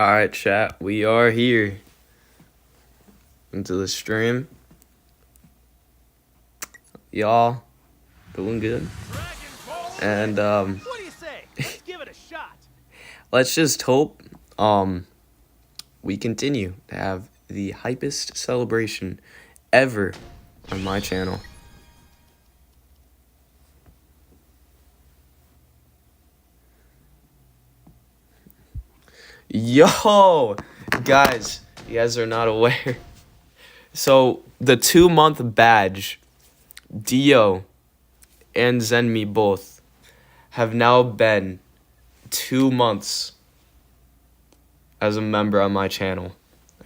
Alright, chat, we are here into the stream. Y'all doing good. And What do you say? Let's give it a shot. let's just hope we continue to have the hypest celebration ever on my channel. Yo, guys, you guys are not aware. So the 2-month badge, Dio and Zenmi both have now been 2 months as a member on my channel.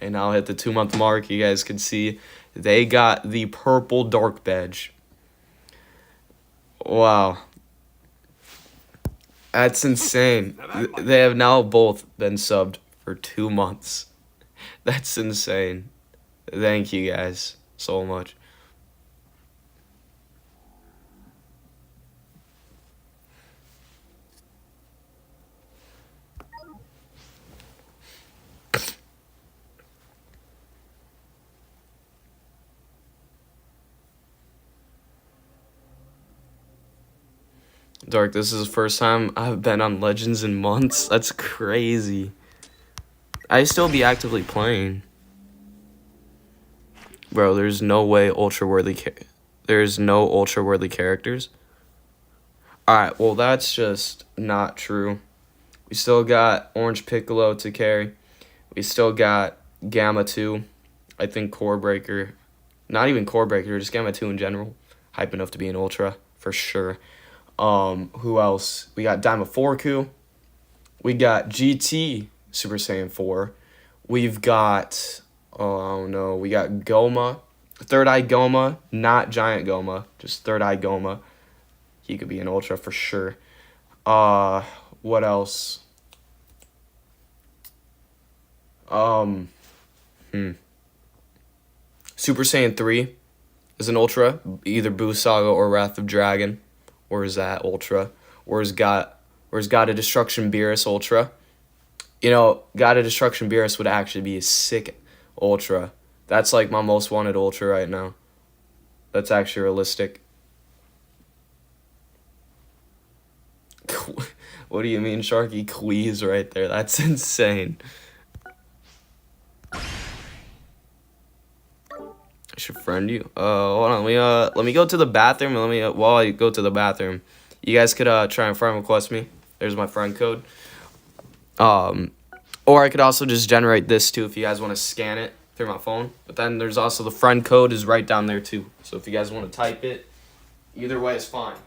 And now hit the 2-month mark. You guys can see they got the purple dark badge. Wow. That's insane. They have now both been subbed for 2 months. That's insane. Thank you guys so much. Dark, this is the first time I've been on Legends in months. That's crazy. I still be actively playing. Bro, there's no way there's no ultra-worthy characters. Alright, well, that's just not true. We still got Orange Piccolo to carry. We still got Gamma 2. I think Core Breaker. Not even Core Breaker, just Gamma 2 in general. Hype enough to be an ultra, for sure. Who else? We got Daimaforku. We got GT Super Saiyan 4. We've got, we got Goma. Third Eye Goma, not Giant Goma, just Third Eye Goma. He could be an ultra for sure. What else? Super Saiyan 3 is an ultra, either Boost Saga or Wrath of Dragon. Or is that ultra? Or is God of Destruction Beerus ultra? You know, God of Destruction Beerus would actually be a sick ultra. That's like my most wanted ultra right now. That's actually realistic. What do you mean, Sharky? Queeze right there. That's insane. I should friend you. Hold on. Let me go to the bathroom. And while I go to the bathroom, you guys could try and friend request me. There's my friend code. Or I could also just generate this too if you guys want to scan it through my phone. But then there's also the friend code is right down there too. So if you guys want to type it, either way is fine.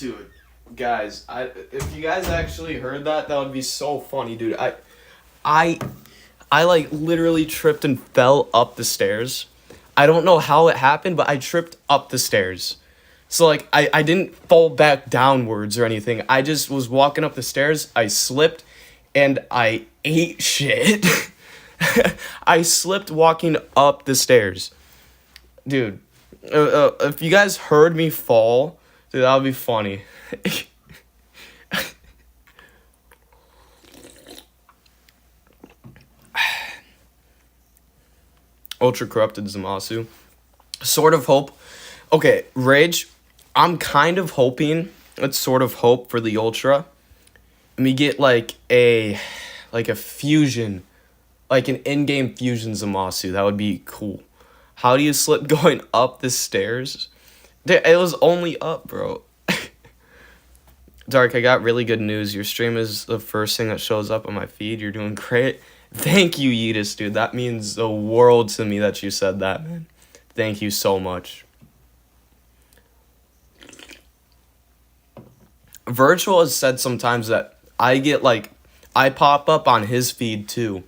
Dude, guys, if you guys actually heard that, that would be so funny, dude. I like literally tripped and fell up the stairs. I don't know how it happened, but I tripped up the stairs. So like I didn't fall back downwards or anything. I just was walking up the stairs, I slipped, and I ate shit. I slipped walking up the stairs. Dude, if you guys heard me fall, dude, that would be funny. Ultra corrupted Zamasu. Sort of hope. Okay, Rage, I'm kind of hoping, let's sort of hope for the Ultra. And we get like a fusion, like an in-game fusion Zamasu. That would be cool. How do you slip going up the stairs? Dude, it was only up, bro. Dark, I got really good news. Your stream is the first thing that shows up on my feed. You're doing great. Thank you, Yeetus, dude. That means the world to me that you said that, man. Thank you so much. Virtual has said sometimes that I pop up on his feed too.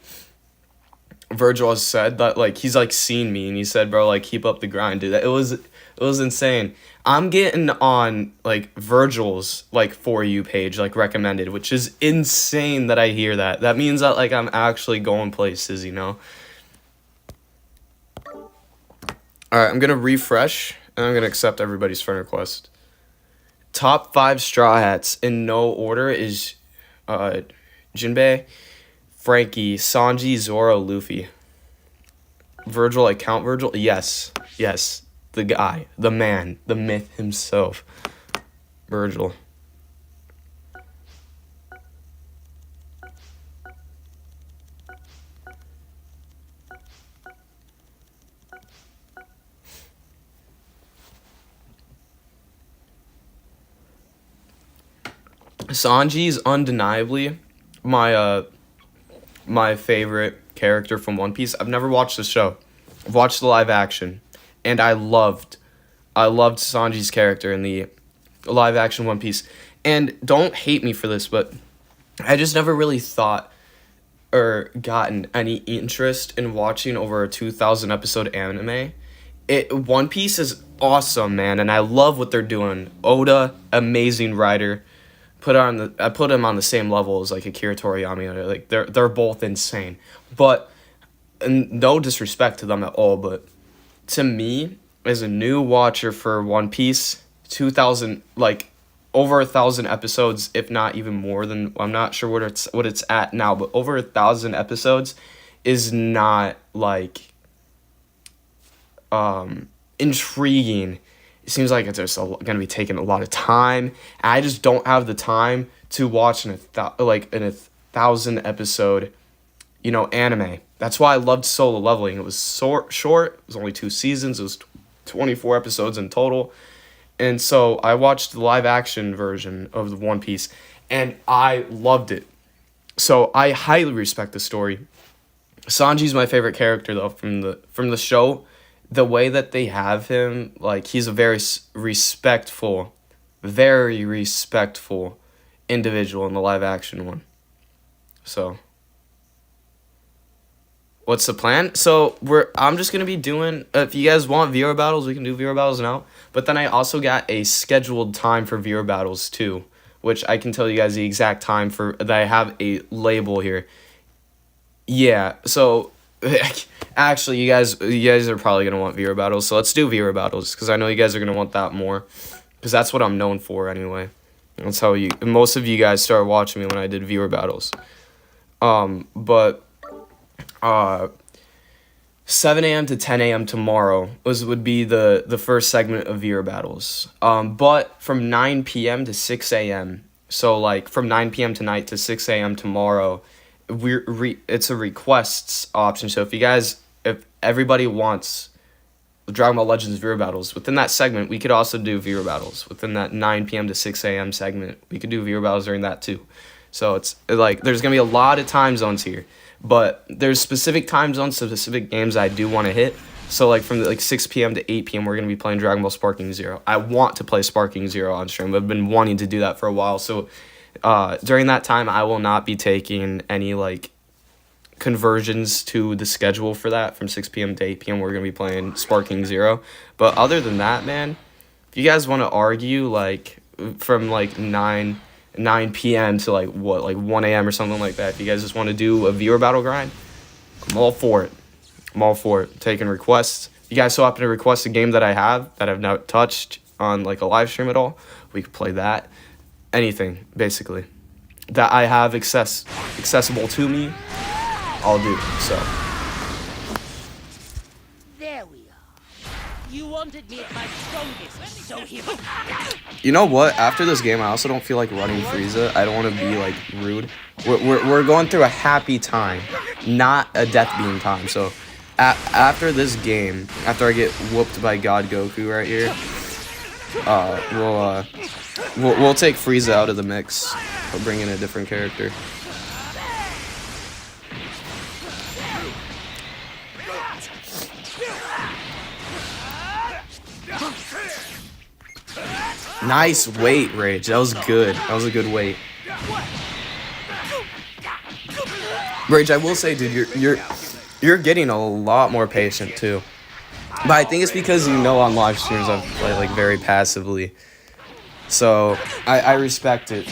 Virgil has said that like he's like seen me and he said, bro, like keep up the grind, dude. It was insane. I'm getting on like Virgil's like For You page, like recommended, which is insane that I hear that. That means that like I'm actually going places, you know. Alright, I'm gonna refresh and I'm gonna accept everybody's friend request. Top 5 Straw Hats in no order is Jinbei, Frankie, Sanji, Zoro, Luffy. Virgil, I count Virgil? Yes. The guy, the man, the myth himself. Virgil. Sanji is undeniably my favorite character from One Piece. I've never watched the show. I've watched the live action, and I loved Sanji's character in the live action One Piece. And don't hate me for this, but I just never really thought or gotten any interest in watching over a 2,000 episode anime. One Piece is awesome, man, and I love what they're doing. Oda, amazing writer. I put him on the same level as like Akira Toriyama. Like they're both insane. But and no disrespect to them at all, but to me, as a new watcher for One Piece, 2,000 like over 1,000 episodes, if not even more than, I'm not sure what it's at now, but over 1,000 episodes is not like intriguing. It seems like it's just going to be taking a lot of time. And I just don't have the time to watch in a 1,000 episode, anime. That's why I loved Solo Leveling. It was short. It was only 2 seasons. It was 24 episodes in total. And so I watched the live action version of the One Piece, and I loved it. So I highly respect the story. Sanji's my favorite character though from the show. The way that they have him, like he's a very respectful individual in the live action one. So what's the plan? So I'm just gonna be doing, if you guys want viewer battles, we can do viewer battles now. But then I also got a scheduled time for viewer battles too, which I can tell you guys the exact time for that. I have a label here. Yeah, so actually you guys are probably gonna want viewer battles, so let's do viewer battles because I know you guys are gonna want that more, because that's what I'm known for anyway. That's how most of you guys started watching me when I did viewer battles. But 7 a.m. to 10 a.m. tomorrow would be the first segment of viewer battles. But from 9 p.m. to 6 a.m. So like from 9 p.m. tonight to 6 a.m. tomorrow, it's a requests option. So if everybody wants Dragon Ball Legends viewer battles within that segment, we could also do viewer battles within that 9 p.m. to 6 a.m. segment. We could do viewer battles during that too. So it's like there's gonna be a lot of time zones here. But there's specific time zones, specific games I do want to hit. So like from like 6 p.m. to 8 p.m. we're gonna be playing Dragon Ball Sparking Zero. I want to play Sparking Zero on stream. I've been wanting to do that for a while. So during that time, I will not be taking any like conversions to the schedule for that from 6 p.m. to 8 p.m. We're gonna be playing Sparking Zero. But other than that, man, if you guys want to argue like from like 9 p.m. to like 1 a.m. or something like that, if you guys just want to do a viewer battle grind, I'm all for it. I'm all for it. Taking requests. If you guys so happen to request a game that I have that I've not touched on like a live stream at all, we could play that. Anything, basically, that I have accessible to me, I'll do. So. There we are. You wanted me at my strongest, so here we go. You know what? After this game, I also don't feel like running Frieza. I don't want to be like rude. We're going through a happy time, not a death beam time. So. After this game, after I get whooped by God Goku right here, we'll take Frieza out of the mix. We'll bring in a different character. Nice weight, Rage. That was good. That was a good weight. Rage, I will say, dude, you're getting a lot more patient too. But I think it's because you know on live streams I play like very passively. So I respect it.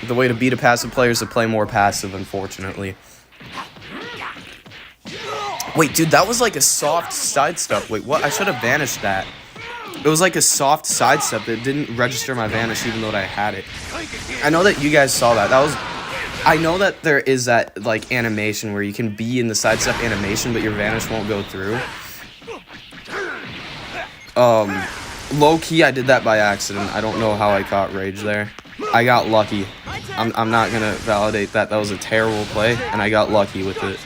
The way to beat a passive player is to play more passive, unfortunately. Wait, dude, that was like a soft sidestep. Wait, what? I should have vanished that. It was like a soft sidestep that didn't register my vanish even though I had it. I know that you guys saw that. I know that there is that like animation where you can be in the sidestep animation but your vanish won't go through. Low key I did that by accident. I don't know how I caught Rage there. I got lucky. I'm not gonna validate that. That was a terrible play and I got lucky with it.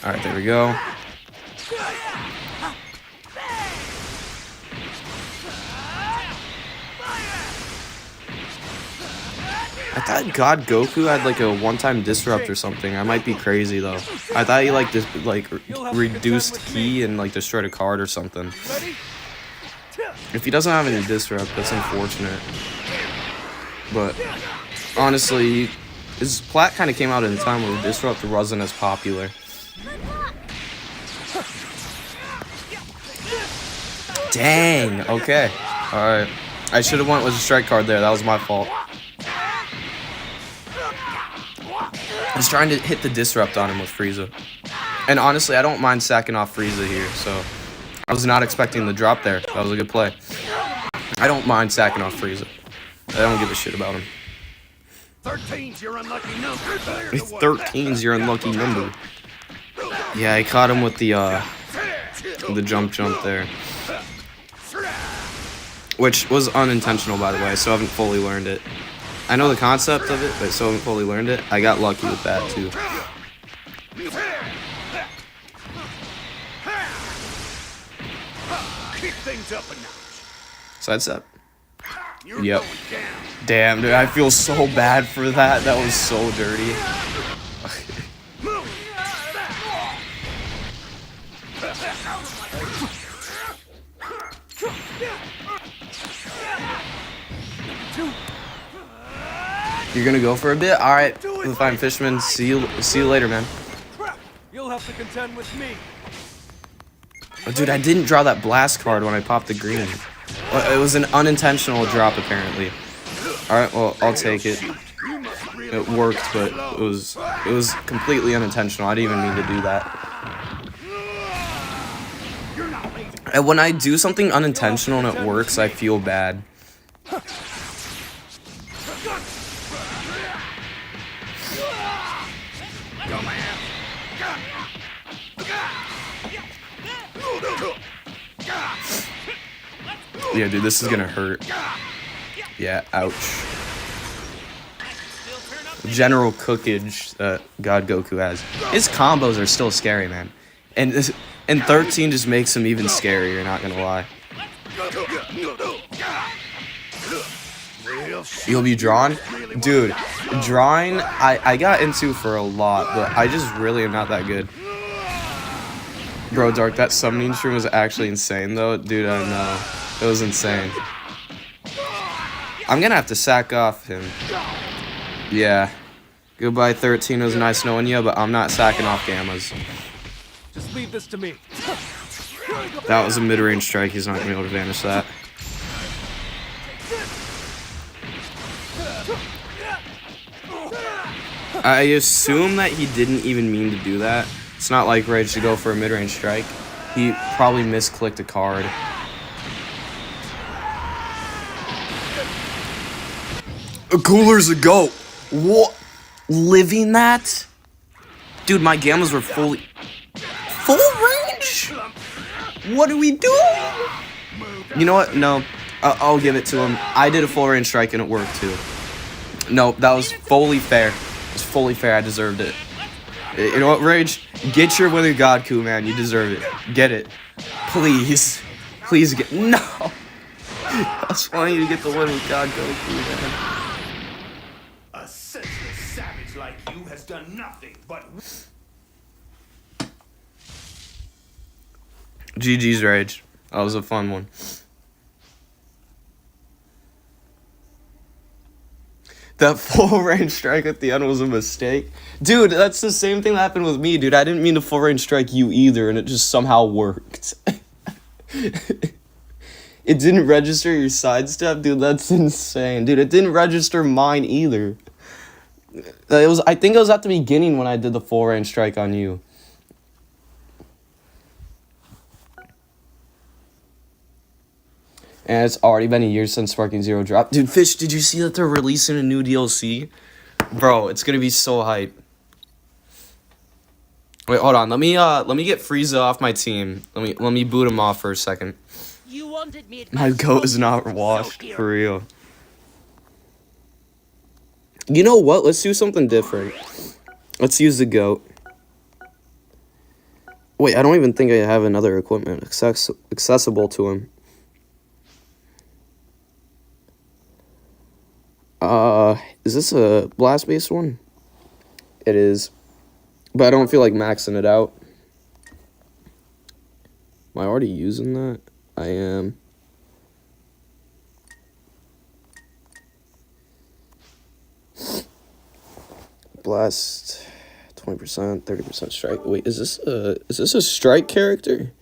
Alright, there we go. I thought God Goku had like a one-time disrupt or something. I might be crazy though. I thought he like reduced ki and like destroyed a card or something. If he doesn't have any disrupt, that's unfortunate. But honestly, his plat kind of came out in a time where disrupt wasn't as popular. Dang. Okay. All right. I should have went with a strike card there. That was my fault. I was trying to hit the disrupt on him with Frieza. And honestly, I don't mind sacking off Frieza here, so I was not expecting the drop there. That was a good play. I don't mind sacking off Frieza. I don't give a shit about him. 13's your unlucky number. 13's your unlucky number. Yeah, I caught him with the jump there. Which was unintentional, by the way. I still haven't fully learned it. I know the concept of it, but I still haven't fully learned it. I got lucky with that, too. Kick things up a notch. Sidestep. You're Yep. going down. Damn, dude, I feel so bad for that. That was so dirty. You're gonna go for a bit? Alright, fine, Fishman. See you later, man. You'll have to contend with me. Oh, dude, I didn't draw that blast card when I popped the green. Well, it was an unintentional drop, apparently. Alright, well, I'll take it. It worked, but it was completely unintentional. I didn't even mean to do that. And when I do something unintentional and it works, I feel bad. Yeah, dude, this is gonna hurt. Yeah, ouch. General cookage that God Goku has. His combos are still scary, man. And 13 just makes him even scarier, not gonna lie. You'll be drawn? Dude, drawing, I got into for a lot, but I just really am not that good. Bro, Dark, that summoning stream was actually insane, though. Dude, I know. It was insane. I'm gonna have to sack off him. Yeah. Goodbye, 13. It was nice knowing you, but I'm not sacking off Gammas. Just leave this to me. That was a mid-range strike. He's not gonna be able to vanish that. I assume that he didn't even mean to do that. It's not like Rage to go for a mid-range strike. He probably misclicked a card. A cooler's a goat. What? Living that? Dude, my Gammas were full range? What are we doing? You know what? No. I'll give it to him. I did a full range strike and it worked too. No, that was fully fair. It was fully fair. I deserved it. You know what, Rage? Get your winning God Coup, man. You deserve it. Get it. Please. Please get... No! I just want you to get the win with God Coup, man. A senseless savage like you has done nothing but... GG's, Rage. That was a fun one. That full range strike at the end was a mistake. Dude, that's the same thing that happened with me, dude. I didn't mean to full range strike you either, and it just somehow worked. It didn't register your sidestep? Dude, that's insane. Dude, it didn't register mine either. I think it was at the beginning when I did the full range strike on you. And it's already been a year since Sparking Zero dropped. Dude, Fish, did you see that they're releasing a new DLC? Bro, it's gonna be so hype. Wait, hold on. Let me get Frieza off my team. Let me boot him off for a second. You wanted me at My goat is not washed, for real. You know what? Let's do something different. Let's use the goat. Wait, I don't even think I have another equipment accessible to him. Is this a blast-based one? It is. But I don't feel like maxing it out. Am I already using that? I am. Blast 20%, 30% strike. Wait, is this a strike character?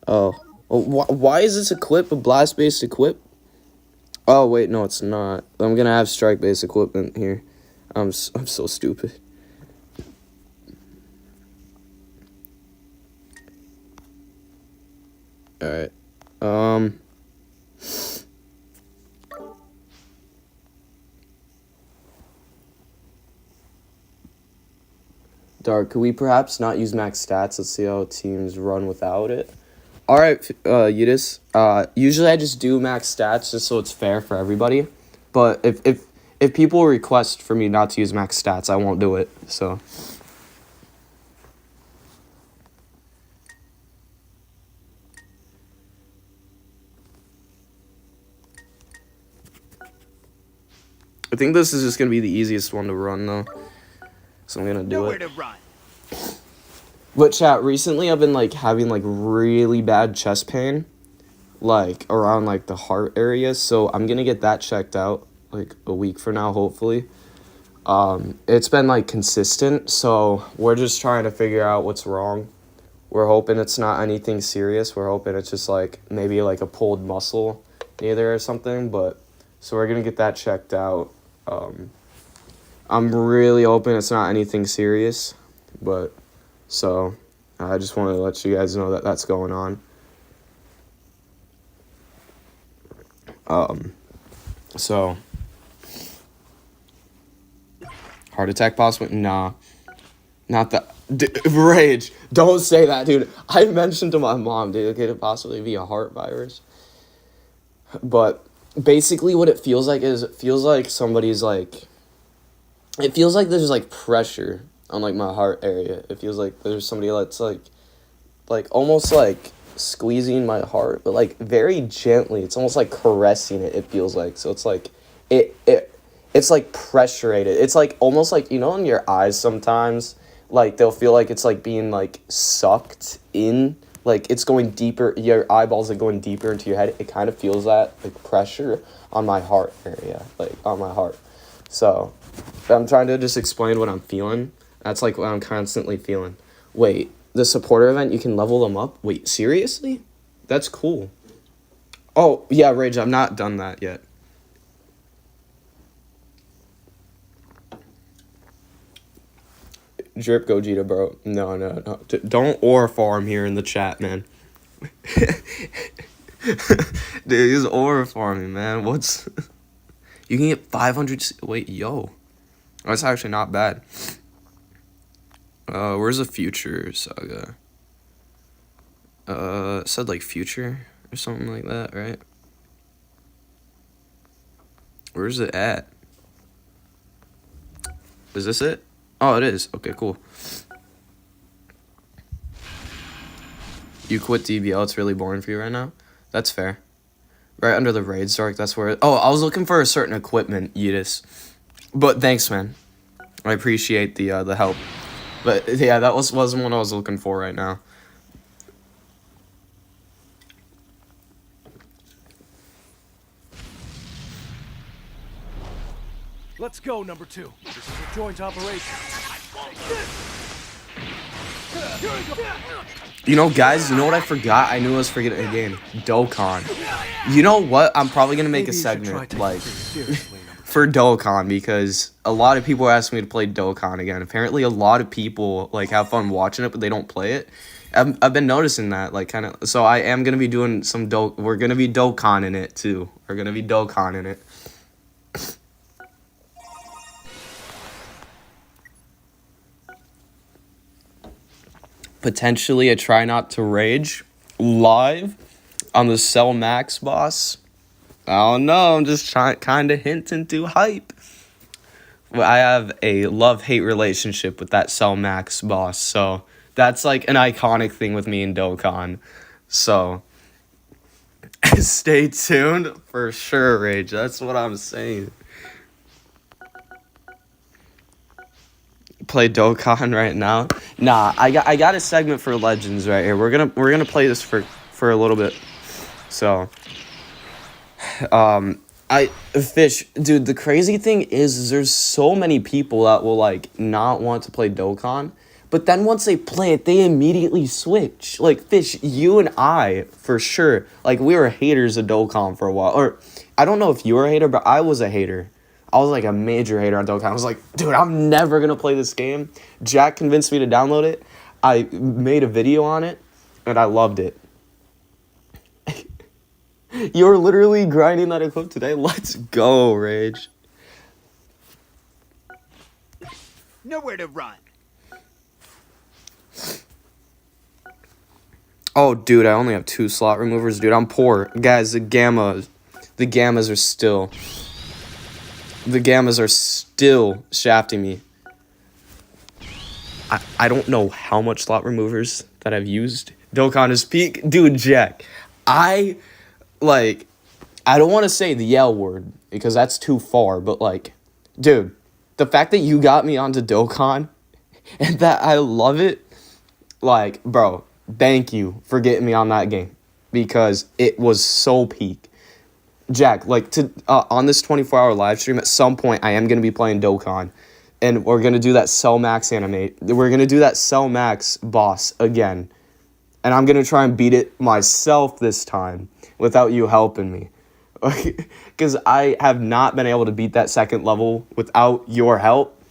Oh. Well, why is this equip a blast-based equip? Oh, wait, no, it's not. I'm gonna have strike-based equipment here. I'm so stupid. Alright. Dark, could we perhaps not use max stats? Let's see how teams run without it. Alright, Yudis. Usually I just do max stats just so it's fair for everybody. But if people request for me not to use max stats, I won't do it. So I think this is just gonna be the easiest one to run though. So I'm gonna do Nowhere it. to run. But chat, recently I've been like having like really bad chest pain, like around like the heart area. So I'm gonna get that checked out like a week from now, hopefully. It's been like consistent, so we're just trying to figure out what's wrong. We're hoping it's not anything serious. We're hoping it's just like maybe like a pulled muscle near there or something. But so we're gonna get that checked out. I'm really hoping it's not anything serious, but. So, I just wanted to let you guys know that that's going on. So, heart attack possibly? Nah, not that. Rage, don't say that, dude. I mentioned to my mom, dude, it could possibly be a heart virus. But basically what it feels like is, it feels like somebody's like, it feels like there's like pressure on like my heart area. It feels like there's somebody that's like almost like squeezing my heart, but like very gently. It's almost like caressing it. It feels like, so it's like it's like pressurated. It's like almost like, you know, in your eyes sometimes, like they'll feel like it's like being like sucked in, like it's going deeper. Your eyeballs are going deeper into your head. It kind of feels that like pressure on my heart area, like on my heart. So I'm trying to just explain what I'm feeling. That's like what I'm constantly feeling. Wait, the supporter event, you can level them up? Wait, seriously? That's cool. Oh, yeah, Rage, I've not done that yet. Drip Gogeta, bro. No. Don't ore farm here in the chat, man. Dude, he's ore farming, man. What's... You can get 500... Wait, yo. That's actually not bad. Where's the Future Saga? It said like Future or something like that, right? Where's it at? Is this it? Oh, it is. Okay, cool. You quit DBL, it's really boring for you right now? That's fair. Right under the raid Stark, that's where oh, I was looking for a certain equipment, Yeetus. But thanks, man. I appreciate the help. But yeah, that wasn't what I was looking for right now. Let's go, number 2. This is a joint operation. You know, guys, you know what I forgot? I knew I was forgetting a game. Dokkan. You know what? I'm probably going to make a segment, like, for Dokkan, because a lot of people ask me to play Dokkan again. Apparently, a lot of people, like, have fun watching it, but they don't play it. I've been noticing that, like, kind of... So I am going to be doing some We're going to be Dokkan in it, too. We're going to be Dokkan in it. Potentially a Try Not to Rage live on the Cell Max boss. I don't know, I'm just kind of hinting to hype. Well, I have a love-hate relationship with that Cell Max boss, so that's like an iconic thing with me in Dokkan. So stay tuned for sure, Rage. That's what I'm saying. Play Dokkan right now. Nah, I got a segment for Legends right here. We're gonna play this for a little bit. So Fish, dude, the crazy thing is there's so many people that will like not want to play Dokkan, but then once they play it, they immediately switch. Like Fish, you and I for sure, like we were haters of Dokkan for a while. Or I don't know if you were a hater, but I was a hater. I was like a major hater on Dokkan. I was like, dude, I'm never going to play this game. Jack convinced me to download it. I made a video on it, and I loved it. You're literally grinding that equip today? Let's go, Rage. Nowhere to run. Oh, dude, I only have 2 slot removers. Dude, I'm poor. Guys, the gammas are still... The gammas are still shafting me. I don't know how much slot removers that I've used. Dokkan is peak. Dude, Jack, I don't want to say the L word because that's too far, but like, dude, the fact that you got me onto Dokkan and that I love it, like, bro, thank you for getting me on that game because it was so peak. Jack, like, on this 24-hour live stream, at some point, I am going to be playing Dokkan, and we're going to do that Cell Max animate. We're going to do that Cell Max boss again, and I'm going to try and beat it myself this time without you helping me, because I have not been able to beat that second level without your help.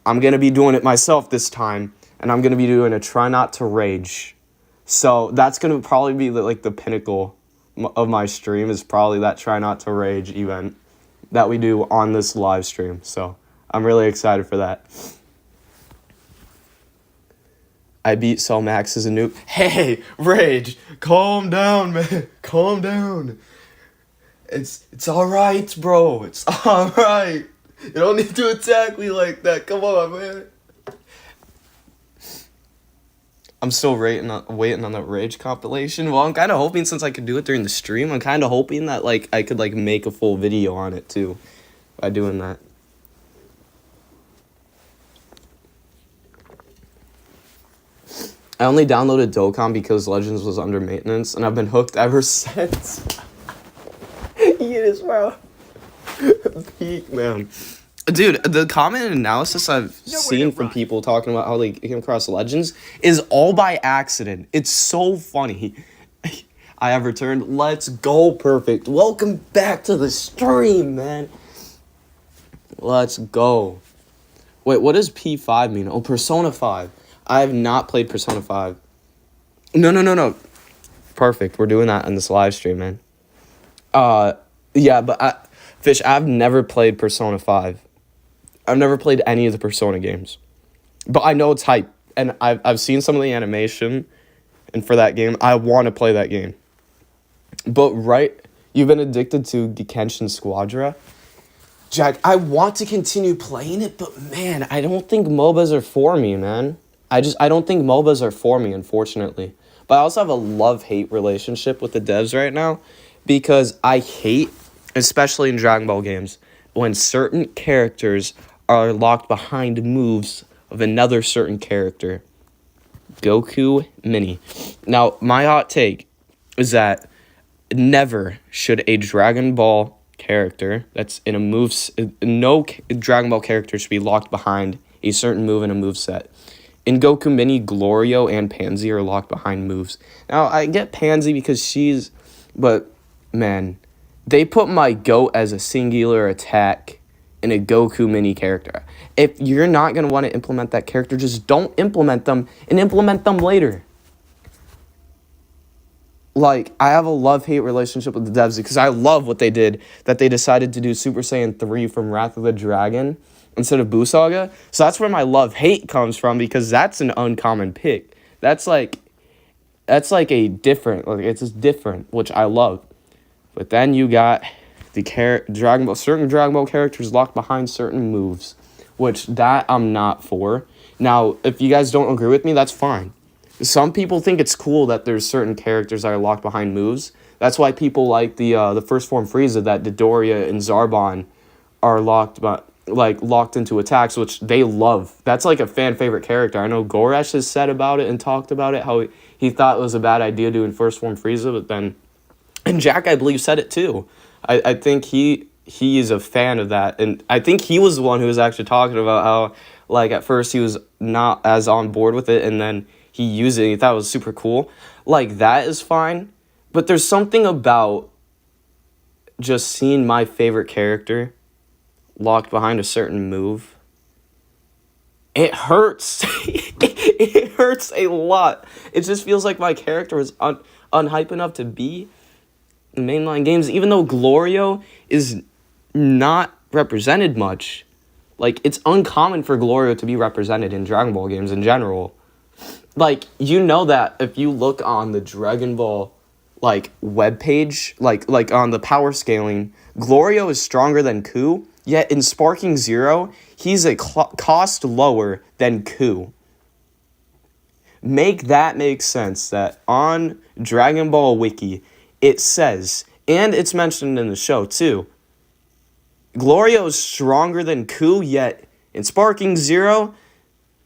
I'm going to be doing it myself this time, and I'm going to be doing a Try Not to Rage. So that's going to probably be, like, the pinnacle of my stream is probably that Try Not to Rage event that we do on this live stream. So I'm really excited for that. I beat Cell Max as a noob. Hey, Rage, calm down, man. Calm down. It's all right, bro. It's all right. You don't need to attack me like that. Come on, man. I'm still waiting on that Rage compilation. Well, I'm kind of hoping, since I could do it during the stream, I'm kind of hoping that like I could like make a full video on it too by doing that. I only downloaded Dokkan because Legends was under maintenance, and I've been hooked ever since. Yes, bro. Peak, man. Dude, the comment and analysis I've seen from people talking about how they came across Legends is all by accident. It's so funny. I have returned. Let's go, perfect. Welcome back to the stream, man. Let's go. Wait, what does P5 mean? Oh, Persona 5. I have not played Persona 5. No. Perfect. We're doing that in this live stream, man. Yeah, but Fish, I've never played Persona 5. I've never played any of the Persona games. But I know it's hype, and I've seen some of the animation, and for that game, I want to play that game. But you've been addicted to Genshin Squadra. Jack, I want to continue playing it, but man, I don't think MOBAs are for me, man. I don't think MOBAs are for me, unfortunately. But I also have a love-hate relationship with the devs right now, because I hate, especially in Dragon Ball games, when certain characters are locked behind moves of another certain character. Goku Mini. Now, my hot take is that never should a Dragon Ball character that's in a no Dragon Ball character should be locked behind a certain move in a moveset. In Goku Mini, Glorio and Pansy are locked behind moves. Now, I get Pansy because but man, they put my GOAT as a singular attack in a Goku Mini character. If you're not going to want to implement that character, just don't implement them and implement them later. Like, I have a love-hate relationship with the devs because I love what they did, that they decided to do Super Saiyan 3 from Wrath of the Dragon instead of Buu Saga. So that's where my love-hate comes from, because that's an uncommon pick. That's like a different, it's just different, which I love. But then you got certain Dragon Ball characters locked behind certain moves, which that I'm not for. Now, if you guys don't agree with me, that's fine. Some people think it's cool that there's certain characters that are locked behind moves. That's why people like the first form Frieza, that Dodoria and Zarbon are locked into attacks, which they love. That's like a fan favorite character. I know Goresh has said about it and talked about it, how he thought it was a bad idea doing first form Frieza, but then, and Jack, I believe, said it too. I think he is a fan of that, and I think he was the one who was actually talking about how, like, at first he was not as on board with it, and then he used it and he thought it was super cool. Like, that is fine, but there's something about just seeing my favorite character locked behind a certain move. It hurts. It hurts a lot. It just feels like my character is unhype enough to be in mainline games, even though Glorio is not represented much. Like, it's uncommon for Glorio to be represented in Dragon Ball games in general. Like, you know that if you look on the Dragon Ball, like, webpage, like on the power scaling, Glorio is stronger than Ku, yet in Sparking Zero, he's a cost lower than Ku. Make that make sense, that on Dragon Ball Wiki, it says, and it's mentioned in the show too, Glorio is stronger than Ku, yet in Sparking Zero,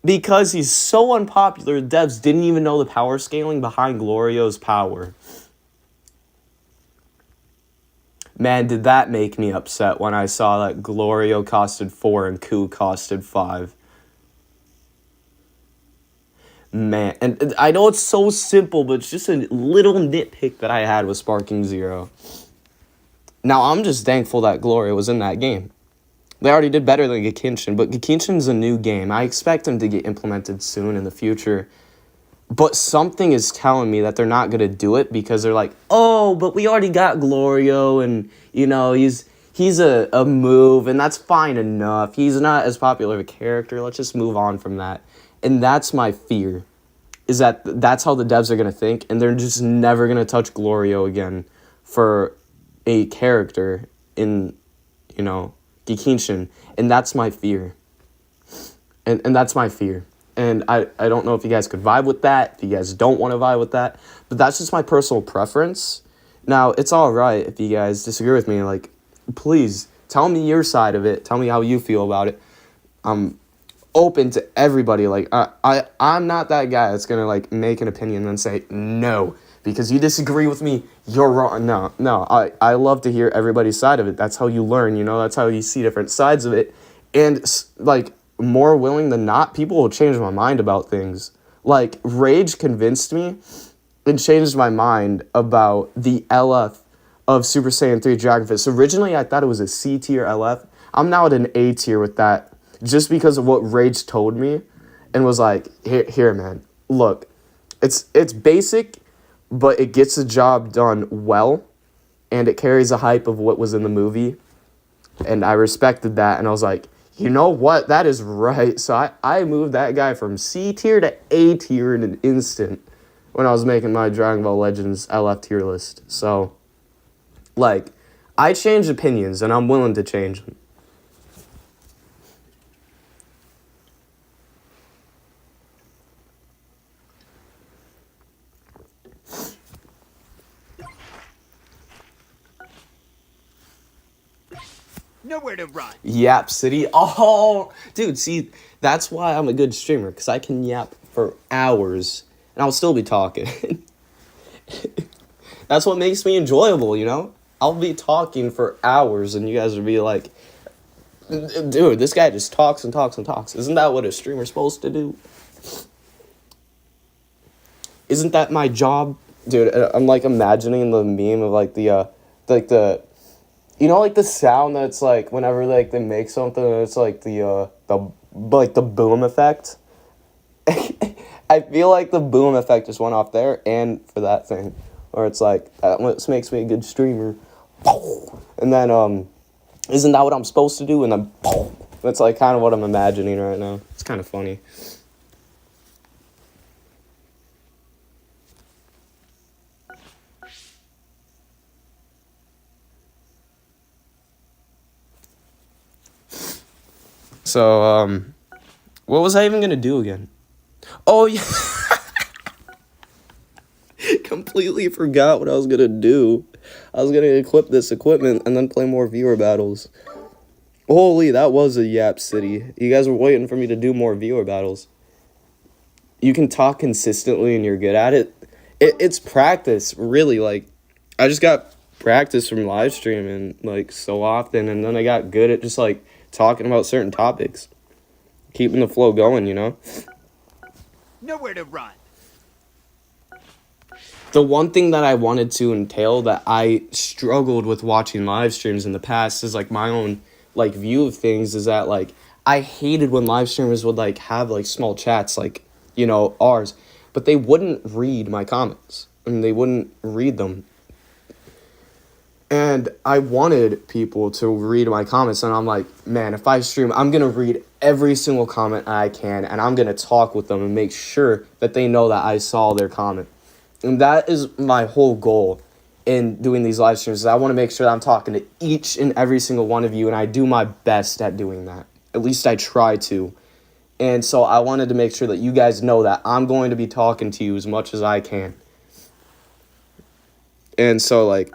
because he's so unpopular, devs didn't even know the power scaling behind Glorio's power. Man, did that make me upset when I saw that Glorio costed 4 and Ku costed 5. Man, and I know it's so simple, but it's just a little nitpick that I had with Sparking Zero. Now, I'm just thankful that Gloria was in that game. They already did better than Genshin, but Genshin's a new game. I expect him to get implemented soon in the future. But something is telling me that they're not going to do it, because they're like, oh, but we already got Glorio, and, you know, he's a move, and that's fine enough. He's not as popular of a character. Let's just move on from that. And that's my fear, is that that's how the devs are going to think, and they're just never going to touch Glorio again for a character in, Genshin. And that's my fear. And that's my fear. And I don't know if you guys could vibe with that, if you guys don't want to vibe with that, but that's just my personal preference. Now, it's all right if you guys disagree with me. Like, please tell me your side of it. Tell me how you feel about it. I'm open to everybody. Like, I'm not that guy that's going to, like, make an opinion and then say, no, because you disagree with me, you're wrong. No, I love to hear everybody's side of it. That's how you learn, you know? That's how you see different sides of it. And, like, more willing than not, people will change my mind about things. Like, Rage convinced me and changed my mind about the LF of Super Saiyan 3 Dragon Fist. Originally, I thought it was a C tier LF. I'm now at an A tier with that just because of what Rage told me and was like, here man, look, it's basic, but it gets the job done well, and it carries the hype of what was in the movie, and I respected that, and I was like, you know what? That is right. So I moved that guy from C tier to A tier in an instant when I was making my Dragon Ball Legends LF tier list. So, like, I change opinions, and I'm willing to change them. Nowhere to run. Yap City. Oh, dude, see, that's why I'm a good streamer, because I can yap for hours, and I'll still be talking. That's what makes me enjoyable, you know? I'll be talking for hours, and you guys will be like, dude, this guy just talks and talks and talks. Isn't that what a streamer's supposed to do? Isn't that my job? Dude, I'm, like, imagining the meme of, like, you know, like, the sound that's, like, whenever, like, they make something, and it's, like, the boom effect. I feel like the boom effect just went off there, and for that thing, where it's, like, that makes me a good streamer. And then, isn't that what I'm supposed to do? And then, that's, like, kind of what I'm imagining right now. It's kind of funny. So, what was I even gonna do again? Oh, yeah. Completely forgot what I was gonna do. I was gonna equip this equipment and then play more viewer battles. Holy, that was a Yap City. You guys were waiting for me to do more viewer battles. You can talk consistently and you're good at it. It's practice, really. Like, I just got practice from live streaming, like, so often, and then I got good at just, like, talking about certain topics. Keeping the flow going, you know? Nowhere to run. The one thing that I wanted to entail that I struggled with watching live streams in the past is, like, my own, like, view of things is that, like, I hated when live streamers would, like, have, like, small chats, like, you know, ours, but they wouldn't read my comments, and they wouldn't read them. And I wanted people to read my comments, and I'm like, man, if I stream, I'm going to read every single comment I can, and I'm going to talk with them and make sure that they know that I saw their comment. And that is my whole goal in doing these live streams. Is I want to make sure that I'm talking to each and every single one of you, and I do my best at doing that. At least I try to. And so I wanted to make sure that you guys know that I'm going to be talking to you as much as I can. And so, like,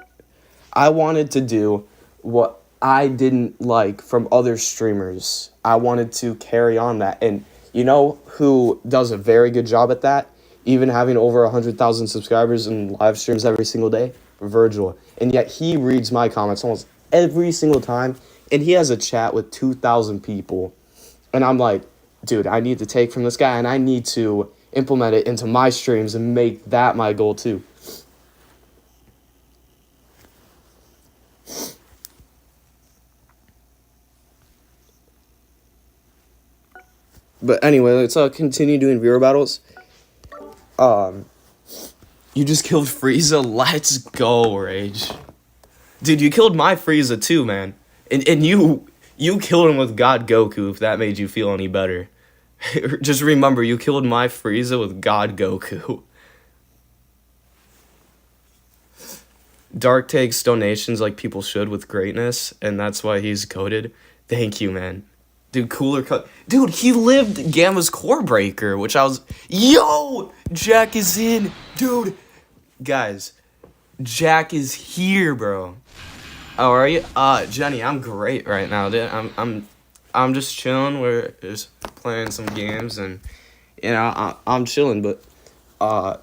I wanted to do what I didn't like from other streamers. I wanted to carry on that. And you know who does a very good job at that? Even having over 100,000 subscribers and live streams every single day? Virgil. And yet he reads my comments almost every single time. And he has a chat with 2,000 people. And I'm like, dude, I need to take from this guy, and I need to implement it into my streams and make that my goal too. But anyway, let's continue doing viewer battles. You just killed Frieza. Let's go, Rage. Dude, you killed my Frieza too, man. And you killed him with God Goku, if that made you feel any better. Just remember, you killed my Frieza with God Goku. Dark takes donations like people should with greatness, and that's why he's goated. Thank you, man. Dude, cooler cut. Dude, he lived Gamma's core breaker, which I was. Yo, Jack is in, dude. Guys, Jack is here, bro. How are you? Jenny, I'm great right now, dude. I'm just chilling. We're just playing some games, and you know, I'm chilling. But I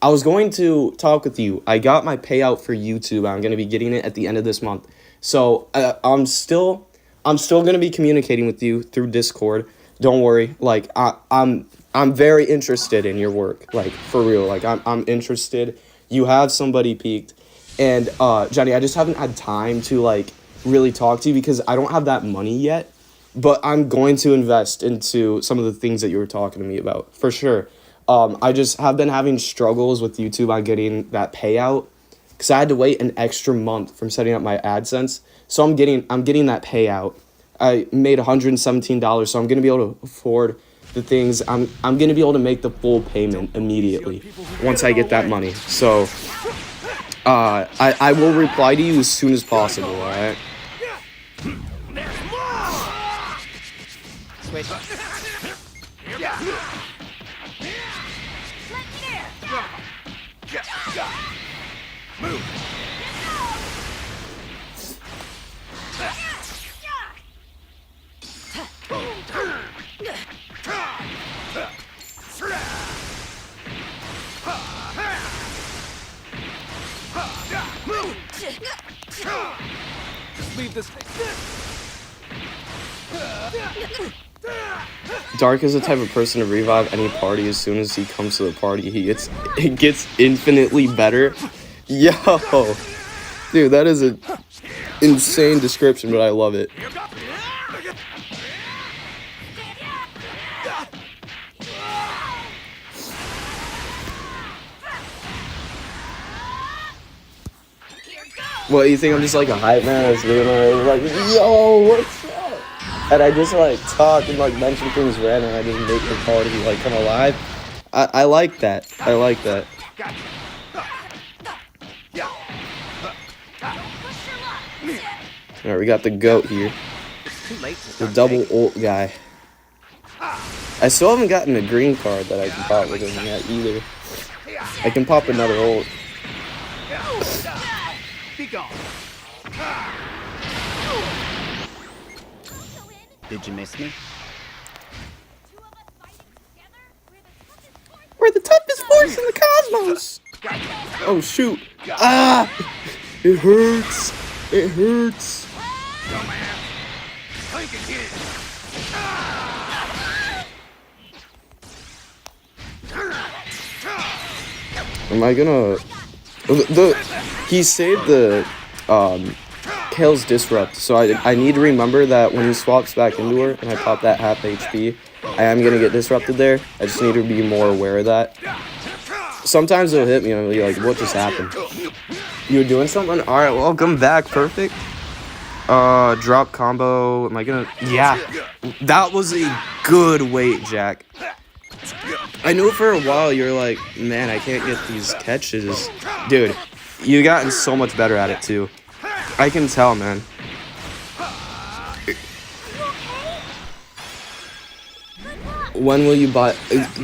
was going to talk with you. I got my payout for YouTube. I'm gonna be getting it at the end of this month. So I'm still gonna be communicating with you through Discord. Don't worry. Like I'm very interested in your work. Like for real. Like I'm interested. You have somebody peaked, and Johnny, I just haven't had time to like really talk to you because I don't have that money yet. But I'm going to invest into some of the things that you were talking to me about for sure. I just have been having struggles with YouTube on getting that payout because I had to wait an extra month from setting up my AdSense. So I'm getting that payout. I made $117, so I'm gonna be able to afford the things. I'm gonna be able to make the full payment immediately once I get that money. So I will reply to you as soon as possible. All right. Switch. Move. Just leave this. Dark is the type of person to revive any party as soon as he comes to the party. It gets infinitely better. Yo, dude, that is an insane description, but I love it. What, you think I'm just like a hype man that's doing like, yo, what's up? And I just like talk and like mention things random and I just make the party like come alive. I like that. I like that. Alright, we got the goat here. The double ult guy. I still haven't gotten a green card that I can pop with him yet either. I can pop another ult. Be gone. Did you miss me? We're the toughest force in the cosmos! Oh shoot. Ah! It hurts. It hurts. Am I gonna... He saved the Kale's Disrupt, so I need to remember that when he swaps back into her and I pop that half HP, I am gonna get disrupted there. I just need to be more aware of that. Sometimes it'll hit me and I'll be like, what just happened? You were doing something? Alright, welcome back. Perfect. Drop combo. Am I gonna... Yeah. That was a good weight, Jack. I knew for a while you're like, man, I can't get these catches. Dude, you've gotten so much better at it, too. I can tell, man. When will you buy...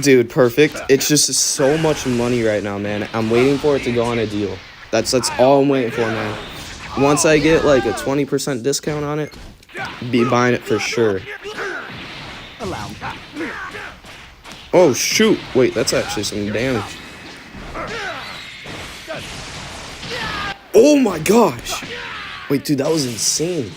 Dude, perfect. It's just so much money right now, man. I'm waiting for it to go on a deal. That's all I'm waiting for, man. Once I get, like, a 20% discount on it, be buying it for sure. Allow me. Oh, shoot. Wait, that's actually some damage. Oh, my gosh. Wait, dude, that was insane.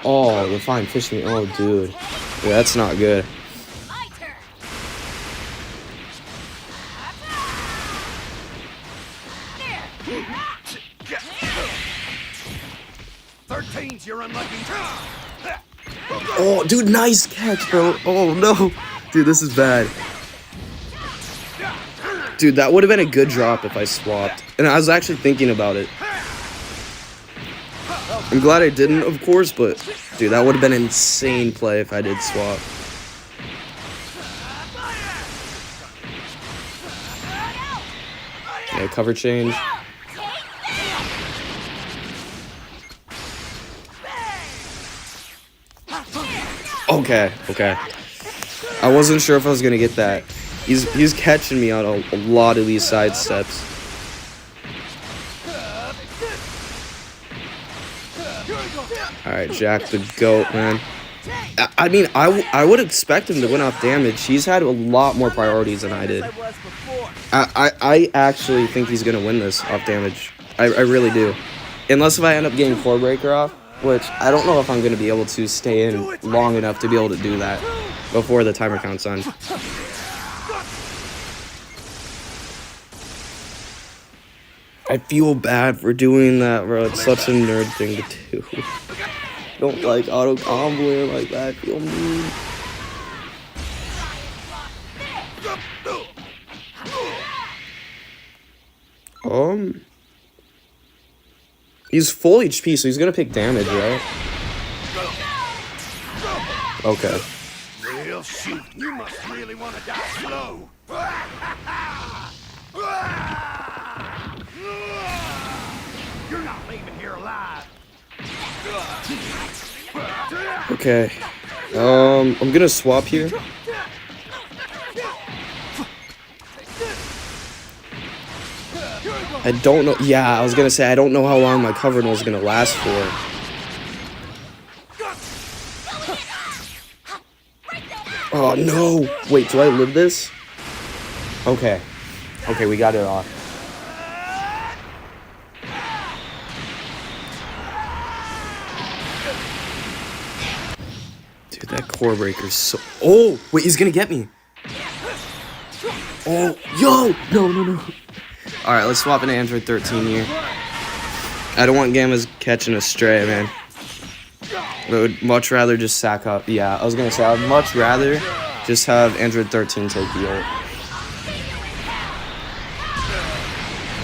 Oh, the fine fish me. Oh, dude. Yeah, that's not good. My turn. 13's your unlucky. Oh, dude, nice catch, bro. Oh, no. Dude, this is bad. Dude, that would have been a good drop if I swapped. And I was actually thinking about it. I'm glad I didn't, of course, but... Dude, that would have been an insane play if I did swap. Okay, cover change. Okay, okay. I wasn't sure if I was gonna get that. He's catching me on a lot of these side steps. All right, Jack the GOAT, man. I mean, I would expect him to win off damage. He's had a lot more priorities than I did. I actually think he's gonna win this off damage. I really do. Unless if I end up getting Core Breaker off, which I don't know if I'm gonna be able to stay in long enough to be able to do that before the timer counts on. I feel bad for doing that, bro. It's such a nerd thing to do. Don't like auto comboing like that. I feel mean. He's full HP, so he's gonna pick damage, right? Okay. Well, shoot, you must really want to die slow. You're not leaving here alive. Okay. I'm gonna swap here. I don't know. Yeah, I was gonna say I don't know how long my cover was gonna last for. Oh no! Wait, do I live this? Okay. Okay, we got it off. Dude, that Core Breaker's so... Oh! Wait, he's gonna get me! Oh! Yo! No, no, no. Alright, let's swap into Android 13 here. I don't want Gamma's catching a stray, man. I would much rather just sack up. Yeah, I was gonna say, I'd much rather just have Android 13 take the ult.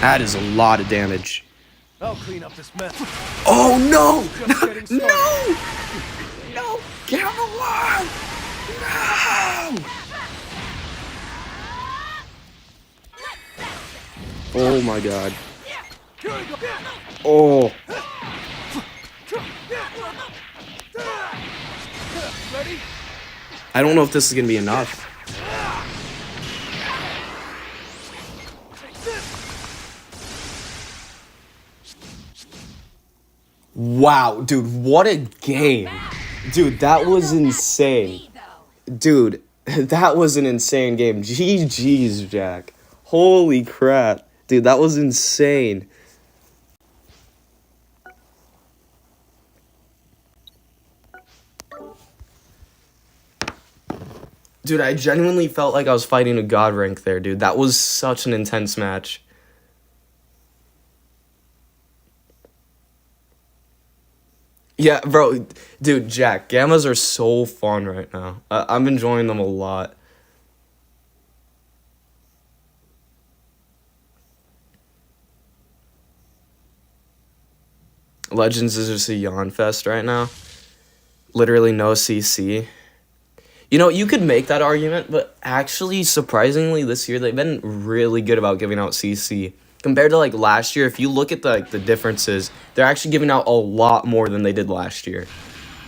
That is a lot of damage. I'll clean up this mess. Oh no! Just getting started. No! No! Gamma 1! No! Oh my god. Oh. Ready? I don't know if this is gonna be enough. Wow, dude, what a game. Dude, that was insane. Dude, that was an insane game. GG's, Jack. Holy crap. Dude, that was insane. Dude, I genuinely felt like I was fighting a god rank there, dude. That was such an intense match. Yeah, bro, dude, Jack, Gammas are so fun right now. I'm enjoying them a lot. Legends is just a yawn fest right now. Literally no CC. You know, you could make that argument, but actually, surprisingly, this year, they've been really good about giving out CC. Compared to, like, last year, if you look at the differences, they're actually giving out a lot more than they did last year.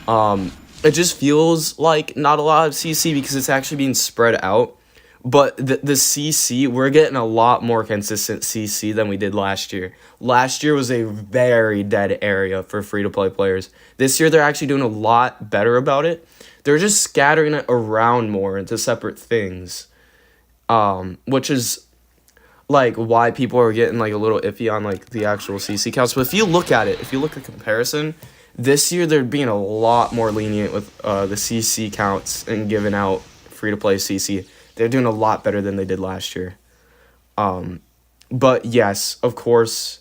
It just feels like not a lot of CC because it's actually being spread out. But the CC, we're getting a lot more consistent CC than we did last year. Last year was a very dead area for free-to-play players. This year, they're actually doing a lot better about it. They're just scattering it around more into separate things, which is like why people are getting like a little iffy on like the actual CC counts. But if you look at it, if you look at comparison, this year they're being a lot more lenient with the CC counts and giving out free-to-play CC. They're doing a lot better than they did last year. But yes, of course,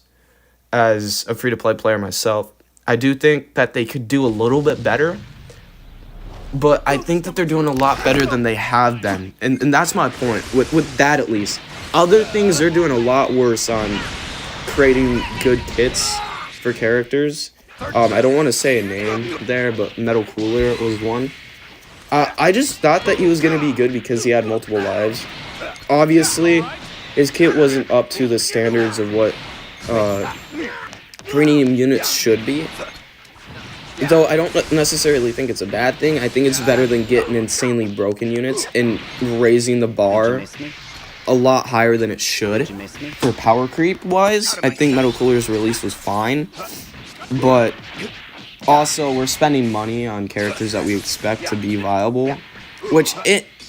as a free-to-play player myself, I do think that they could do a little bit better. But I think that they're doing a lot better than they have been. And that's my point, with that at least. Other things, they're doing a lot worse on creating good kits for characters. I don't want to say a name there, but Metal Cooler was one. I just thought that he was going to be good because he had multiple lives. Obviously, his kit wasn't up to the standards of what premium units should be. Though I don't necessarily think it's a bad thing. I think it's better than getting insanely broken units and raising the bar a lot higher than it should. For power creep wise, I think Metal Cooler's release was fine. But also, we're spending money on characters that we expect to be viable. Which,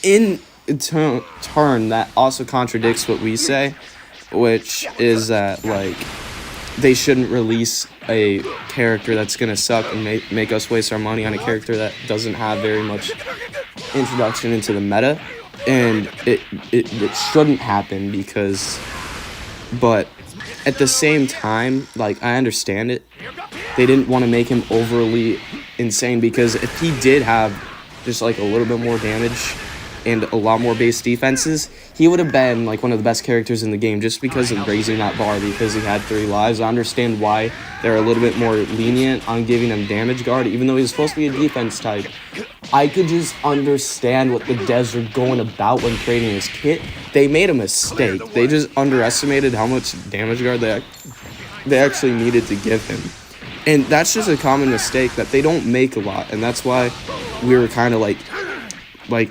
in turn, that also contradicts what we say. Which is that, like, they shouldn't release a character that's gonna suck and make us waste our money on a character that doesn't have very much introduction into the meta. And it shouldn't happen because, but at the same time, like, I understand it. They didn't want to make him overly insane, because if he did have just like a little bit more damage and a lot more base defenses, he would have been like one of the best characters in the game just because of raising that bar, because he had 3 lives. I understand why they're a little bit more lenient on giving him damage guard, even though he's supposed to be a defense type. I could just understand what the devs are going about when creating his kit. They made a mistake. They just underestimated how much damage guard they actually needed to give him. And that's just a common mistake that they don't make a lot, and that's why we were kind of like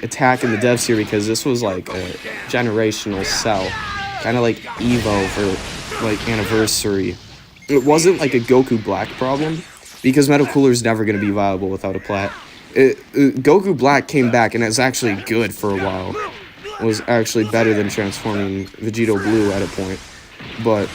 attacking the devs here, because this was like a generational sell, kind of like Evo for like anniversary. It wasn't like a Goku Black problem, because Metal Cooler's never going to be viable without a plat. Goku Black came back and it's actually good for a while. It was actually better than transforming Vegito Blue at a point, but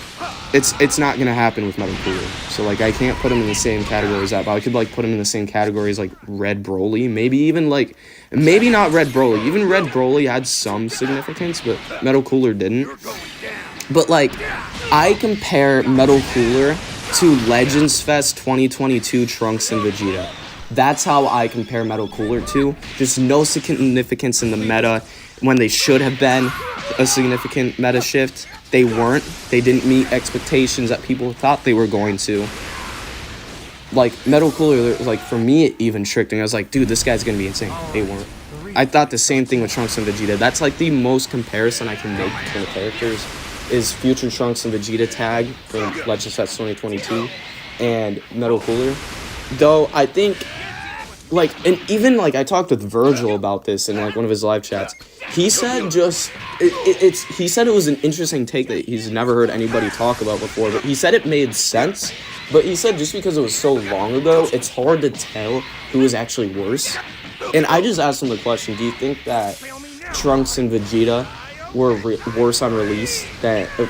it's not gonna happen with Metal Cooler. So like, I can't put him in the same category as that, but I could like put him in the same category as like Red Broly, maybe not Red Broly. Even Red Broly had some significance, but Metal Cooler didn't. But like, I compare Metal Cooler to Legends Fest 2022 Trunks and Vegeta. That's how I compare Metal Cooler to. Just no significance in the meta when they should have been a significant meta shift. They weren't. They didn't meet expectations that people thought they were going to. Like, Metal Cooler, like, for me, it even tricked me. I was like, dude, this guy's gonna be insane. They weren't. I thought the same thing with Trunks and Vegeta. That's, like, the most comparison I can make between the characters, is future Trunks and Vegeta tag from Legends Fest 2022 and Metal Cooler. Though, I think, like, and even, like, I talked with Virgil about this in, like, one of his live chats. He said he said it was an interesting take that he's never heard anybody talk about before, but he said it made sense. But he said just because it was so long ago, it's hard to tell who was actually worse. And I just asked him the question, do you think that Trunks and Vegeta were worse on release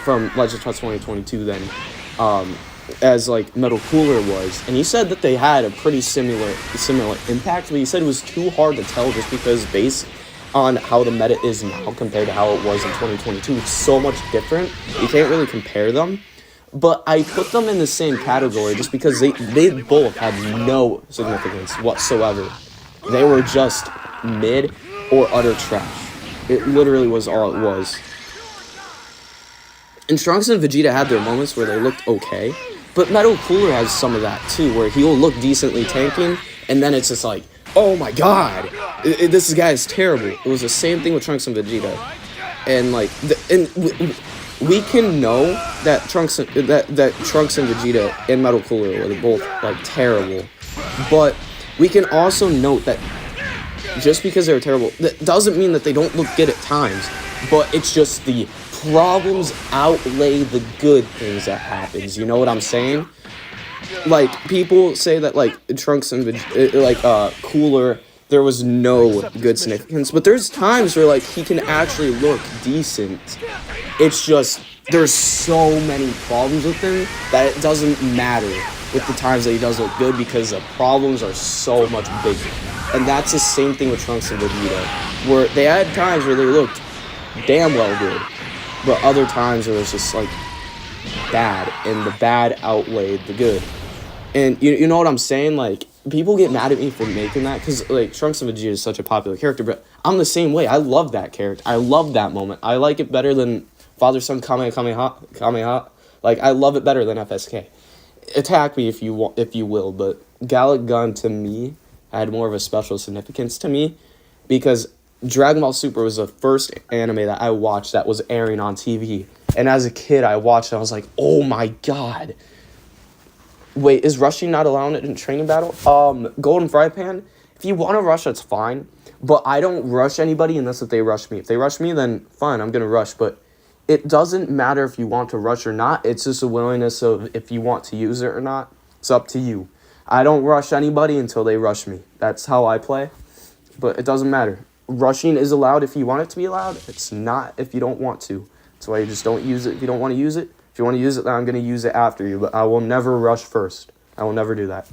from Legends Fest 2022 than as like Metal Cooler was? And he said that they had a pretty similar impact, but he said it was too hard to tell just because based on how the meta is now compared to how it was in 2022, it's so much different. You can't really compare them. But I put them in the same category just because they both had no significance whatsoever. They were just mid or utter trash. It literally was all it was. And Trunks and Vegeta had their moments where they looked okay, but Metal Cooler has some of that too, where he'll look decently tanking, and then it's just like, oh my god, this guy is terrible. It was the same thing with Trunks and Vegeta. And like, we can know that Trunks and Vegeta and Metal Cooler were both like terrible, but we can also note that just because they're terrible, that doesn't mean that they don't look good at times. But it's just the problems outlay the good things that happens. You know what I'm saying? Like, people say that like Trunks and Cooler, there was no good significance, but there's times where like he can actually look decent. It's just there's so many problems with him that it doesn't matter with the times that he does look good, because the problems are so much bigger. And that's the same thing with Trunks and Vegeta, where they had times where they looked damn well good, but other times it was just like bad, and the bad outweighed the good. And you know what I'm saying? Like, people get mad at me for making that, because like Trunks and Vegeta is such a popular character, but I'm the same way. I love that character. I love that moment. I like it better than Father-Son Kamehameha. Like, I love it better than FSK. Attack me if you will, but Gallic Gun to me had more of a special significance to me, because Dragon Ball Super was the first anime that I watched that was airing on TV. And as a kid, I watched it. I was like, oh my god. Wait, is rushing not allowed in training battle? Golden Fry Pan, if you want to rush, that's fine. But I don't rush anybody unless if they rush me. If they rush me, then fine, I'm going to rush. But it doesn't matter if you want to rush or not. It's just a willingness of if you want to use it or not. It's up to you. I don't rush anybody until they rush me. That's how I play. But it doesn't matter. Rushing is allowed if you want it to be allowed. It's not if you don't want to. That's why you just don't use it if you don't want to use it. If you want to use it, then I'm going to use it after you. But I will never rush first. I will never do that.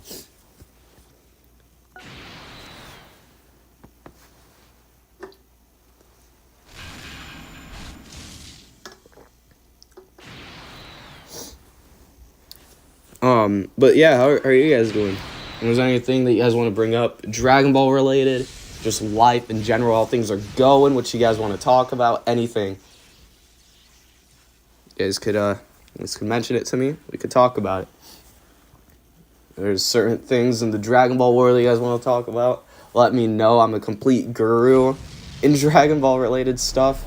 But yeah, how are you guys doing? Was there anything that you guys want to bring up? Dragon Ball related? Just life in general, how things are going, what you guys want to talk about, anything. You guys could mention it to me. We could talk about it. There's certain things in the Dragon Ball world you guys want to talk about. Let me know. I'm a complete guru in Dragon Ball related stuff.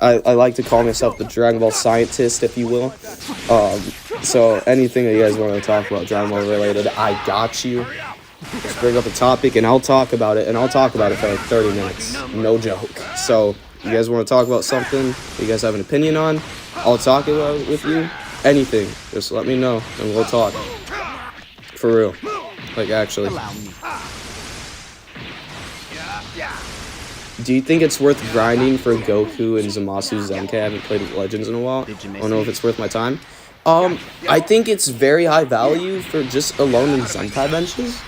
I like to call myself the Dragon Ball scientist, if you will. So anything that you guys want to talk about Dragon Ball related, I got you. Just bring up a topic and I'll talk about it. And I'll talk about it for like 30 minutes. No joke. So you guys want to talk about something you guys have an opinion on, I'll talk about it with you. Anything. Just let me know and we'll talk. For real. Like, actually. Do you think it's worth grinding for Goku and Zamasu Zenkai? I haven't played Legends in a while. I don't know if it's worth my time. I think it's very high value for just alone in Zenkai benches.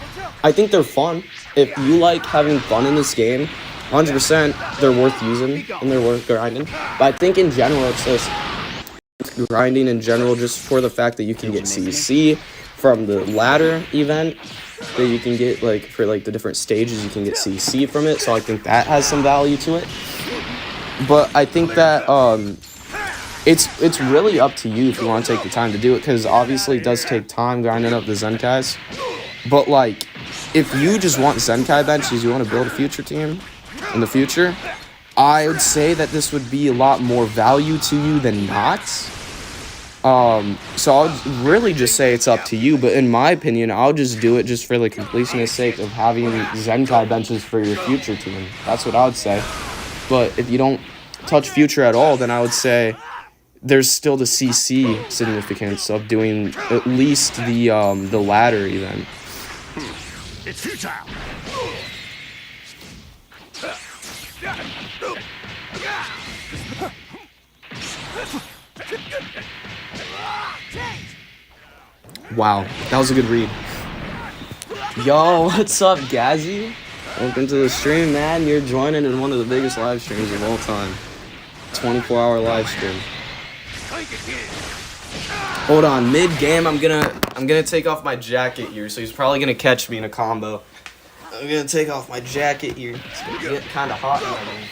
I think they're fun. If you like having fun in this game, 100% they're worth using and they're worth grinding. But I think in general, it's just grinding in general just for the fact that you can get CC from the ladder event. That you can get, like, for, like, the different stages, you can get CC from it, so I think that has some value to it. But I think that, it's really up to you if you want to take the time to do it, because obviously it does take time grinding up the Zenkais. But, like, if you just want Zenkai benches, you want to build a future team in the future, I would say that this would be a lot more value to you than not. So I'll really just say it's up to you, but in my opinion, I'll just do it just for the completionist sake of having Zenkai benches for your future team. That's what I would say. But if you don't touch future at all, then I would say there's still the CC significance of doing at least the ladder event. It's futile. Wow, that was a good read. Yo, what's up, Gazzy? Welcome to the stream, man. You're joining in one of the biggest live streams of all time. 24-hour live stream. Hold on, mid-game, I'm gonna take off my jacket here, so he's probably gonna catch me in a combo. I'm gonna take off my jacket here. It's gonna get kind of hot in my room.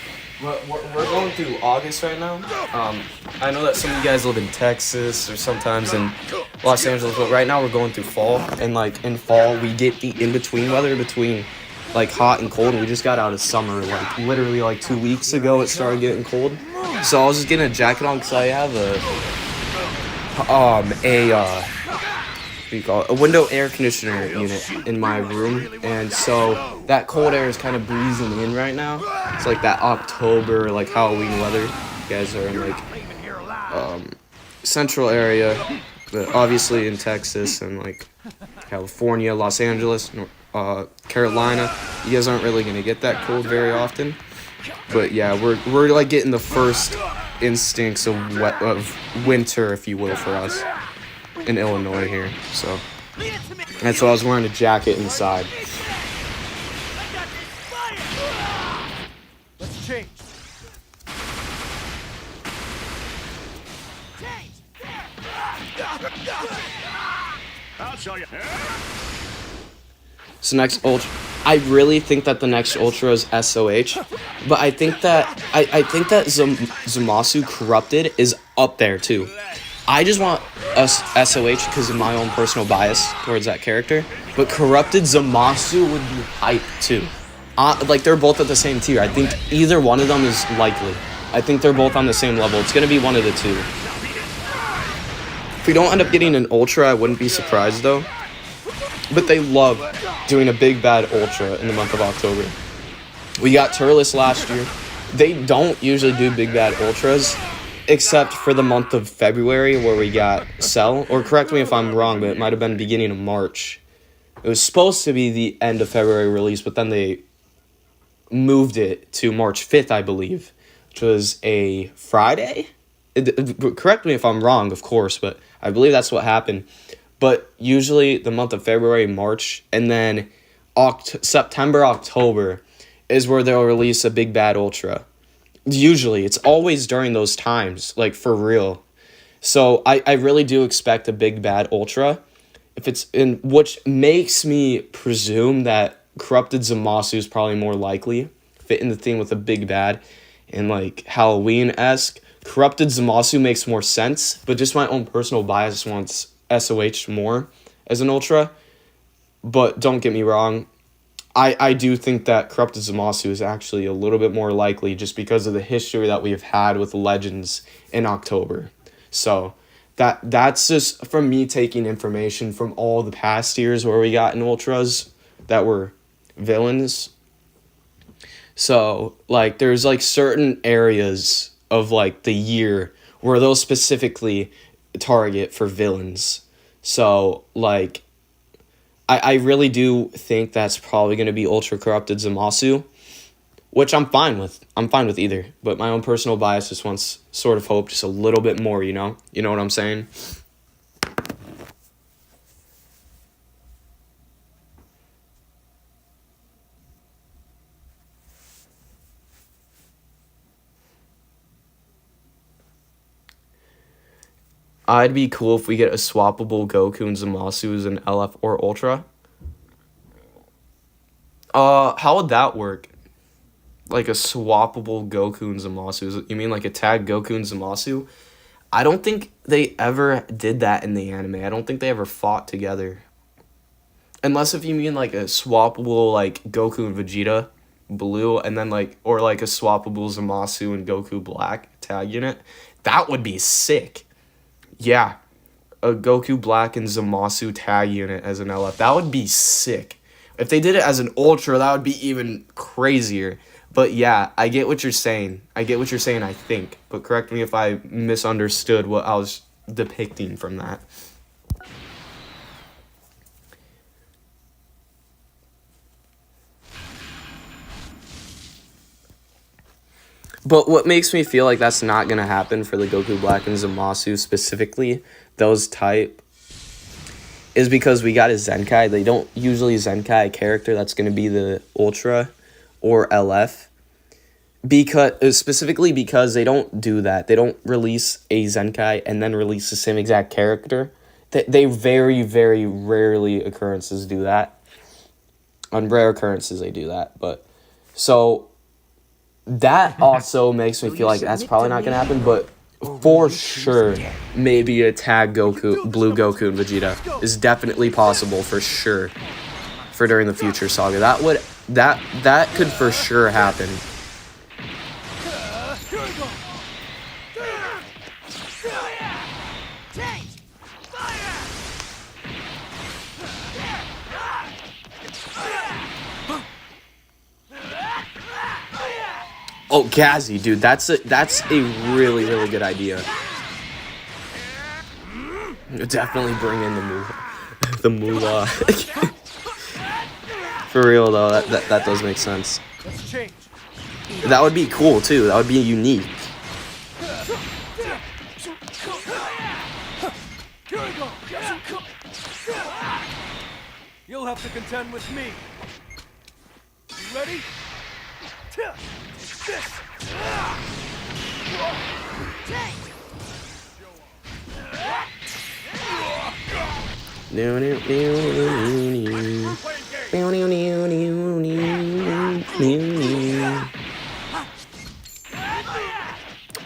We're going through August right now. I know that some of you guys live in Texas or sometimes in Los Angeles, but right now we're going through fall. And, like, in fall, we get the in-between weather between, like, hot and cold. And we just got out of summer, like, literally, like, 2 weeks ago it started getting cold. So I was just getting a jacket on because I have a window air conditioner unit in my room, and so that cold air is kind of breezing in right now. It's like that October, like, Halloween weather. You guys are in, like, central area, but obviously in Texas and, like, California, Los Angeles, Carolina, you guys aren't really gonna get that cold very often. But yeah, we're like getting the first instincts of winter, if you will, for us in Illinois here. So that's why I was wearing a jacket inside. Let's change. I'll show you. So next Ultra, I really think that the next Ultra is SOH, but I think that Zamasu Corrupted is up there too. I just want SOH because of my own personal bias towards that character, but Corrupted Zamasu would be hype too. Like, they're both at the same tier. I think either one of them is likely. I think they're both on the same level. It's going to be one of the two. If we don't end up getting an Ultra, I wouldn't be surprised, though. But they love doing a big bad Ultra in the month of October. We got Turles last year. They don't usually do big bad Ultras, except for the month of February where we got Cell. Or correct me if I'm wrong, but it might have been beginning of March. It was supposed to be the end of February release, but then they moved it to March 5th, I believe, which was a Friday. Correct me if I'm wrong, of course, but I believe that's what happened. But usually the month of February, March, and then September, October is where they'll release a big bad Ultra. Usually, it's always during those times, like, for real. So I really do expect a big bad Ultra. If it's in, which makes me presume that Corrupted Zamasu is probably more likely, fit in the theme with a big bad and like Halloween-esque. Corrupted Zamasu makes more sense, but just my own personal bias wants SOH more as an Ultra. But don't get me wrong, I do think that Corrupted Zamasu is actually a little bit more likely just because of the history that we've had with Legends in October. So that's just from me taking information from all the past years where we got in Ultras that were villains. So, like, there's, like, certain areas of, like, the year where they'll specifically target for villains. So, like, I really do think that's probably going to be Ultra Corrupted Zamasu, which I'm fine with. I'm fine with either. But my own personal bias just wants sort of hope just a little bit more, you know? You know what I'm saying? I'd be cool if we get a swappable Goku and Zamasu as an LF or Ultra. How would that work? Like a swappable Goku and Zamasu? You mean like a tag Goku and Zamasu? I don't think they ever did that in the anime. I don't think they ever fought together. Unless if you mean like a swappable like Goku and Vegeta Blue, and then like, or like a swappable Zamasu and Goku Black tag unit. That would be sick. Yeah, a Goku Black and Zamasu tag unit as an LF. That would be sick. If they did it as an Ultra, that would be even crazier. But yeah, I get what you're saying. I think. But correct me if I misunderstood what I was depicting from that. But what makes me feel like that's not going to happen for the Goku Black and Zamasu specifically, those type, is because we got a Zenkai. They don't usually Zenkai a character that's going to be the Ultra or LF. Specifically because they don't do that. They don't release a Zenkai and then release the same exact character. They very, very rarely occurrences do that. On rare occurrences they do that. But so that also makes me feel like that's probably not going to happen, but for sure, maybe a tag Goku, Blue Goku and Vegeta is definitely possible for sure for during the future saga. That could for sure happen. Oh, Gazzy, dude, that's a really, really good idea. Definitely bring in the moolah. For real though, that does make sense. That would be cool too. That would be unique. You'll have to contend with me. You ready? This.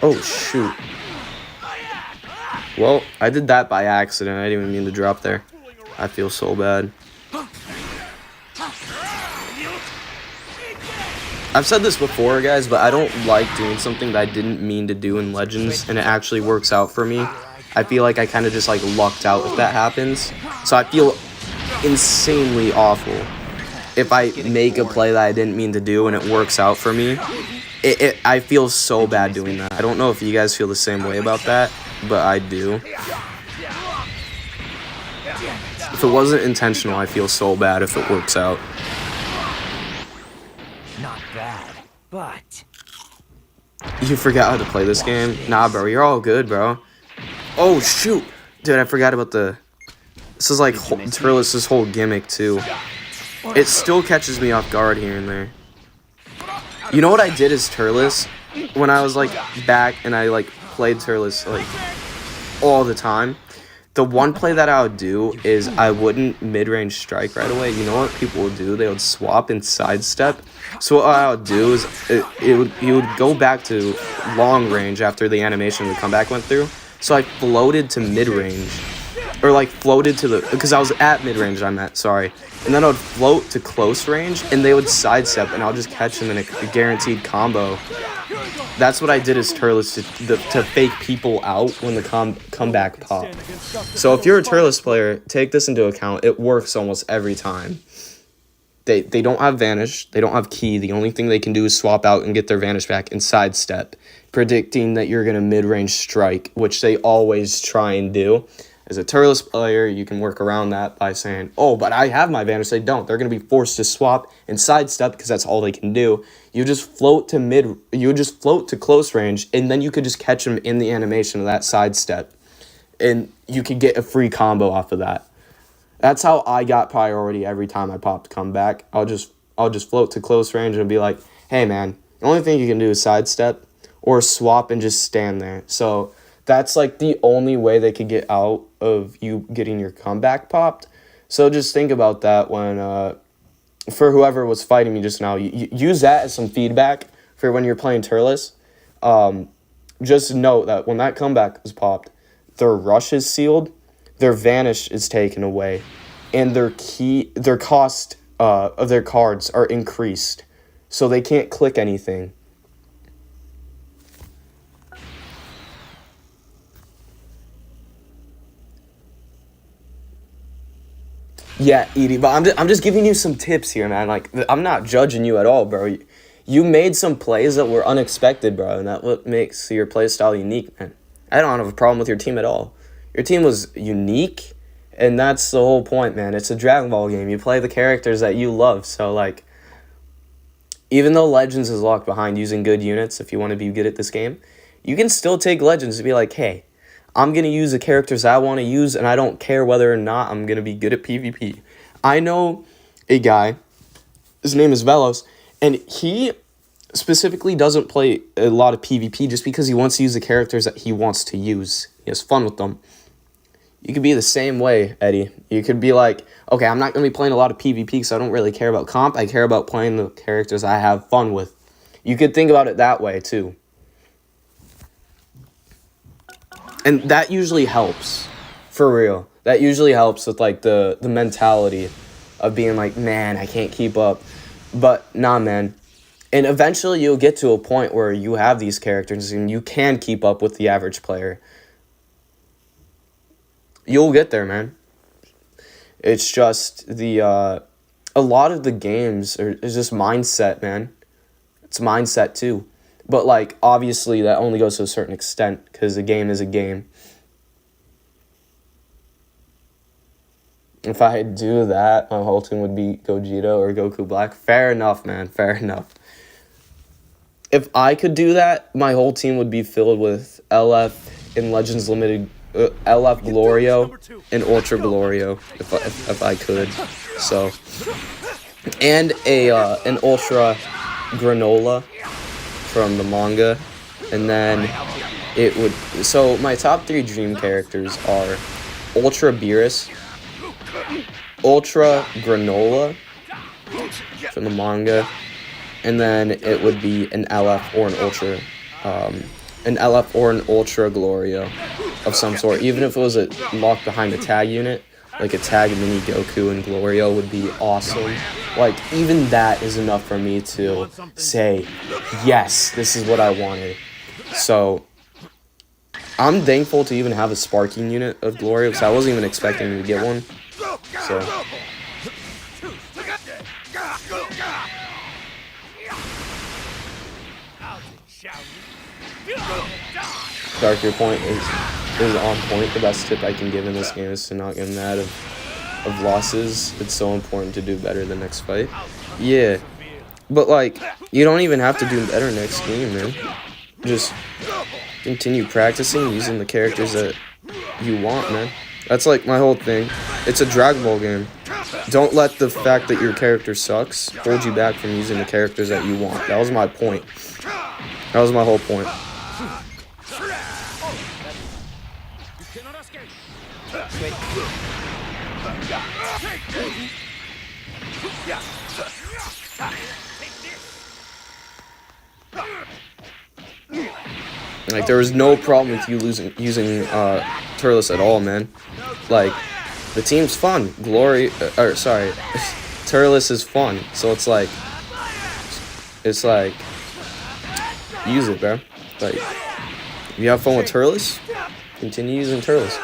Oh shoot. Well, I did that by accident. I didn't even mean to drop there. I feel so bad. I've said this before, guys, but I don't like doing something that I didn't mean to do in Legends, and it actually works out for me. I feel like I kind of just, like, lucked out if that happens. So I feel insanely awful if I make a play that I didn't mean to do and it works out for me. I feel so bad doing that. I don't know if you guys feel the same way about that, but I do. If it wasn't intentional, I feel so bad if it works out. Not bad, but... You forgot how to play this game? Nah, bro, you're all good, bro. Oh, shoot. Dude, I forgot about the... This is like Turles' whole gimmick, too. It still catches me off guard here and there. You know what I did as Turles? When I was, like, back and I, like, played Turles, like, all the time. The one play that I would do is I wouldn't mid-range strike right away. You know what people would do? They would swap and sidestep. So what I would do is he would go back to long range after the animation of the comeback went through. So I floated to mid-range. Or like floated to the... Because I was at mid-range, I meant, sorry. And then I would float to close range and they would sidestep and I'll just catch them in a guaranteed combo. That's what I did as Turles to fake people out when the comeback popped. So if you're a Turles player, take this into account. It works almost every time. They don't have Vanish. They don't have Key. The only thing they can do is swap out and get their Vanish back and sidestep, predicting that you're going to mid-range strike, which they always try and do. As a Turles player, you can work around that by saying, oh, but I have my Vanish. They don't. They're going to be forced to swap and sidestep because that's all they can do. You just float to close range, and then you could just catch them in the animation of that sidestep. And you could get a free combo off of that. That's how I got priority every time I popped comeback. I'll just float to close range and be like, hey, man, the only thing you can do is sidestep or swap and just stand there. So that's like the only way they could get out of you getting your comeback popped. So just think about that when, for whoever was fighting me just now, you use that as some feedback for when you're playing Turles. Just note that when that comeback is popped, their rush is sealed, their Vanish is taken away, and their cost of their cards are increased. So they can't click anything. Yeah, Edie, but I'm just giving you some tips here, man. Like, I'm not judging you at all, bro. You made some plays that were unexpected, bro, and that's what makes your play style unique, man. I don't have a problem with your team at all. Your team was unique, and that's the whole point, man. It's a Dragon Ball game. You play the characters that you love, so, like, even though Legends is locked behind using good units, if you want to be good at this game, you can still take Legends to be like, hey, I'm going to use the characters I want to use, and I don't care whether or not I'm going to be good at PvP. I know a guy, his name is Velos, and he specifically doesn't play a lot of PvP just because he wants to use the characters that he wants to use. He has fun with them. You could be the same way, Eddie. You could be like, okay, I'm not going to be playing a lot of PvP because I don't really care about comp. I care about playing the characters I have fun with. You could think about it that way, too. And that usually helps, for real. That usually helps with, like, the mentality of being like, man, I can't keep up. But, nah, man. And eventually you'll get to a point where you have these characters and you can keep up with the average player. You'll get there, man. It's just a lot of the games is just mindset, man. It's mindset, too. But, like, obviously that only goes to a certain extent because a game is a game. If I do that, my whole team would be Gogeta or Goku Black. Fair enough, man. Fair enough. If I could do that, my whole team would be filled with LF and Legends Limited, LF Glorio and Ultra Glorio, if I could. So, and an Ultra Granola from the manga, and then it would. So my top 3 dream characters are Ultra Beerus, Ultra Granola from the manga, and then it would be an LF or an Ultra Glorio of some sort. Even if it was locked behind a tag unit, like a tag mini Goku and Glorio would be awesome. Like, even that is enough for me to say, yes, this is what I wanted. So, I'm thankful to even have a sparking unit of Glorio, because I wasn't even expecting to get one. So, Dark, your point is on point. The best tip I can give in this game is to not get mad of losses. It's so important to do better the next fight. Yeah, but like, you don't even have to do better next game, man. Just continue practicing using the characters that you want, man. That's like my whole thing. It's a Dragon Ball game. Don't let the fact that your character sucks hold you back from using the characters that you want. That was my point. That was my whole point. Like, there was no problem with you using Turles at all, man. Like, the team's fun. Turles is fun. So it's like, use it, bro. Like, if you have fun with Turles, continue using Turles.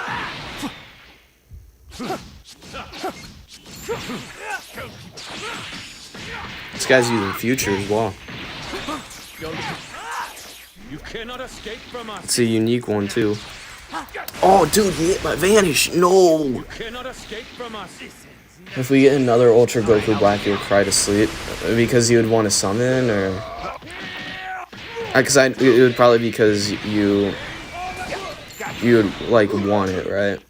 This guy's using Future as well. You cannot escape from us. It's a unique one too. Oh, dude, he hit my vanish. No. You cannot escape from us. If we get another Ultra Goku Black, he'll cry to sleep because he would want to summon, or it would probably be because you would like want it, right?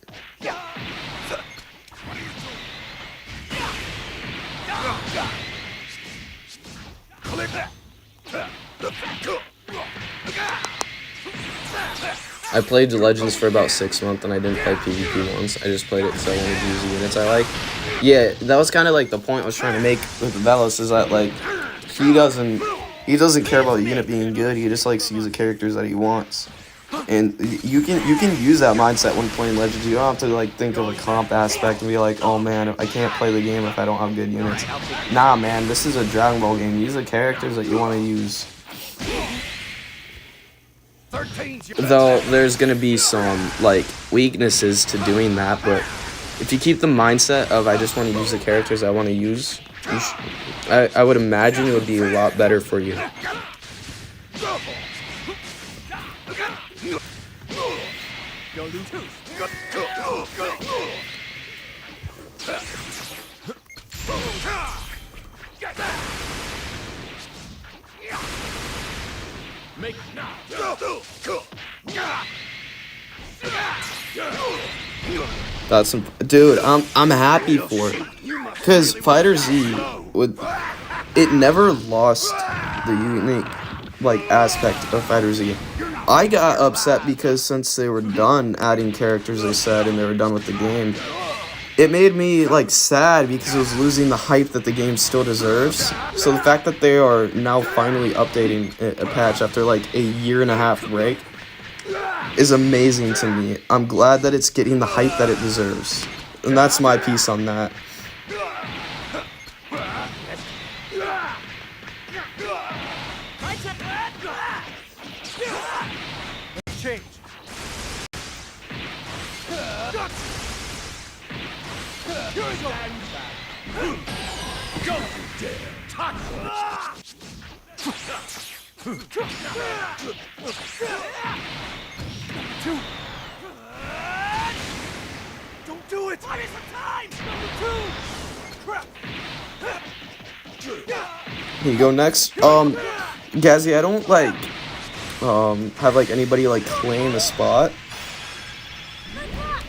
I played Legends for about 6 months and I didn't play PvP once. I just played it because I wanted to use the units I like. Yeah, that was kind of like the point I was trying to make with Velos, is that like he doesn't care about the unit being good. He just likes to use the characters that he wants. And you can use that mindset when playing Legends. You don't have to like think of a comp aspect and be like, oh man, I can't play the game if I don't have good units. Nah, man, this is a Dragon Ball game. Use the characters that you want to use. Though there's gonna be some like weaknesses to doing that, but if you keep the mindset of I just want to use the characters I want to use, I would imagine it would be a lot better for you. That's some, dude. I'm happy for it, cause Fighter Z it never lost the unique like aspect of Fighter Z. I got upset because since they were done adding characters, they said, and they were done with the game, it made me like sad because it was losing the hype that the game still deserves. So the fact that they are now finally updating a patch after like a 1.5 year break is amazing to me. I'm glad that it's getting the hype that it deserves. And that's my piece on that. Change. Don't you dare touch Don't do it! What is the time? Number 2! Here you go next. Gazzy, I don't like have like anybody like claim a spot.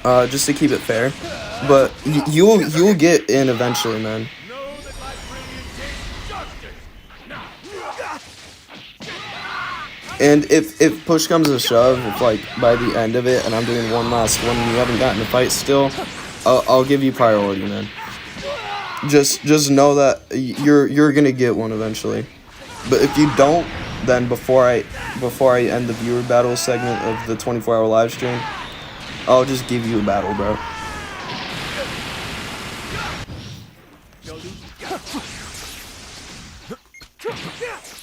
Just to keep it fair. But you'll get in eventually, man. And if push comes to shove, if like by the end of it and I'm doing one last one and you haven't gotten a fight still, I'll give you priority, man. Just know that you're gonna get one eventually. But if you don't, then before I end the viewer battle segment of the 24-hour live stream, I'll just give you a battle, bro.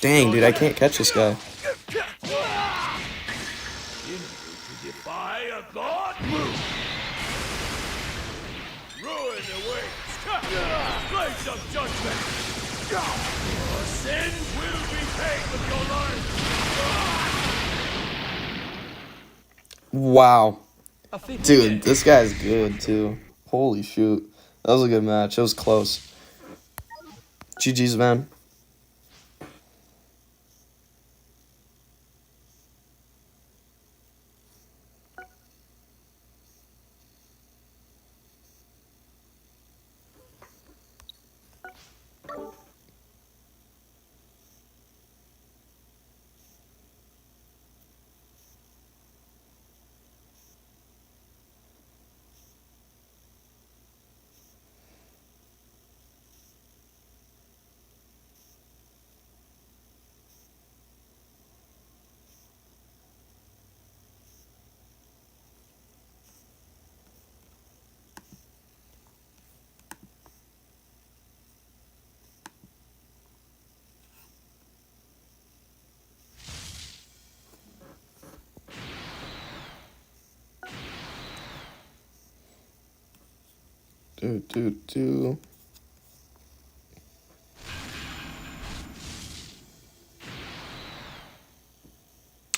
Dang, dude, I can't catch this guy. Defy a god? Ruin awaits. Place of judgment. Your sin will be paid with your life. Wow. Dude, this guy's good, too. Holy shoot. That was a good match. It was close. GG's, man. Do.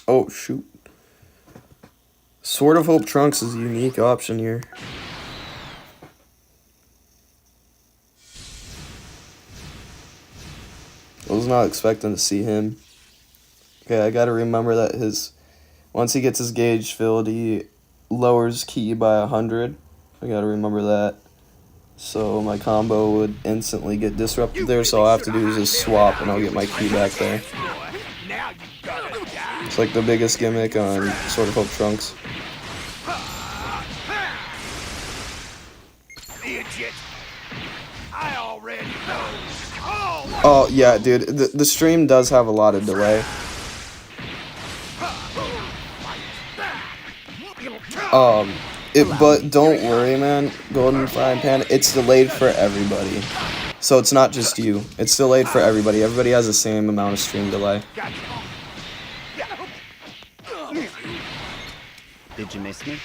Oh, shoot. Sword of Hope Trunks is a unique option here. I was not expecting to see him. Okay, I gotta remember that once he gets his gauge filled, he lowers ki by 100. I gotta remember that. So my combo would instantly get disrupted there, so all I have to do is just swap and I'll get my ki back there. It's like the biggest gimmick on Sword of Hope Trunks. Oh yeah, dude, the stream does have a lot of delay. But don't worry, man. Golden Frying Pan, it's delayed for everybody. So it's not just you. It's delayed for everybody. Everybody has the same amount of stream delay. Did you miss me?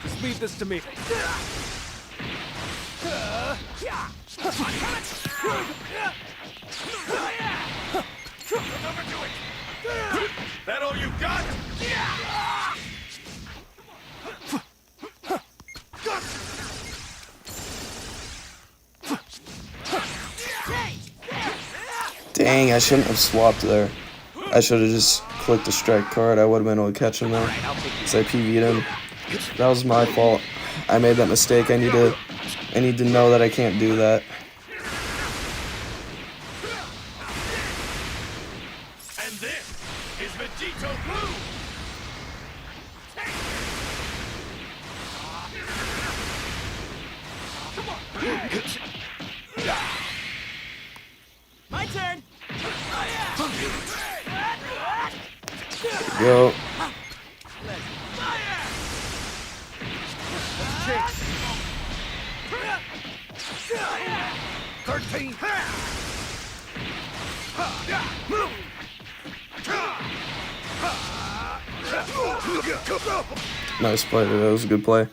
Just leave this to me. That all you got? Dang, I shouldn't have swapped there. I should have just clicked the strike card. I would have been able to catch him there. Because I PV'd him. That was my fault. I made that mistake. I need to know that I can't do that. And this is Vegito Blue. My turn. Go. Nice play, dude. That was a good play.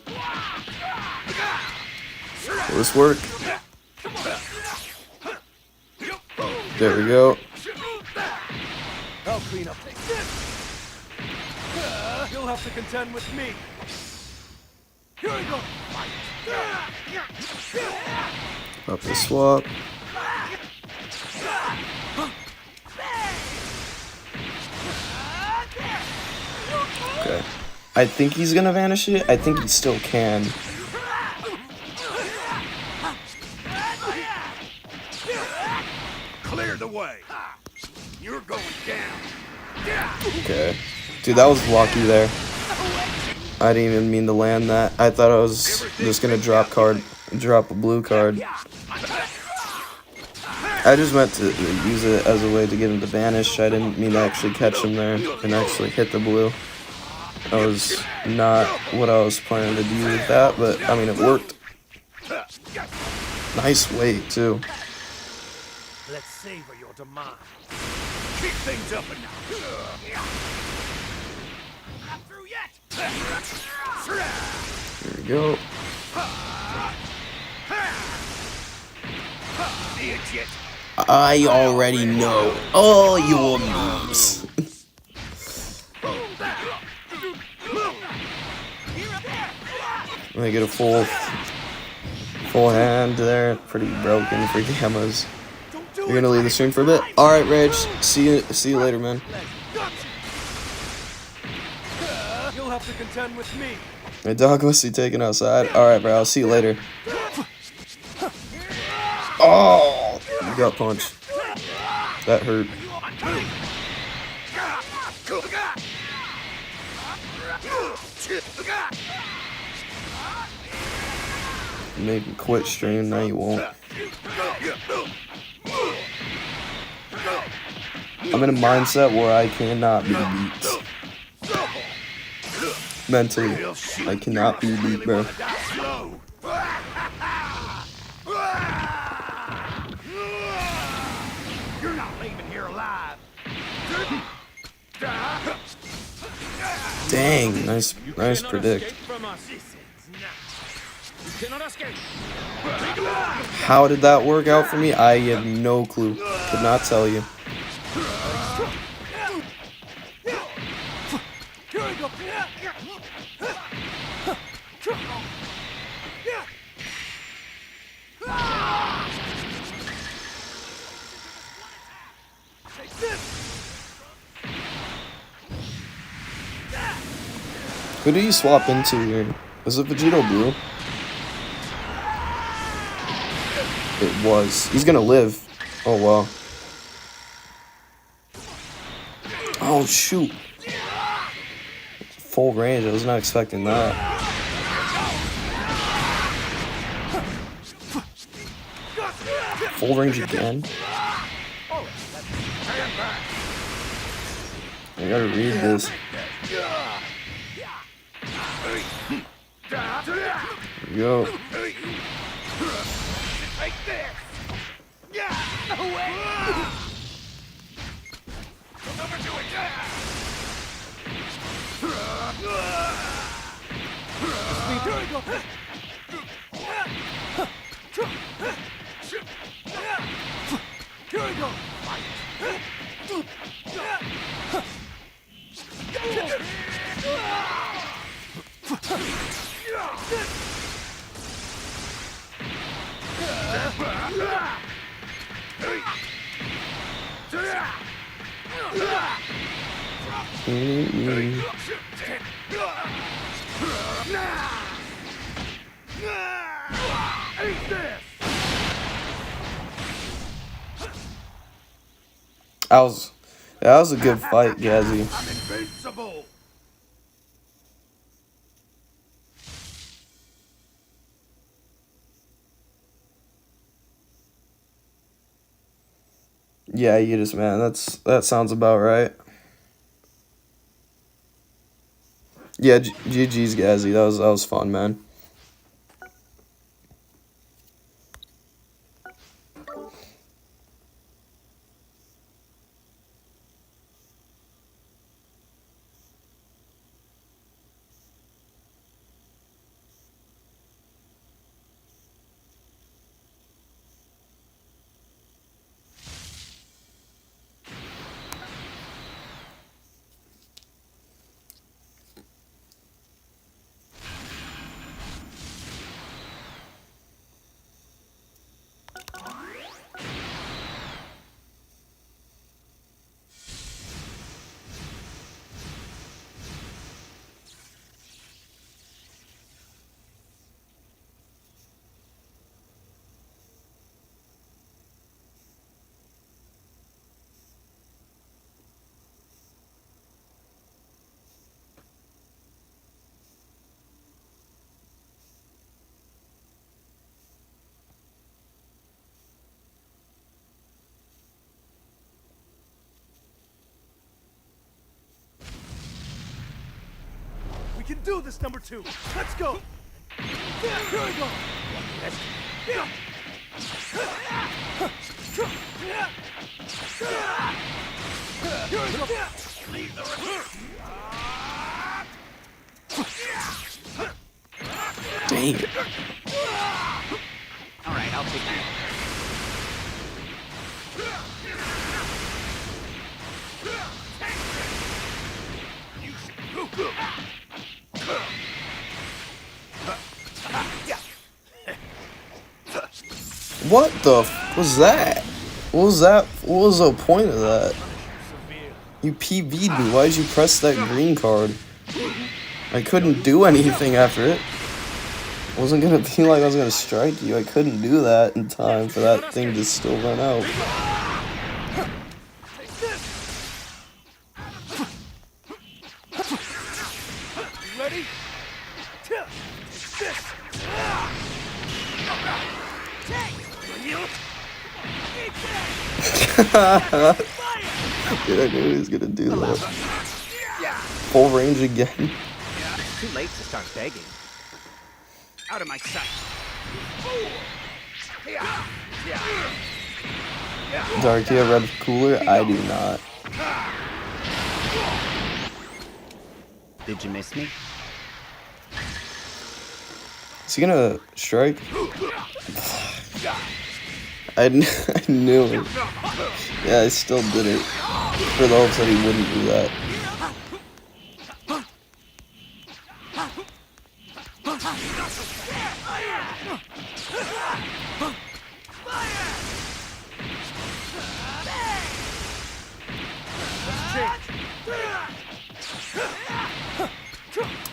Will this work? There we go. I'll clean up things. You'll have to contend with me. Here we go. Up the swap. Okay. I think he's gonna vanish it. I think he still can. Clear the way. You're going down. Okay. Dude, that was lucky there. I didn't even mean to land that. I thought I was just gonna drop a blue card. I just meant to use it as a way to get him to vanish. I didn't mean to actually catch him there and actually hit the blue. That was not what I was planning to do with that, but I mean, it worked. Nice weight, too. Let's savor your demise. Keep things up and now. Not through yet. Here we go. Idiot. I already know. Oh, you will lose. I get a full hand there. Pretty broken for Gammas. You're gonna leave the stream for a bit. All right, Reg. See you later, man. You'll have to contend with me. My dog must be taken outside. All right, bro. I'll see you later. Oh, you got punched. That hurt. You make me quit stream. Now you won't. I'm in a mindset where I cannot be beat. Mentally, I cannot be beat, bro. You're not leaving here alive. Dang, nice predict. How did that work out for me? I have no clue. Could not tell you. Who did he swap into here? Was it Vegito Blue? It was. He's gonna live. Oh, wow. Oh, shoot. Full range. I was not expecting that. Full range again? I gotta read this. Here we go. Take this. No way. Don't overdo it. Here we go. Here we go. That was a good fight, Gazzy. I'm invincible. Yeah, you just man. That sounds about right. Yeah, GG's Gazzy. That was fun, man. can do this, number 2. Let's go. Here we go. Dang it. All right, I'll take that. What the f was that? What was that? What was the point of that? You PV'd me. Why did you press that green card? I couldn't do anything after it. It wasn't gonna be like I was gonna strike you. I couldn't do that in time for that thing to still run out. Ready? Dude, I knew he was gonna do that. Full range again. It's too late to start begging. Out of my sight. Dark, you have red cooler? I do not. Did you miss me? Is he gonna strike? I knew it. Yeah, I still did it. For the hopes that he wouldn't do that.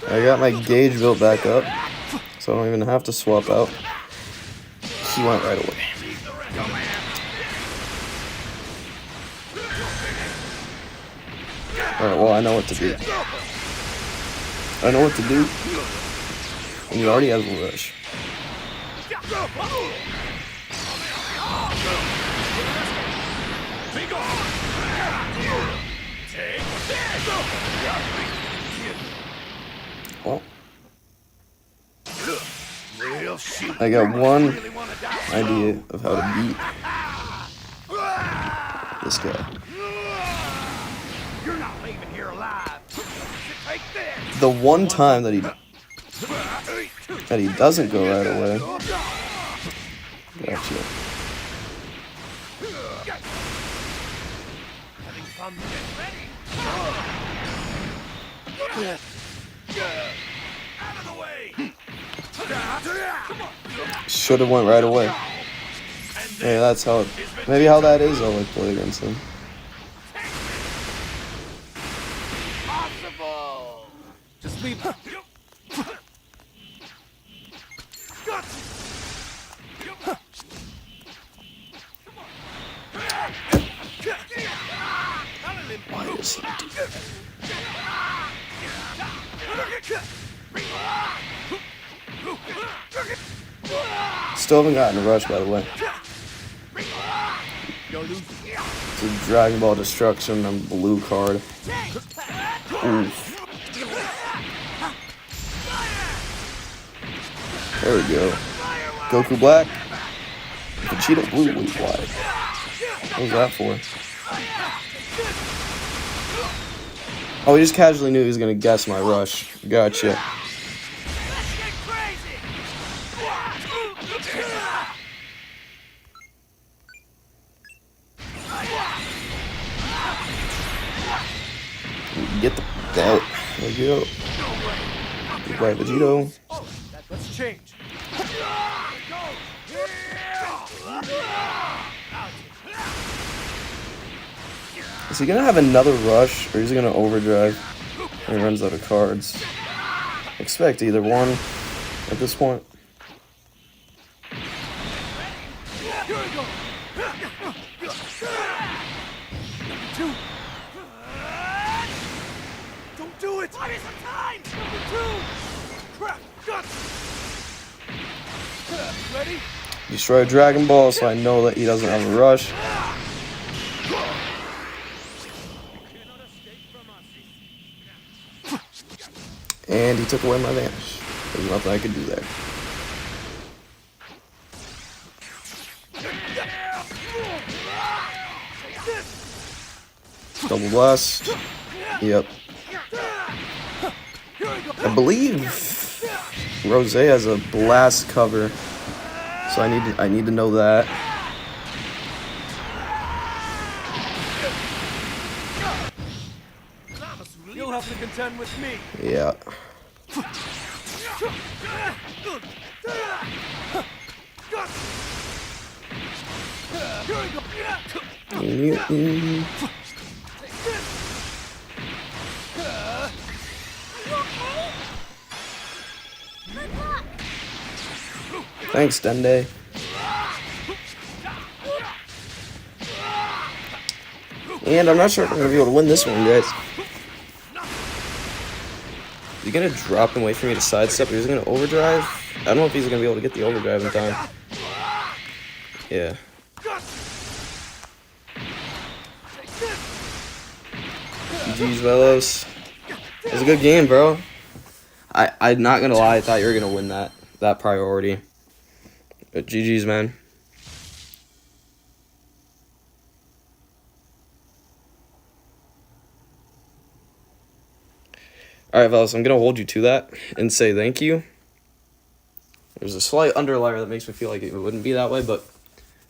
I got my gauge built back up, so I don't even have to swap out. He went right away. Alright, well, I know what to do. I know what to do. And he already has a rush. Well, I got one idea of how to beat this guy. You're not leaving here alive. Take this. The one time that he doesn't go right away. Gotcha. Out of the way. Should have went right away. Hey, that's how. Maybe how that is. I'll like play against him. Possible. Just leave. Why is he doing that? Still haven't gotten a rush, by the way. It's a Dragon Ball Destruction and blue card. Oof. There we go. Goku Black. Vegeta Blue. Wait, why? What was that for? Oh, he just casually knew he was gonna guess my rush. Gotcha. Get the belt. There we go. Right, Vegito. Let's change. Is he gonna have another rush, or is he gonna overdrive when he runs out of cards? Expect either one at this point. Don't do it! What is the time? Number 2! Crap! Guts! Ready? Destroy a Dragon Ball so I know that he doesn't have a rush. And he took away my vanish. There's nothing I could do there. Double blast. Yep. I believe Rose has a blast cover, so I need to know that. You'll have to contend with me. Yeah. Thanks, Dende. And I'm not sure if I'm gonna be able to win this one, guys. Is he gonna drop and wait for me to sidestep, or is he gonna overdrive? I don't know if he's gonna be able to get the overdrive in time. Yeah. GG's, Velos. It was a good game, bro. I'm not gonna lie, I thought you were gonna win that priority. But GG's, man. Alright, Velos, I'm gonna hold you to that and say thank you. There's a slight underlier that makes me feel like it wouldn't be that way, but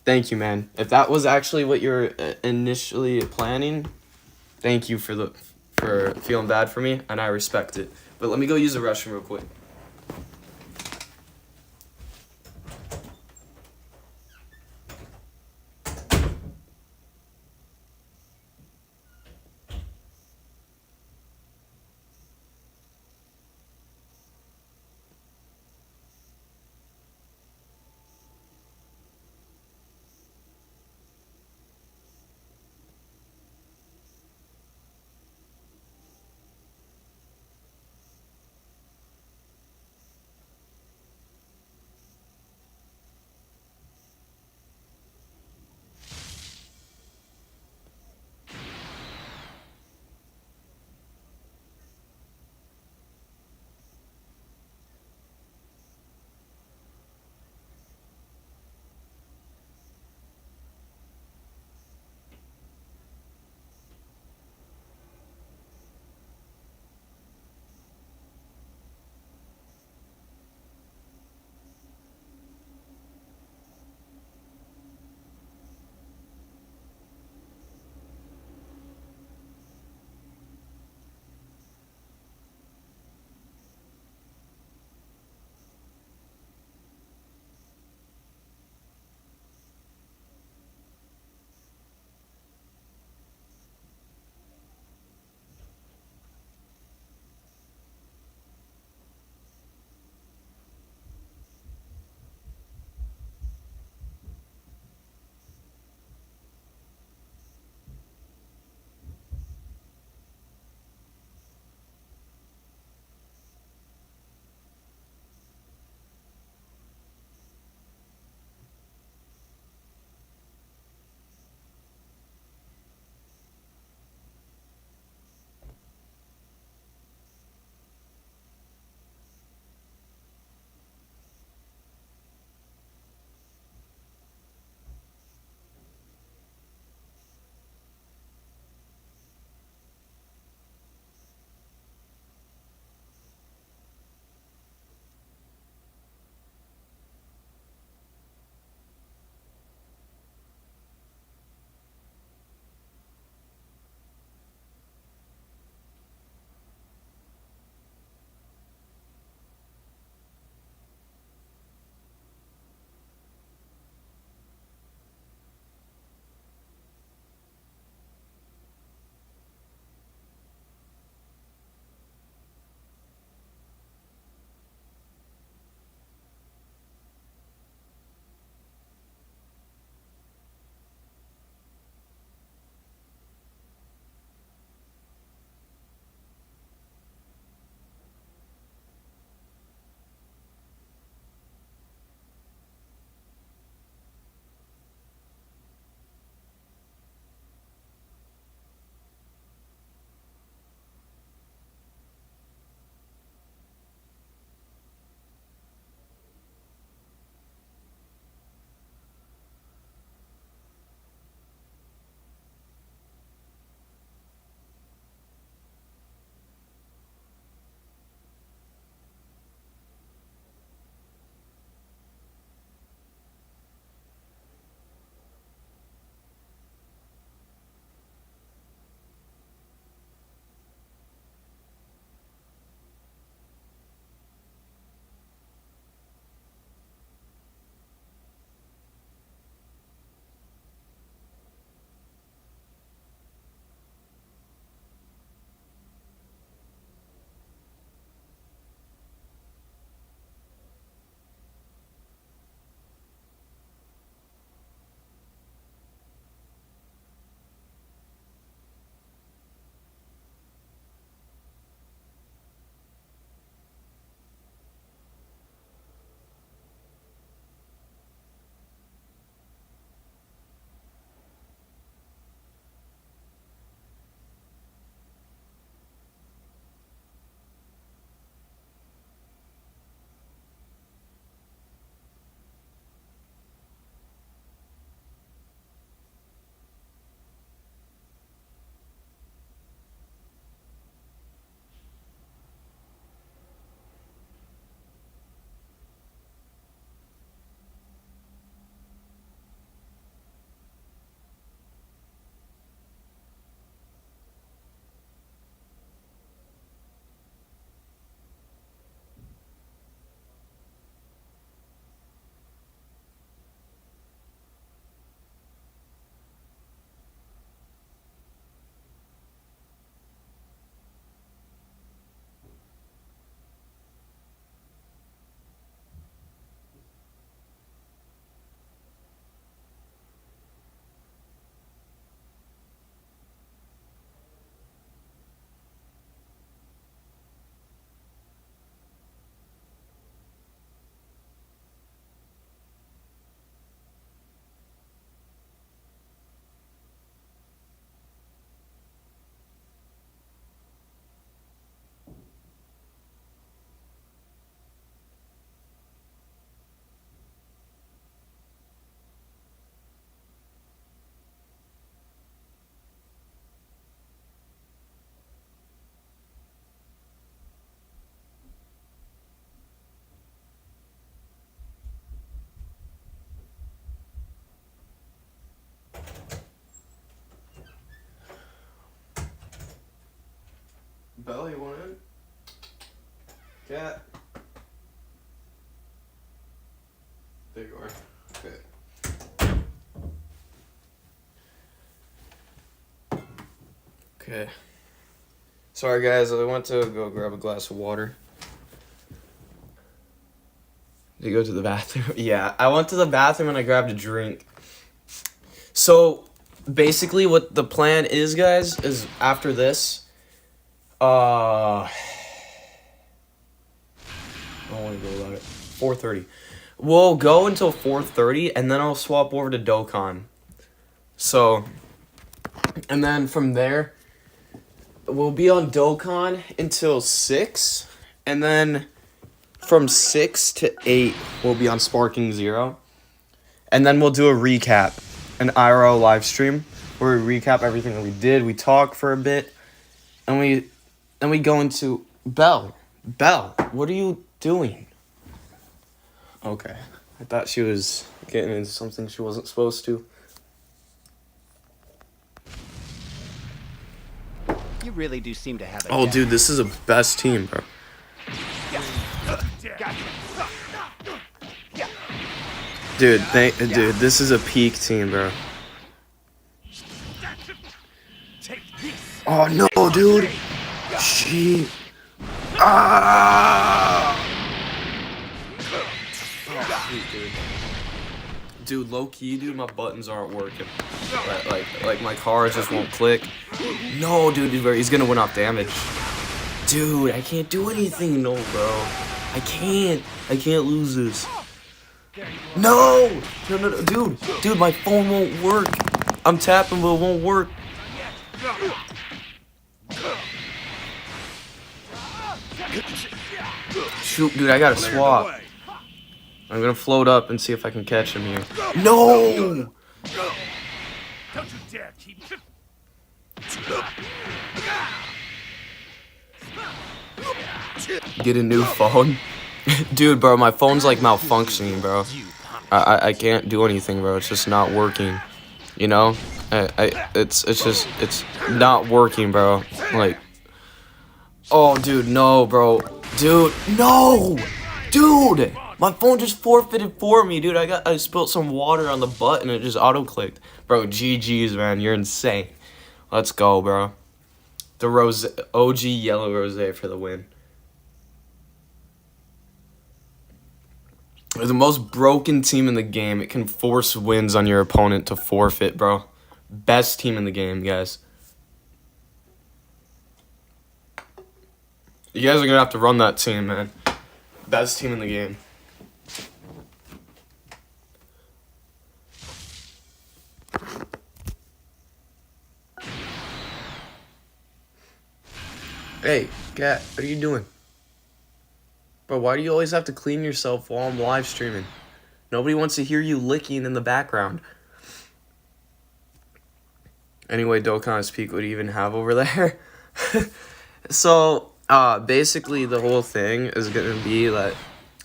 thank you, man. If that was actually what you were initially planning, thank you for feeling bad for me, and I respect it. But let me go use the restroom real quick. Bella, you want in? Cat. There you are. Okay. Okay. Sorry guys, I went to go grab a glass of water. Did you go to the bathroom? Yeah, I went to the bathroom and I grabbed a drink. So, basically what the plan is, guys, is after this, I don't want to go about it. 4:30. We'll go until 4:30, and then I'll swap over to Dokkan. So, and then from there, we'll be on Dokkan until 6, and then from 6 to 8, we'll be on Sparking Zero. And then we'll do a recap, an IRL live stream, where we recap everything that we did. We talk for a bit, and we go into... Belle, what are you doing? Okay. I thought she was getting into something she wasn't supposed to. You really do seem to have a Oh, dad. dude, this is a best team, bro. Dude, this is a peak team, bro. Oh, no, dude. She... Ah! Oh, sweet, dude. Dude, low-key, dude, my buttons aren't working. Like my car just won't click. No, dude, he's gonna win off damage. Dude, I can't do anything, no, bro. I can't lose this. No, dude, my phone won't work. I'm tapping, but it won't work. Shoot, dude, I gotta swap. I'm gonna float up and see if I can catch him here. No! Don't you dare keep... Get a new phone? Dude, bro, my phone's like malfunctioning, bro. I can't do anything, bro. It's just not working. You know? It's not working, bro. Like, oh, dude, no, bro. Dude, no! Dude! My phone just forfeited for me, dude. I spilled some water on the button and it just auto-clicked. Bro, GG's, man. You're insane. Let's go, bro. The OG yellow rosé for the win. They're the most broken team in the game. It can force wins on your opponent to forfeit, bro. Best team in the game, guys. You guys are going to have to run that team, man. Best team in the game. Hey, cat, what are you doing? Bro, why do you always have to clean yourself while I'm live streaming? Nobody wants to hear you licking in the background. Anyway, Dokkan's peak, what do you even have over there? So, basically the whole thing is going to be that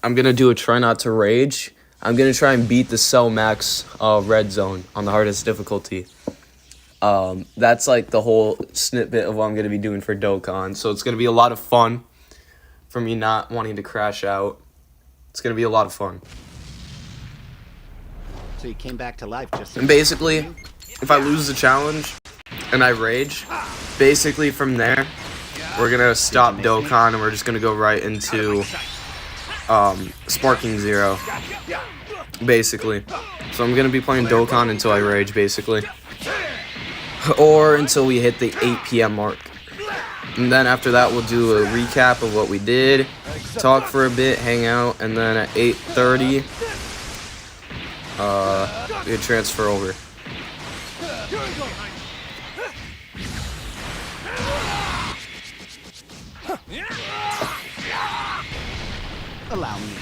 I'm going to do a try not to rage. I'm going to try and beat the Cell Max red zone on the hardest difficulty. That's like the whole snippet of what I'm going to be doing for Dokkan. So it's going to be a lot of fun for me not wanting to crash out. It's going to be a lot of fun. So you came back to life just... And basically, if I lose the challenge and I rage, basically from there, we're going to stop Dokkan and we're just going to go right into Sparking Zero, basically. So I'm going to be playing Dokkan until I rage, basically. Or until we hit the 8 p.m. mark. And then after that, we'll do a recap of what we did, talk for a bit, hang out, and then at 8:30, we transfer over. Allow me.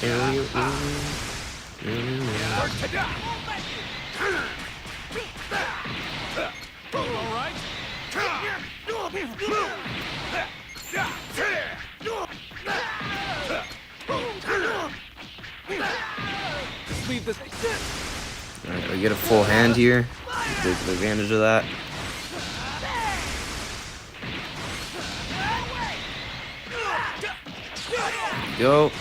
Alright? Leave this. Alright, we get a full hand here. Take advantage of that. Go.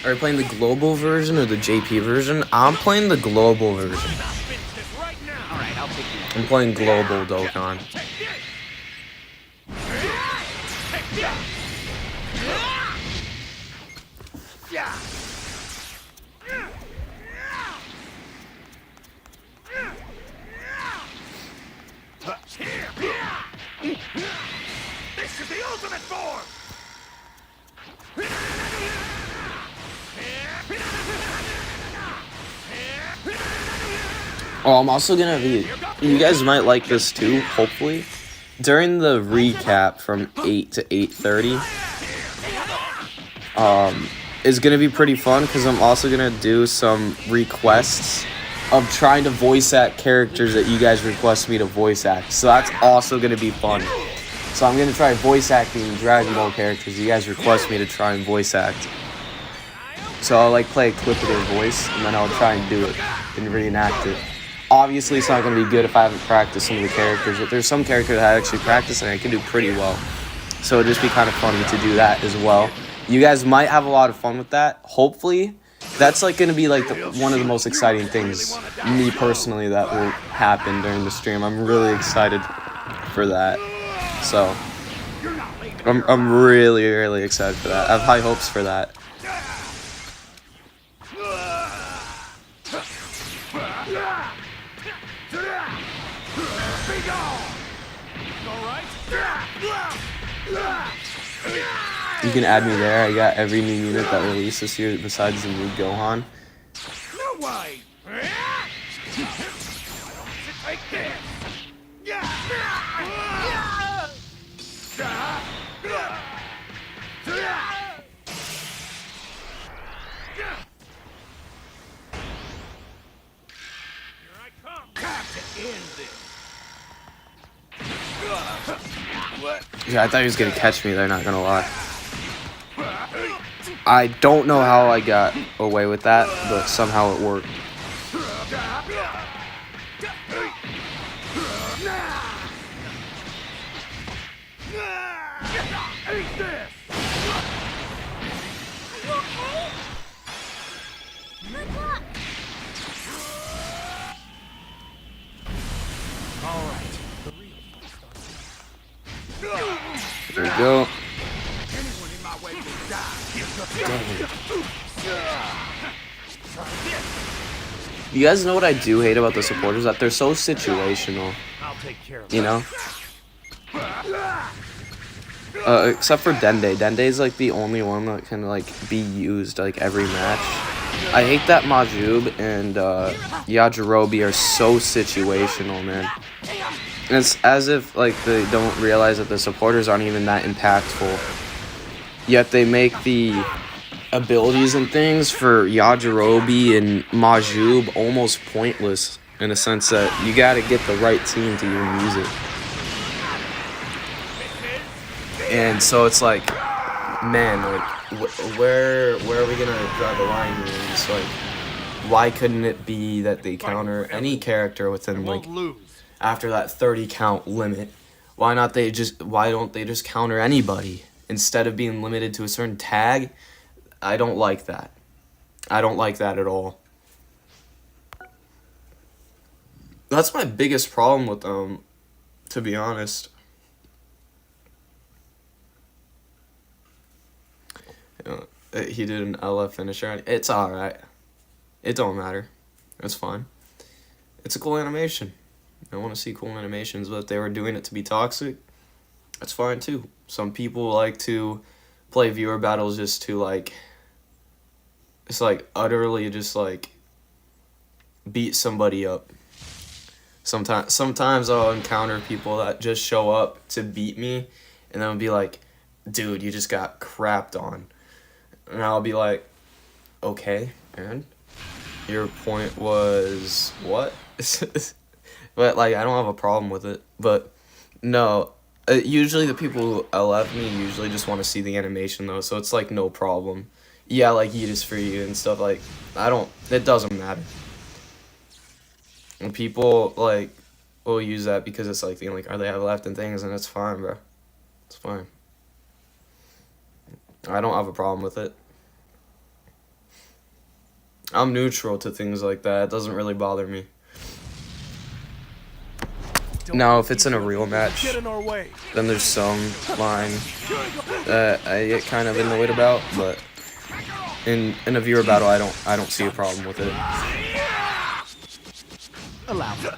Are you playing the global version or the JP version? I'm playing the global version. All right, I'll take you. I'm playing global Dokkan. This is the ultimate form! Oh, I'm also gonna be. You guys might like this too, hopefully. During the recap from 8 to 8:30, is gonna be pretty fun because I'm also gonna do some requests of trying to voice act characters that you guys request me to voice act. So that's also gonna be fun. So I'm gonna try voice acting Dragon Ball characters you guys request me to try and voice act. So I'll like play a clip of their voice and then I'll try and do it and reenact it. Obviously, it's not going to be good if I haven't practiced some of the characters, but there's some characters that I actually practice and I can do pretty well. So it'd just be kind of funny to do that as well. You guys might have a lot of fun with that. Hopefully, that's like going to be like one of the most exciting things, me personally, that will happen during the stream. I'm really excited for that. So I'm really, really excited for that. I have high hopes for that. You can add me there. I got every new unit that released this year besides the new Gohan. No way! Take this! Here I come! Time to end this! Yeah, I thought he was gonna catch me there, not gonna lie. I don't know how I got away with that, but somehow it worked. Eat this! All right. There we go. Anyone in my way will die. You guys know what I do hate about the supporters? That they're so situational, I'll take care of you know? Except for Dende. Dende's like the only one that can like be used like every match. I hate that Majub and Yajirobe are so situational, man. And it's as if like they don't realize that the supporters aren't even that impactful. Yet they make the abilities and things for Yajirobe and Majub almost pointless in a sense that you gotta get the right team to even use it. And so it's like, man, like, where are we gonna draw the line here? And it's like, why couldn't it be that they counter any character within like after that 30 count limit? Why don't they just counter anybody instead of being limited to a certain tag? I don't like that. I don't like that at all. That's my biggest problem with them, to be honest. He did an LF finisher. It's alright. It don't matter. It's fine. It's a cool animation. I want to see cool animations, but if they were doing it to be toxic, that's fine too. Some people like to play viewer battles just to like, it's like utterly just like beat somebody up. Sometimes I'll encounter people that just show up to beat me, and then I'll be like, dude, you just got crapped on. And I'll be like, okay, and your point was what? But like, I don't have a problem with it. But no, usually the people who LF me usually just want to see the animation though, so it's like no problem. Yeah, like Yeet is for you and stuff. Like, it doesn't matter. And people like will use that because it's like the only card they have left and things, and it's fine, bro. It's fine. I don't have a problem with it. I'm neutral to things like that. It doesn't really bother me. Now, if it's in a real match, Get in our way. then there's some line that I get kind of annoyed about, but in a viewer battle, I don't see a problem with it. Allow me.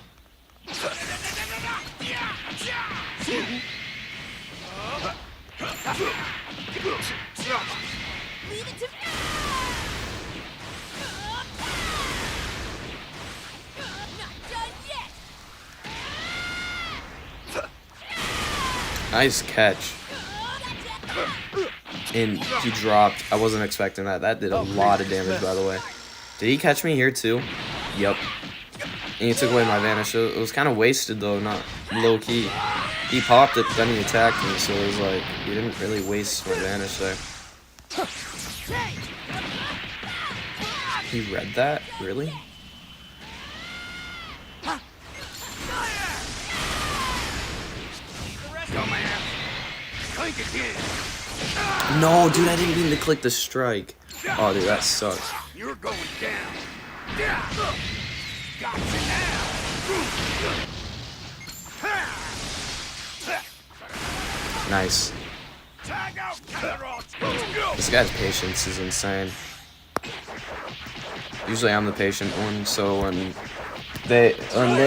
Leave it to me. Not done yet. Nice catch. And he dropped. I wasn't expecting that. That did a lot of damage, by the way. Did he catch me here too? Yep. And he took away my vanish. It was kind of wasted though, not low key. He popped it, then he attacked me, so it was like he didn't really waste my vanish there. He read that? Really? No, dude, I didn't mean to click the strike. Oh, dude, that sucks. You're going down. Got you now. Nice. Tag out, counter. This guy's patience is insane. Usually I'm the patient one, so when they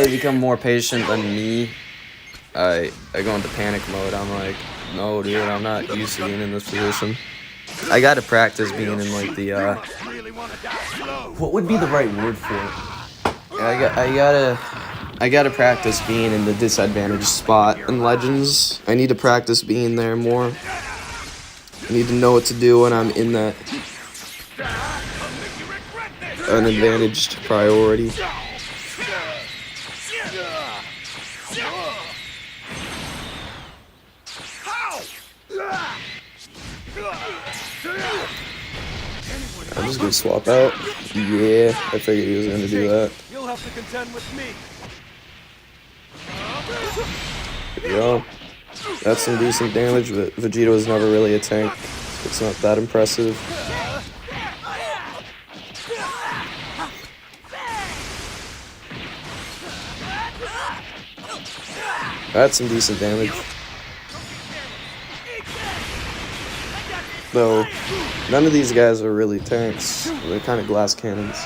become more patient than me, I go into panic mode. I'm like, no, dude, I'm not used to being in this position. I gotta practice being in like the what would be the right word for it? I gotta practice being in the disadvantaged spot in Legends. I need to practice being there more. I need to know what to do when I'm in that unadvantaged priority. I'm just gonna swap out. Yeah, I figured he was gonna do that. You'll have to contend with me. There we go. That's some decent damage, but Vegeta was never really a tank. It's not that impressive. That's some decent damage. Though, none of these guys are really tanks. They're kind of glass cannons.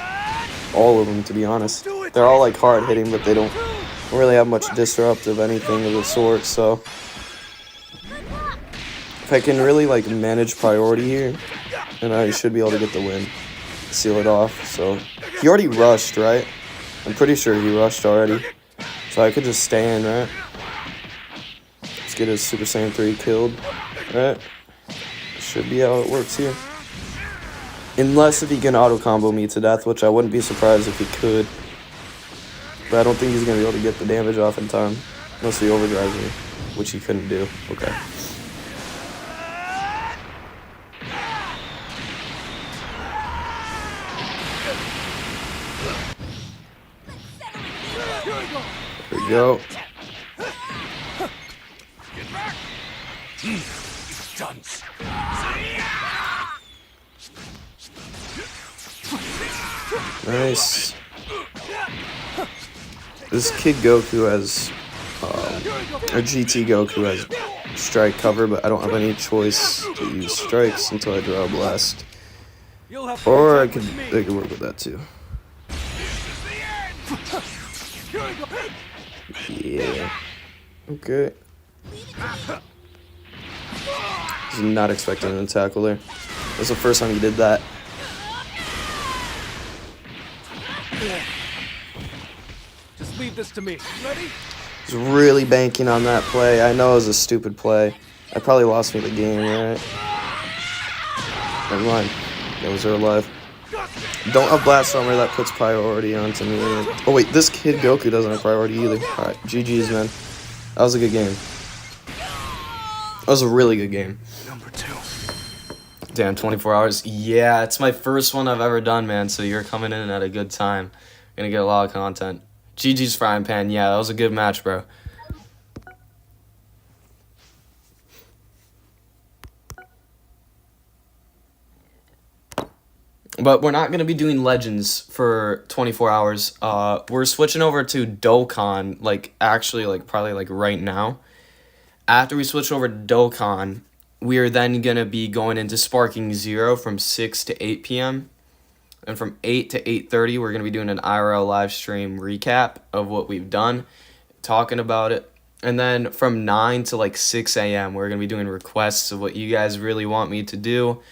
All of them, to be honest. They're all like hard hitting, but they don't really have much disrupt of anything of the sort, so. If I can really like manage priority here, then I should be able to get the win. Seal it off, so. He already rushed, right? I'm pretty sure he rushed already. So I could just stay in, right? Let's get his Super Saiyan 3 killed, right? Should be how it works here. Unless if he can auto combo me to death, which I wouldn't be surprised if he could. But I don't think he's going to be able to get the damage off in time. Unless he overdrives me, which he couldn't do. Okay. There we go. Nice. This Kid Goku has, or GT Goku has strike cover, but I don't have any choice to use strikes until I draw a blast. Or I could work with that too. Yeah. Okay. Was not expecting an tackle there. That's the first time he did that. Just leave this to me. Ready? Was really banking on that play. I know it was a stupid play. That probably lost me the game, right? Never mind. Those are alive. Don't have Blast Armor, that puts priority onto me. Oh wait, this Kid Goku doesn't have priority either. Alright, GG's, man. That was a good game. That was a really good game. Number 2. Damn, 24 hours. Yeah, it's my first one I've ever done, man, so you're coming in at a good time. Gonna get a lot of content. GG's Frying Pan. Yeah, that was a good match, bro. But we're not going to be doing Legends for 24 hours. We're switching over to Dokkan, like, actually, like, probably, like, right now. After we switch over to Dokkan, we are then going to be going into Sparking Zero from 6 to 8 p.m. And from 8 to 8:30, we're going to be doing an IRL live stream recap of what we've done, talking about it. And then from 9 to like 6 a.m., we're going to be doing requests of what you guys really want me to do.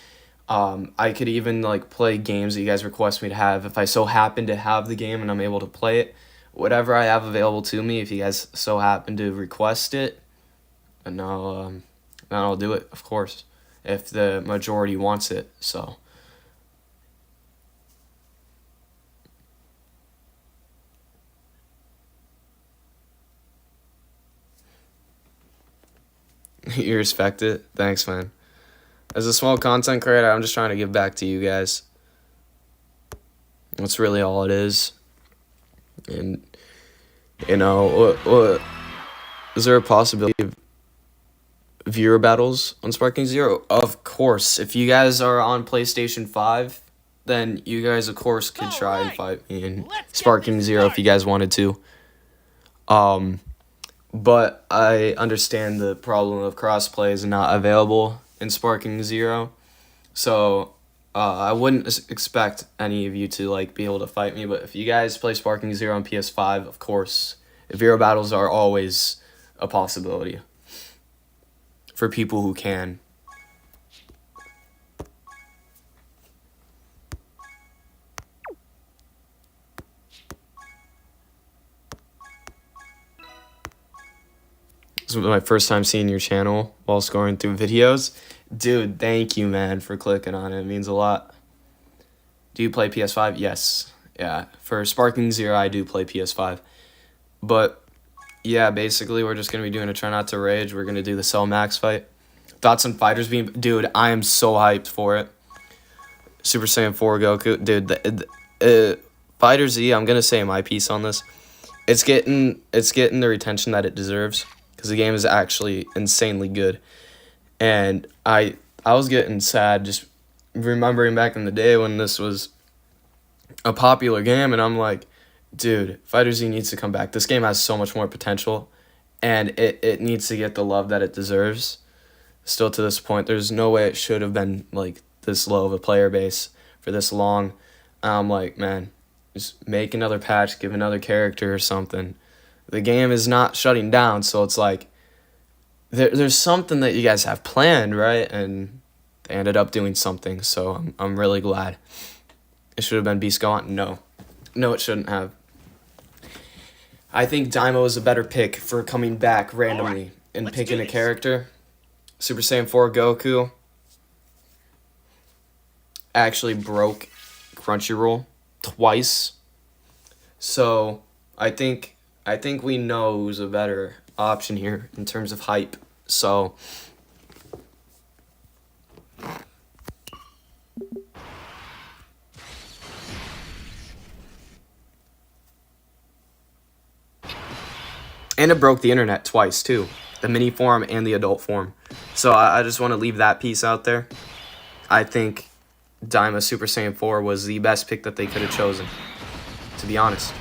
I could even like play games that you guys request me to have if I so happen to have the game and I'm able to play it. Whatever I have available to me, if you guys so happen to request it, and I'll do it, of course, if the majority wants it. So. You respect it? Thanks, man. As a small content creator, I'm just trying to give back to you guys. That's really all it is. And, you know, what is there a possibility of viewer battles on Sparking Zero? Of course. If you guys are on PlayStation 5, then you guys, of course, could try and fight me in Sparking Zero if you guys wanted to. But I understand the problem of crossplay is not available in Sparking Zero. So I wouldn't expect any of you to like be able to fight me. But if you guys play Sparking Zero on PS5, of course, Vero battles are always a possibility for people who can. This was my first time seeing your channel while scrolling through videos. Dude, thank you, man, for clicking on it. It means a lot. Do you play PS5? Yes. Yeah, for Sparking Zero, I do play PS5. But, yeah, basically, we're just going to be doing a Try Not to Rage. We're going to do the Cell Max fight. Thoughts on Fighters being... Dude, I am so hyped for it. Super Saiyan 4 Goku. Dude, Fighter Z, I'm going to say my piece on this. It's getting the retention that it deserves. Because the game is actually insanely good. And I was getting sad just remembering back in the day when this was a popular game. And I'm like, dude, Fighter Z needs to come back. This game has so much more potential. And it needs to get the love that it deserves. Still to this point, there's no way it should have been like this low of a player base for this long. I'm like, man, just make another patch, give another character or something. The game is not shutting down, so it's like there's something that you guys have planned, right? And they ended up doing something, so I'm really glad. It should have been Beast Gaunt? No, it shouldn't have. I think Daimo is a better pick for coming back randomly and picking a character. Super Saiyan 4 Goku actually broke Crunchyroll twice, so I think we know who's a better option here in terms of hype. So and it broke the internet twice too, the mini form and the adult form. So I just want to leave that piece out there. I think Daima Super Saiyan 4 was the best pick that they could have chosen, to be honest.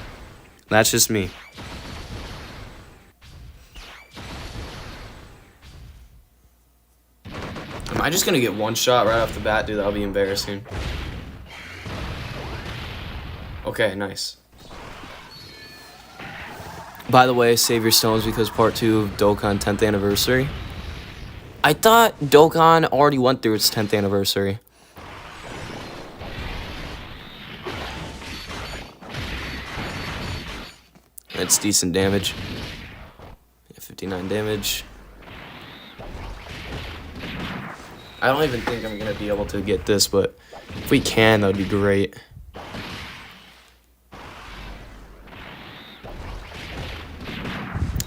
That's just me. Am I just going to get one shot right off the bat? Dude, that'll be embarrassing. Okay, nice. By the way, save your stones because part 2 of Dokkan 10th anniversary. I thought Dokkan already went through its 10th anniversary. That's decent damage. 59 damage. I don't even think I'm going to be able to get this, but if we can, that would be great.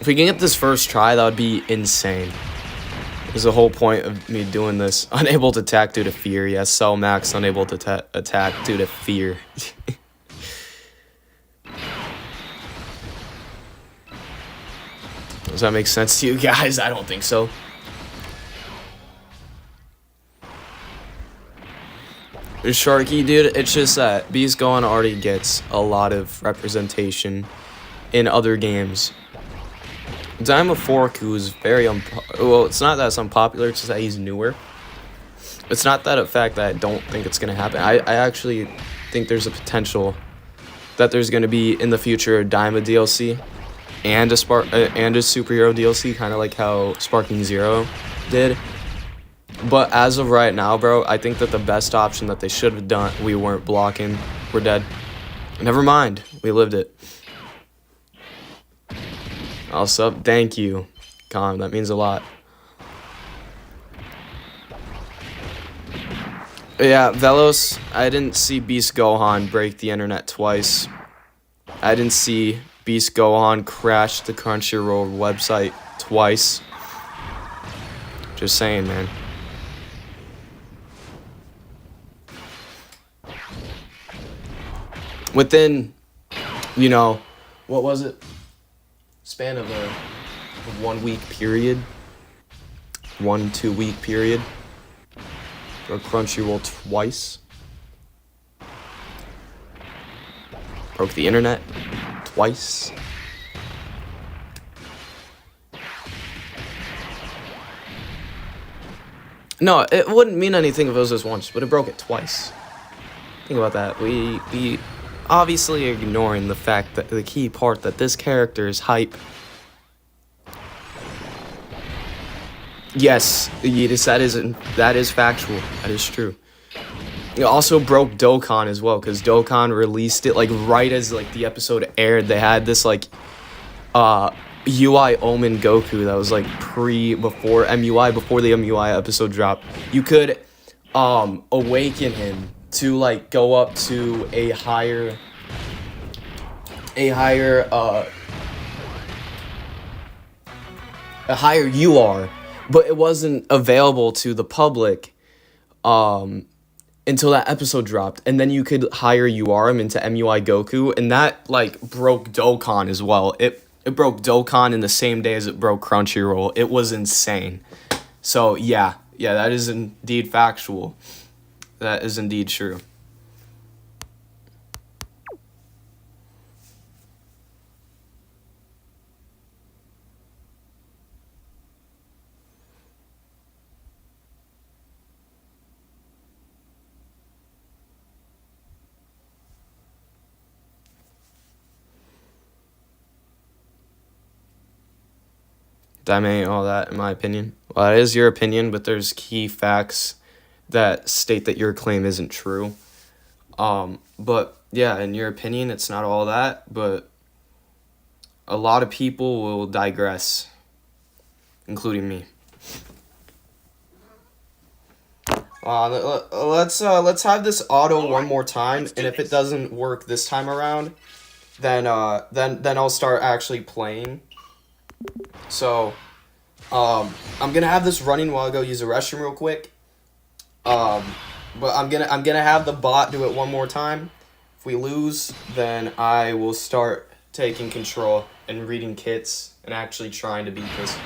If we can get this first try, that would be insane. There's the whole point of me doing this. Unable to attack due to fear. Yes, Cell Max unable to attack due to fear. Does that make sense to you guys? I don't think so. Sharky, dude, it's just that Beast Gohan already gets a lot of representation in other games. Daima Fork, who's very well, it's not that it's unpopular, it's just that he's newer. It's not that a fact that I don't think it's gonna happen. I actually think there's a potential that there's gonna be in the future a Daima DLC and a superhero DLC, kind of like how Sparking Zero did. But as of right now, bro, I think that the best option that they should have done, we weren't blocking, we're dead. Never mind, we lived it. Also, thank you, Con, that means a lot. Yeah, Velos, I didn't see Beast Gohan break the internet twice. I didn't see Beast Gohan crash the Crunchyroll website twice. Just saying, man. Within, you know, what was it? Span of a 1 week period. 1-2 week period. Or Crunchyroll twice. Broke the internet twice. No, it wouldn't mean anything if it was just once, but it broke it twice. Think about that. We obviously ignoring the fact that the key part that this character is hype. Yes, Yeetus, that is factual. That is true. It also broke Dokkan as well, because Dokkan released it like right as like the episode aired. They had this like UI Omen Goku that was like before MUI, before the MUI episode dropped. You could awaken him to like go up to a higher UR, but it wasn't available to the public until that episode dropped, and then you could hire URM into MUI Goku, and that like broke Dokkan as well. It broke Dokkan in the same day as it broke Crunchyroll. It was insane. So yeah, that is indeed factual. That is indeed true. Daime ain't all that, in my opinion. Well, it is your opinion, but there's key facts that state that your claim isn't true. But yeah, in your opinion, it's not all that, but a lot of people will digress, including me. Let's have this auto one more time, and if it doesn't work this time around, then I'll start actually playing. So, I'm gonna have this running while I go use the restroom real quick. But I'm gonna have the bot do it one more time. If we lose, then I will start taking control and reading kits and actually trying to beat this.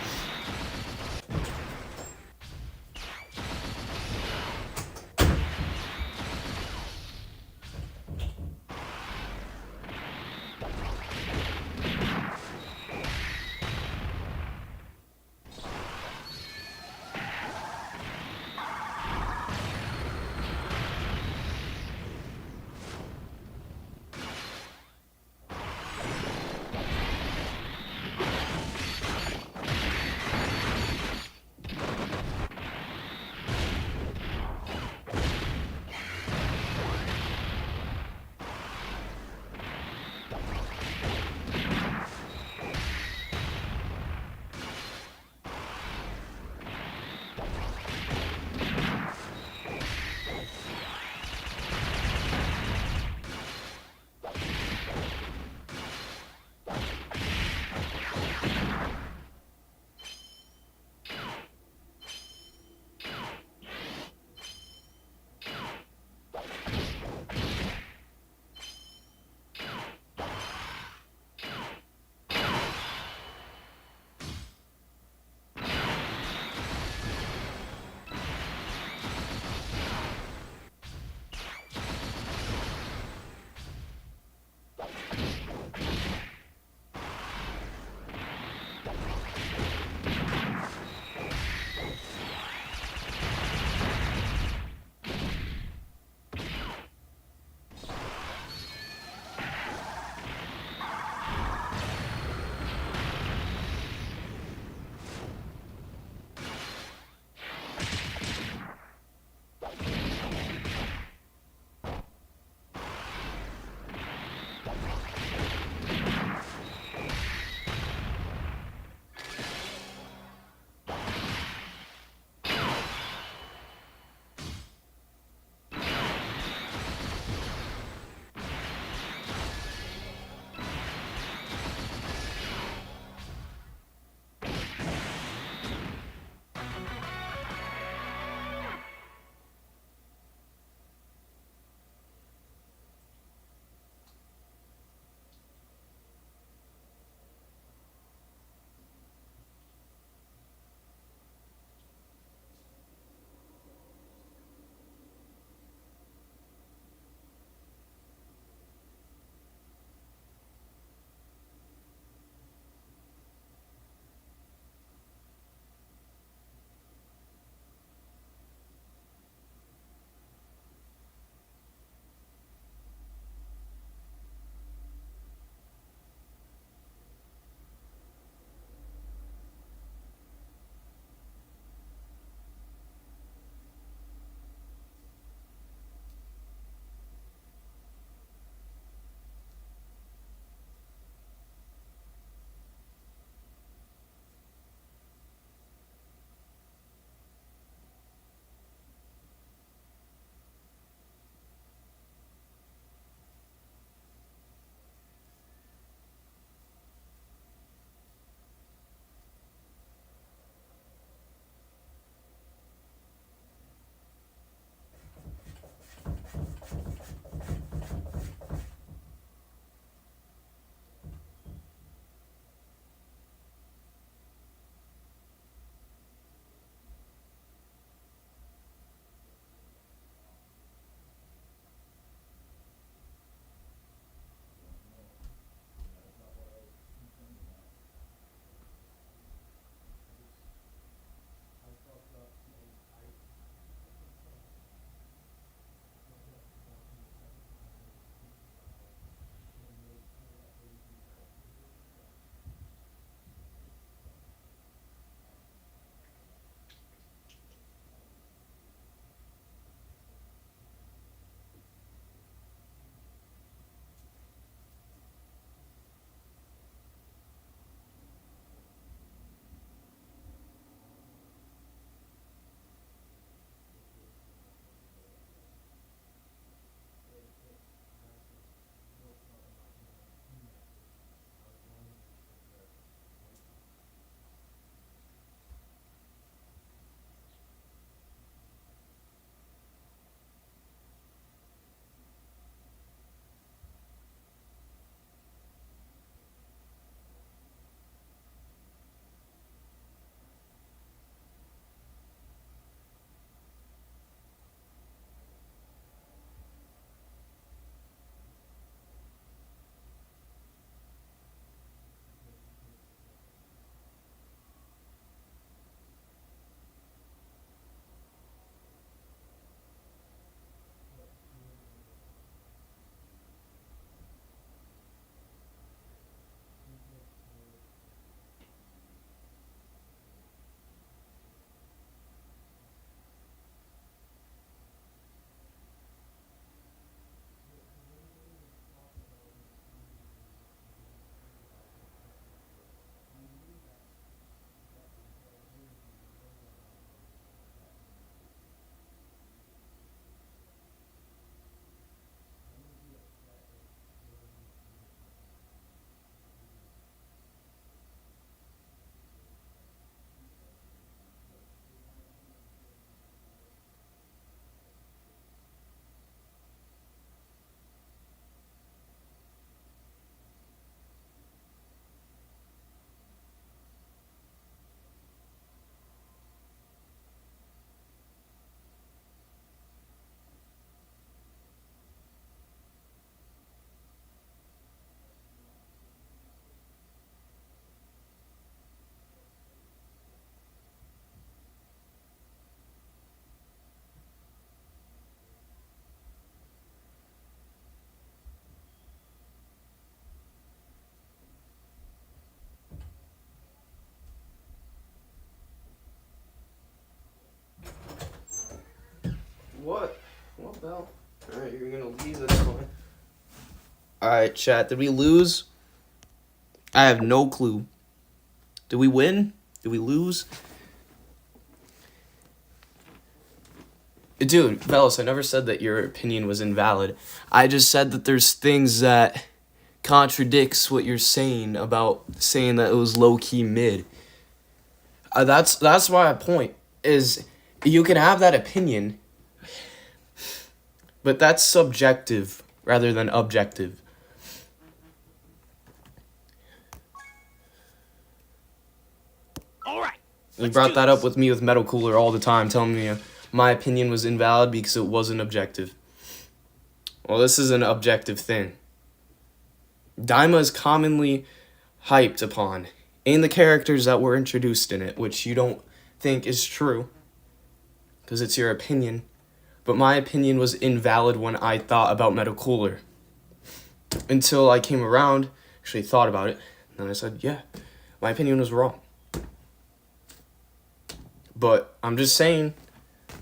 What? What bell? Alright, you're gonna leave this one. Alright, chat. Did we lose? I have no clue. Did we win? Did we lose? Dude, Velos, I never said that your opinion was invalid. I just said that there's things that contradicts what you're saying about saying that it was low-key mid. That's my point, is you can have that opinion, but that's subjective rather than objective. All right. You brought that up with me with Metal Cooler all the time, telling me my opinion was invalid because it wasn't objective. Well, this is an objective thing. Daima is commonly hyped upon, and the characters that were introduced in it, which you don't think is true, because it's your opinion. But my opinion was invalid when I thought about Metal Cooler. Until I came around, actually thought about it, and then I said, yeah, my opinion was wrong. But I'm just saying,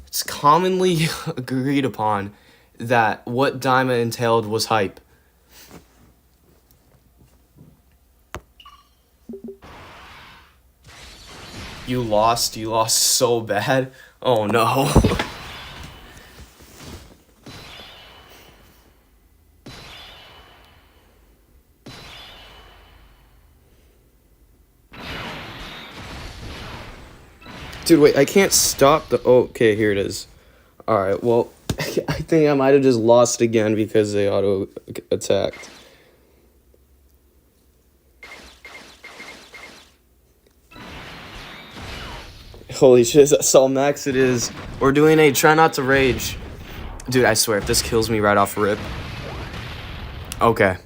it's commonly agreed upon that what Daima entailed was hype. You lost so bad. Oh no. Dude, wait, I can't stop the... Oh, okay, here it is. Alright, well, I think I might have just lost again because they auto-attacked. Holy shit, that's all max it is. We're doing a try not to rage. Dude, I swear, if this kills me right off rip. Okay.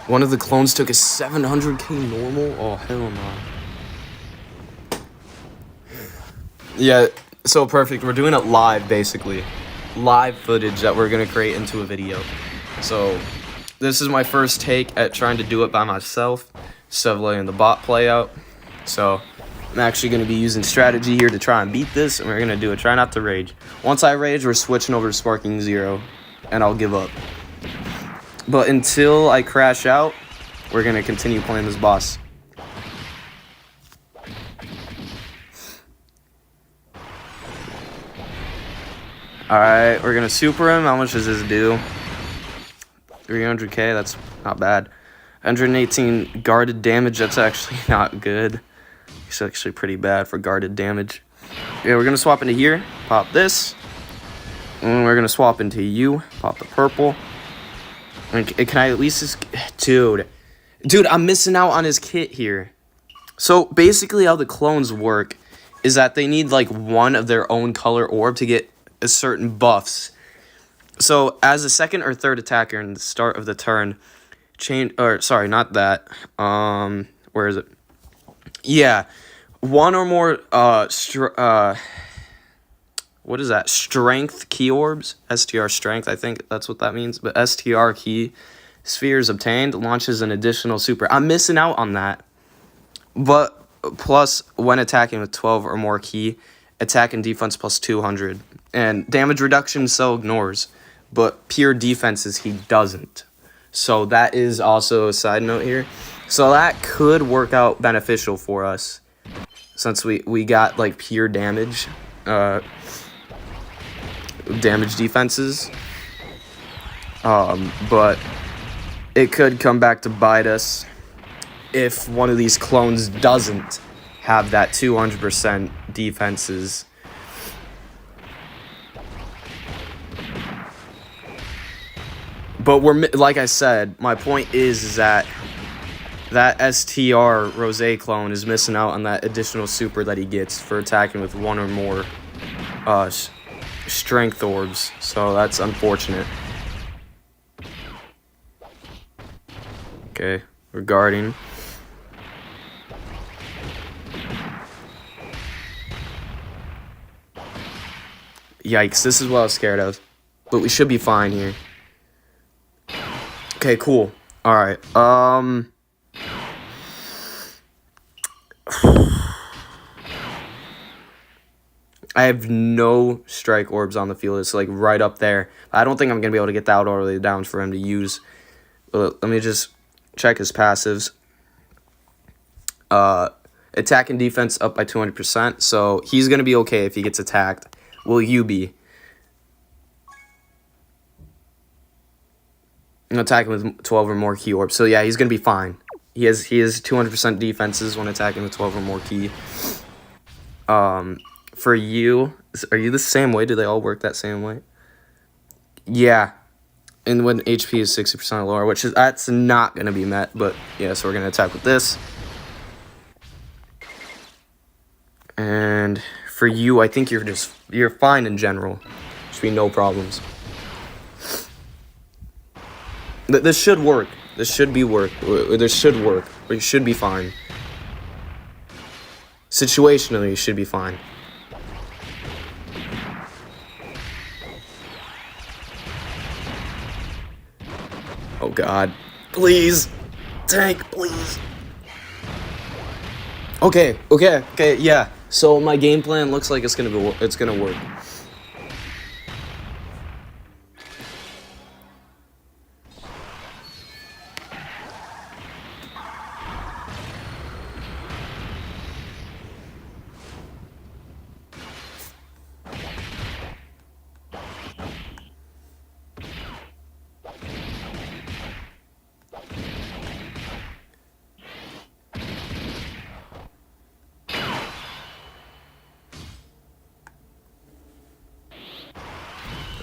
One of the clones took a 700k normal? Oh, hell no. Yeah, so perfect. We're doing it live, basically. Live footage that we're going to create into a video. So, this is my first take at trying to do it by myself, instead of letting the bot play out. So, I'm actually going to be using strategy here to try and beat this, and we're going to do a try not to rage. Once I rage, we're switching over to Sparking Zero, and I'll give up. But until I crash out, we're going to continue playing this boss. Alright, we're gonna super him. How much does this do? 300k, that's not bad. 118 guarded damage, that's actually not good. It's actually pretty bad for guarded damage. Yeah, we're gonna swap into here, pop this. And we're gonna swap into you, pop the purple. And can I at least just... Dude, I'm missing out on his kit here. So, basically how the clones work is that they need, like, one of their own color orb to get certain buffs. So as a second or third attacker in the start of the turn, where is it? Yeah, one or more what is that? Strength key orbs, STR strength, I think that's what that means. But STR key spheres obtained launches an additional super. I'm missing out on that. But plus when attacking with 12 or more key, attack and defense plus 200. And damage reduction so ignores. But pure defenses he doesn't. So that is also a side note here. So that could work out beneficial for us. Since we got like pure damage. Damage defenses. But it could come back to bite us. If one of these clones doesn't have that 200% defenses. But like I said, my point is that STR Rosé clone is missing out on that additional super that he gets for attacking with one or more strength orbs. So that's unfortunate. Okay, we're guarding. Yikes, this is what I was scared of. But we should be fine here. Okay, cool. Alright, I have no strike orbs on the field. It's like right up there. I don't think I'm going to be able to get that all the way down for him to use. Let me just check his passives. Attack and defense up by 200%. So he's going to be okay if he gets attacked. Will you be? Attacking with 12 or more key orbs. So yeah, he's going to be fine. He has 200% defenses when attacking with 12 or more key. For you, are you the same way? Do they all work that same way? Yeah. And when HP is 60% or lower, which is that's not going to be met, but yeah, so we're going to attack with this. And for you, I think you're fine in general. Should be no problems. This should work. This should work. You should be fine. Situationally, you should be fine. Oh God. Please. Tank, please. Okay, yeah. So my game plan looks like it's gonna work.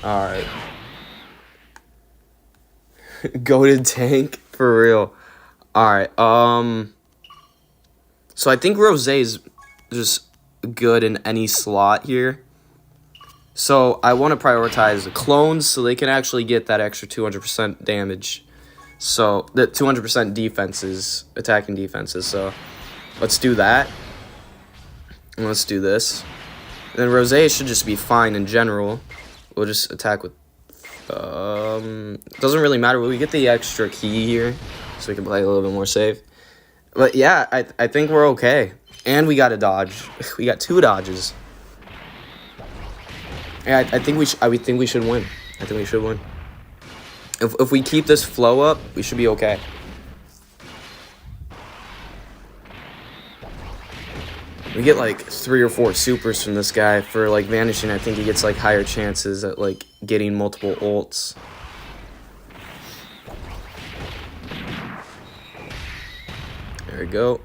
Alright. Goated tank? For real. Alright, so I think Rose is just good in any slot here. So I want to prioritize the clones so they can actually get that extra 200% damage. So the 200% defenses, attacking defenses. So let's do that. And let's do this. And then Rose should just be fine in general. We'll just attack with... doesn't really matter. We get the extra key here, so we can play a little bit more safe. But yeah, I think we're okay. And we got a dodge. We got 2 dodges. Yeah, I think we should win. I think we should win. If we keep this flow up, we should be okay. We get like 3 or 4 supers from this guy for like vanishing. I think he gets like higher chances at like getting multiple ults. There we go.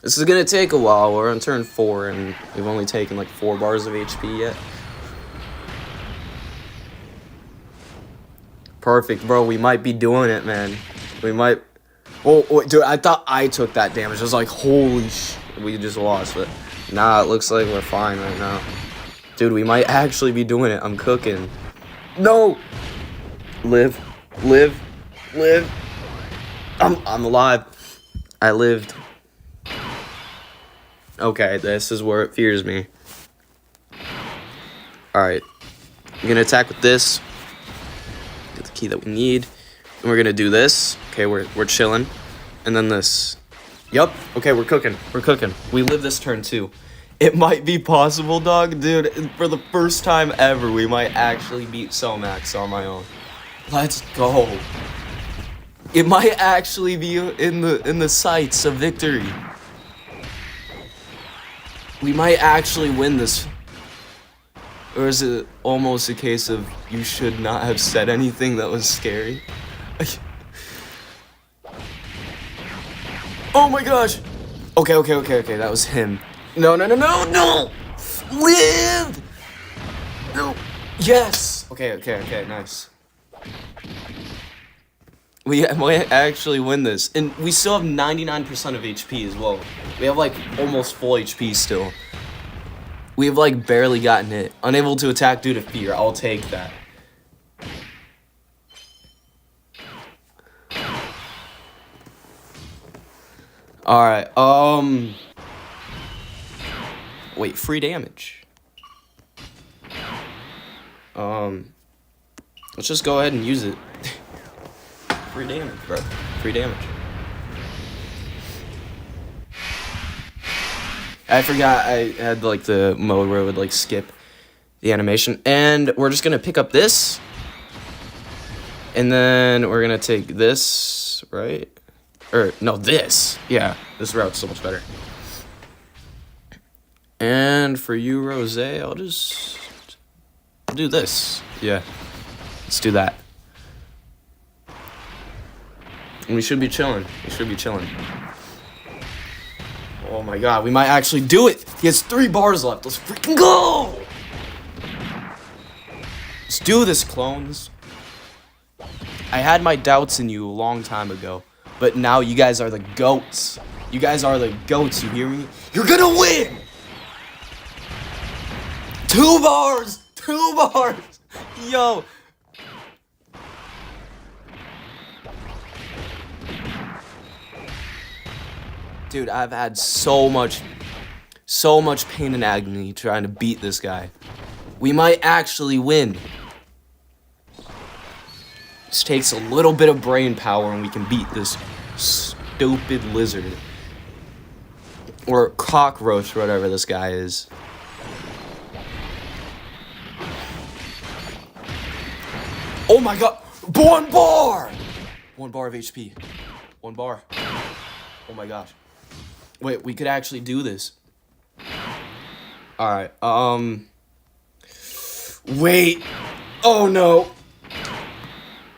This is gonna take a while. We're on turn 4 and we've only taken like 4 bars of HP yet. Perfect, bro. We might be doing it, man. We might. Oh, dude, I thought I took that damage. I was like, holy sh... We just lost, but nah, it looks like we're fine right now. Dude, we might actually be doing it. I'm cooking. No! Live. I'm alive. I lived. Okay, this is where it fears me. Alright. I'm gonna attack with this. Get the key that we need. And we're gonna do this. Okay, we're chilling. And then this. Yup. Okay, we're cooking. We live this turn too. It might be possible, dog. Dude, for the first time ever, we might actually beat Somax on my own. Let's go. It might actually be in the sights of victory. We might actually win this. Or is it almost a case of you should not have said anything that was scary? Oh my gosh! Okay, that was him. No! Live! No! Yes! Okay, nice. We might actually win this. And we still have 99% of HP as well. We have like almost full HP still. We have like barely gotten hit. Unable to attack due to fear. I'll take that. Alright, wait, free damage. Let's just go ahead and use it. Free damage, bro. Free damage. I forgot I had like the mode where it would like skip the animation. And we're just gonna pick up this. And then we're gonna take this, right? Or no, this. Yeah, this route's so much better. And for you, Rose, I'll do this. Yeah, let's do that. And we should be chilling. Oh my god, we might actually do it. He has 3 bars left. Let's freaking go. Let's do this, clones. I had my doubts in you a long time ago, but now you guys are the GOATs. You guys are the GOATs, you hear me? You're gonna win! 2 bars! 2 bars! Yo! Dude, I've had so much pain and agony trying to beat this guy. We might actually win. This takes a little bit of brain power and we can beat this stupid lizard. Or cockroach, whatever this guy is. Oh my god! 1 bar! 1 bar of HP. 1 bar. Oh my gosh. Wait, we could actually do this. Alright, wait! Oh no!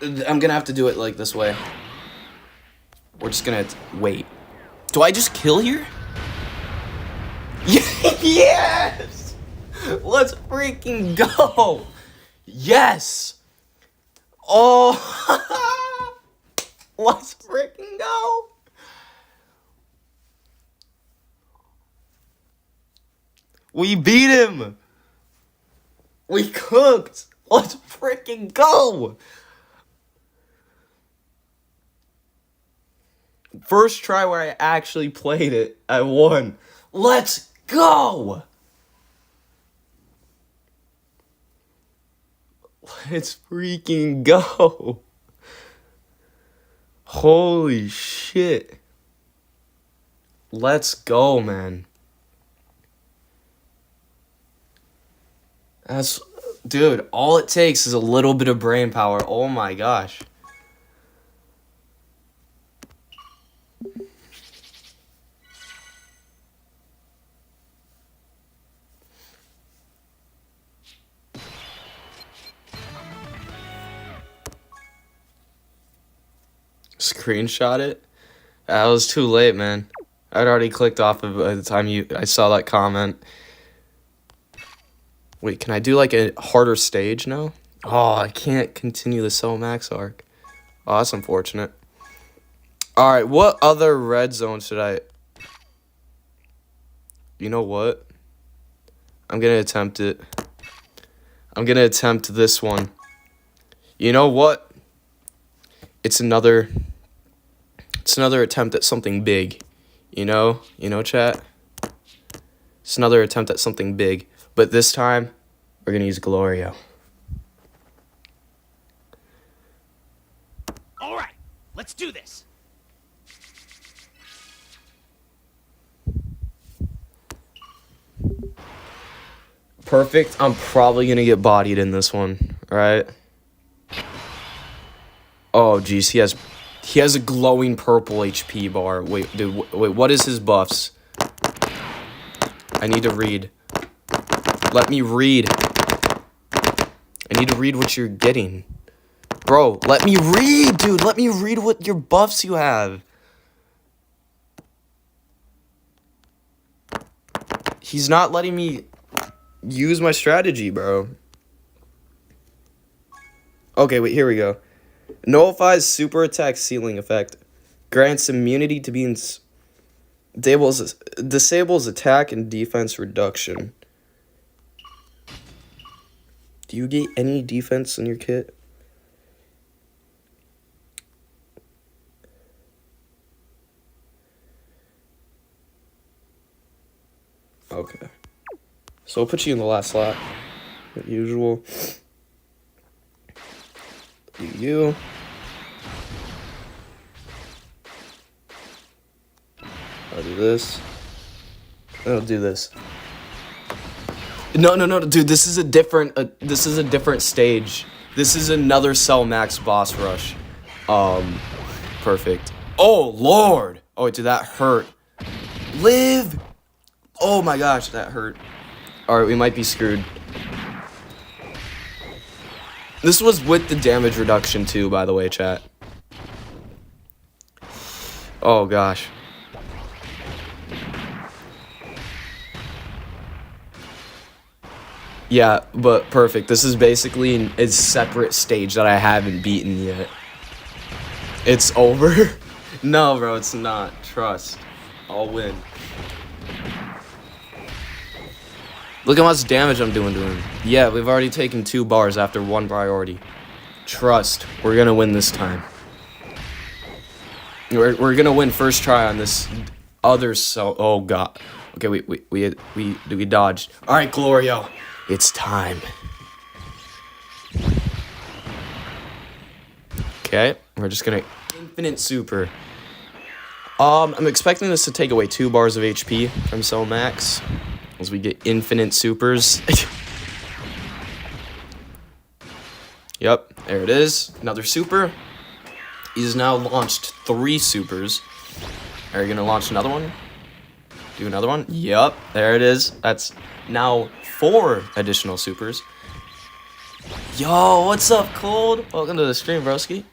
I'm gonna have to do it like this way. We're just gonna wait. Do I just kill here? Yes! Let's freaking go! Yes! Oh! Let's freaking go! We beat him! We cooked! Let's freaking go! First try where I actually played it, I won. Let's go! Let's freaking go! Holy shit. Let's go, man. Dude, all it takes is a little bit of brain power. Oh my gosh. Screenshot it? That was too late, man. I'd already clicked off of it by the time I saw that comment. Wait, can I do like a harder stage now? Oh, I can't continue the Cell Max arc. Oh, that's unfortunate. Alright, what other red zone should I... You know what? I'm gonna attempt it. I'm gonna attempt this one. You know what? It's another attempt at something big. You know, chat? It's another attempt at something big. But this time, we're gonna use Glorio. All right, let's do this. Perfect. I'm probably gonna get bodied in this one, right? Oh, geez, he has a glowing purple HP bar. Wait, dude, wait, what is his buffs? I need to read. Let me read. I need to read what you're getting. Bro, let me read, dude. Let me read what your buffs you have. He's not letting me use my strategy, bro. Okay, wait, here we go. Nullifies super attack ceiling effect. Grants immunity to beings. Disables attack and defense reduction. Do you get any defense in your kit? Okay. So I'll put you in the last slot. Like usual. Do you. I'll do this. I'll do this. No, dude. This is a different. This is a different stage. This is another Cell Max boss rush. Perfect. Oh Lord. Oh, dude, that hurt. Live. Oh my gosh, that hurt. All right, we might be screwed. This was with the damage reduction too, by the way, chat. Oh gosh. Yeah, but perfect. This is basically a separate stage that I haven't beaten yet. It's over? No, bro, it's not. Trust. I'll win. Look how much damage I'm doing to him. Yeah, we've already taken 2 bars after 1 priority. Trust. We're gonna win this time. We're gonna win first try on this other cell. Oh god. Okay, we dodged. All right, Glorio, it's time. Okay, we're just gonna infinite super. I'm expecting this to take away 2 bars of HP from Cell Max as we get infinite supers. Yep, there it is. Another super. He's now launched 3 supers. Are you gonna launch another one? Do another one? Yep, there it is. That's now 4 additional supers. Yo, what's up, Cold? Welcome to the stream, broski.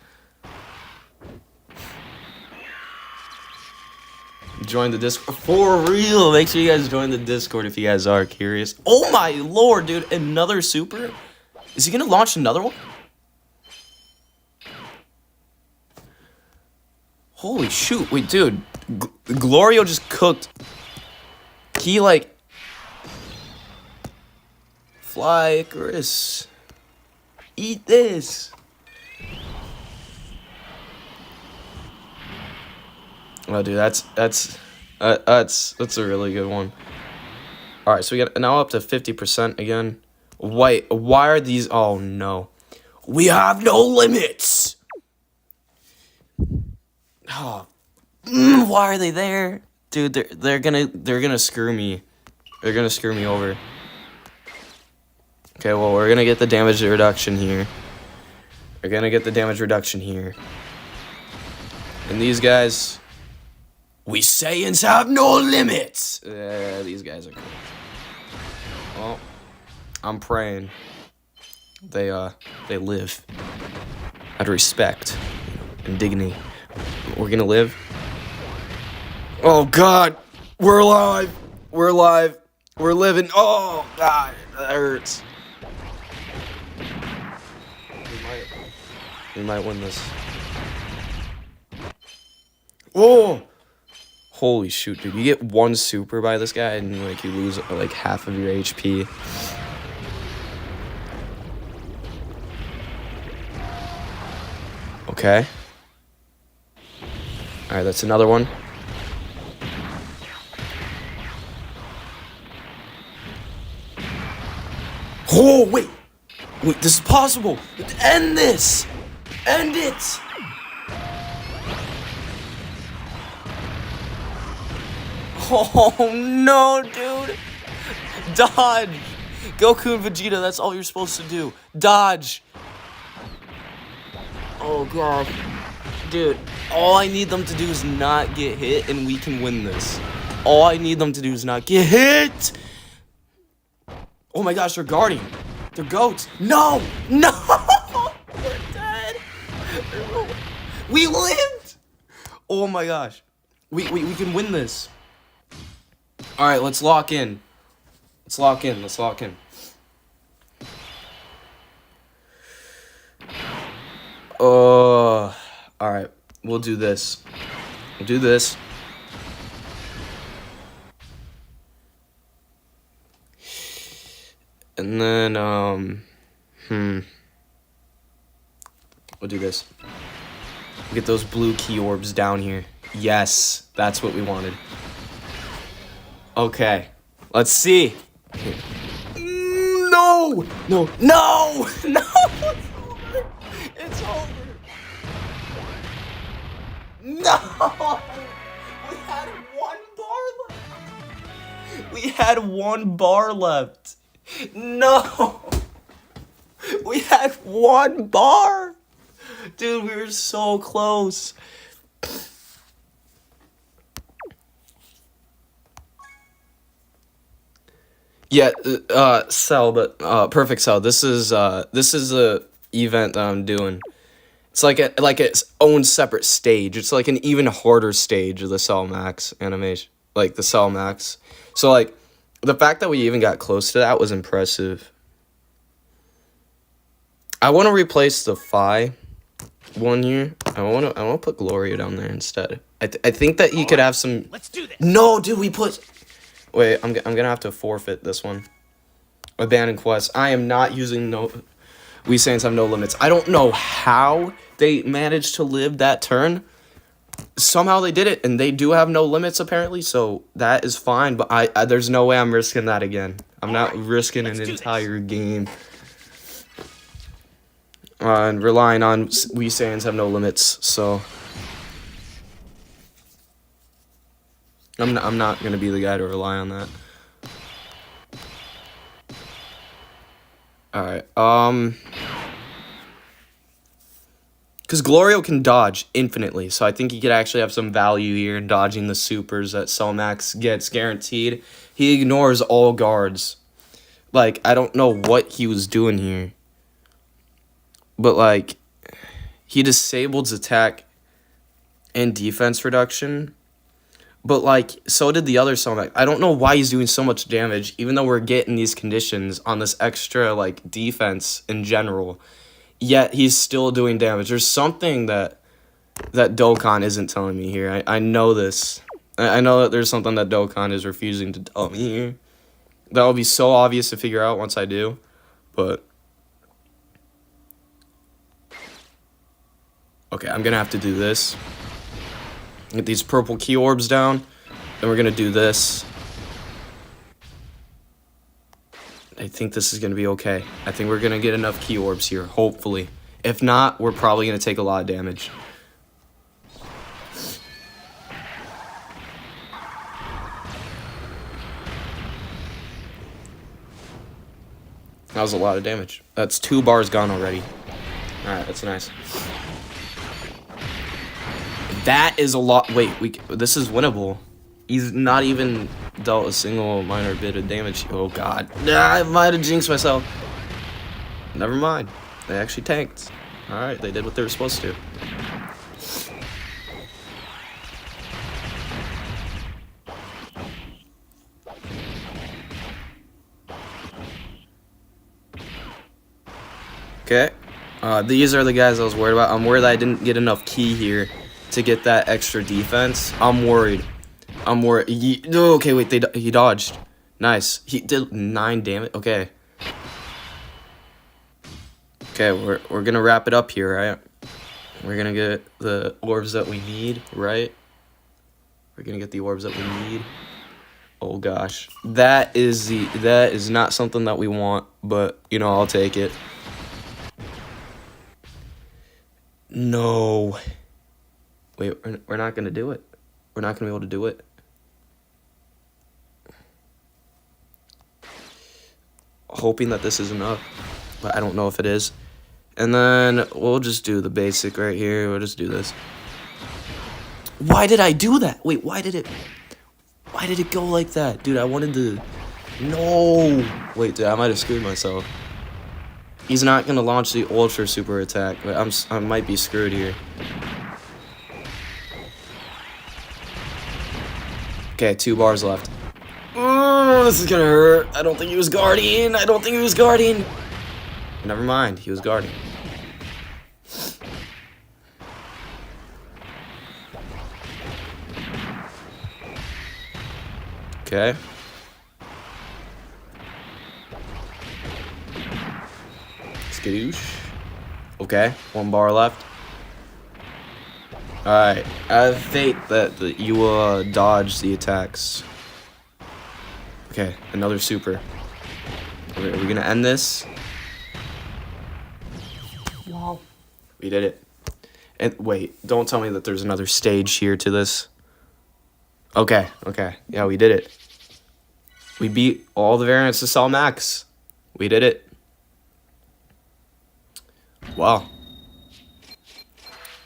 Join the Discord. For real, make sure you guys join the Discord if you guys are curious. Oh my lord, dude, another super? Is he gonna launch another one? Holy shoot, wait, dude. Glorio just cooked. He, like... Fly, Icarus. Eat this. Oh, dude, that's a really good one. All right, so we got now up to 50% again. Why are these? Oh no, we have no limits. Oh, why are they there, dude? They're gonna screw me. They're gonna screw me over. Okay, well we're gonna get the damage reduction here. We're gonna get the damage reduction here. And these guys. We Saiyans have no limits! These guys are cool. Well, I'm praying they live out of respect and dignity. We're gonna live. Oh god! We're alive! We're alive! We're living! Oh god! That hurts. We might win this. Oh! Holy shoot, dude. You get 1 super by this guy and like you lose like half of your HP. Okay. Alright, that's another one. Oh, wait! Wait, this is possible! End this! End it! Oh no, dude! Dodge! Goku and Vegeta, that's all you're supposed to do. Dodge! Oh god. Dude, all I need them to do is not get hit and we can win this. All I need them to do is not get hit! Oh my gosh, they're guarding. They're goats. No! No! We're dead! We lived! Oh my gosh. We can win this. Alright, let's lock in. Let's lock in. Alright, we'll do this. And then, we'll do this. Get those blue key orbs down here. Yes, that's what we wanted. Okay, let's see. No! It's over. No! We had 1 bar left. We had 1 bar left. No. We had 1 bar. Dude, we were so close. Yeah, Cell, but perfect Cell. This is a event that I'm doing. It's like its own separate stage. It's like an even harder stage of the Cell Max animation, like the Cell Max. So like, the fact that we even got close to that was impressive. I want to replace the Phi one here. I want to put Gloria down there instead. I think that he could have some. Let's do this. No, dude, we put. Wait, I'm gonna have to forfeit this one. Abandoned quest. I am not using no. We Saiyans have no limits. I don't know how they managed to live that turn. Somehow they did it, and they do have no limits apparently, so that is fine. But I there's no way I'm risking that again. I'm not risking an entire game. And relying on We Saiyans have no limits, so I'm not gonna be the guy to rely on that. All right, because Glorio can dodge infinitely, so I think he could actually have some value here in dodging the supers that Cellmax gets guaranteed. He ignores all guards. Like, I don't know what he was doing here. But, like, he disabled attack and defense reduction. But, like, so did the other Cellmax. I don't know why he's doing so much damage, even though we're getting these conditions on this extra, like, defense in general. Yet he's still doing damage. There's something that Dokkan isn't telling me here. I know this. I know that there's something that Dokkan is refusing to tell me here. That will be so obvious to figure out once I do. But okay, I'm gonna have to do this. Get these purple key orbs down. Then we're gonna do this. I think this is gonna be okay. I think we're gonna get enough key orbs here, hopefully. If not, we're probably gonna take a lot of damage. That was a lot of damage. That's 2 bars gone already. Alright, that's nice. That is a lot. Wait, this is winnable. He's not even dealt a single minor bit of damage. Oh god. I might have jinxed myself. Never mind. They actually tanked. Alright, they did what they were supposed to. Okay. These are the guys I was worried about. I'm worried that I didn't get enough ki here to get that extra defense. I'm worried. Okay, wait, he dodged. Nice. He did 9 damage. Okay. Okay, we're gonna wrap it up here, right? We're gonna get the orbs that we need, right? We're gonna get the orbs that we need. Oh gosh. That is not something that we want, but you know, I'll take it. No. Wait, we're not gonna do it. We're not gonna be able to do it. Hoping that this is enough, but I don't know if it is. And then we'll just do the basic right here. We'll just do this. Why did I do that? Wait, why did it go like that? Dude, I wanted to... No! Wait, dude, I might have screwed myself. He's not going to launch the Ultra Super Attack. I might be screwed here. Okay, 2 bars left. Oh, this is going to hurt. I don't think he was guarding. Never mind, he was guarding. Okay. Skadoosh. Okay, 1 bar left. Alright, I have faith that you will dodge the attacks. Okay, another super. Okay, are we gonna end this? Wow. We did it. And wait, don't tell me that there's another stage here to this. Okay. Yeah, we did it. We beat all the variants to Cell Max. We did it. Wow.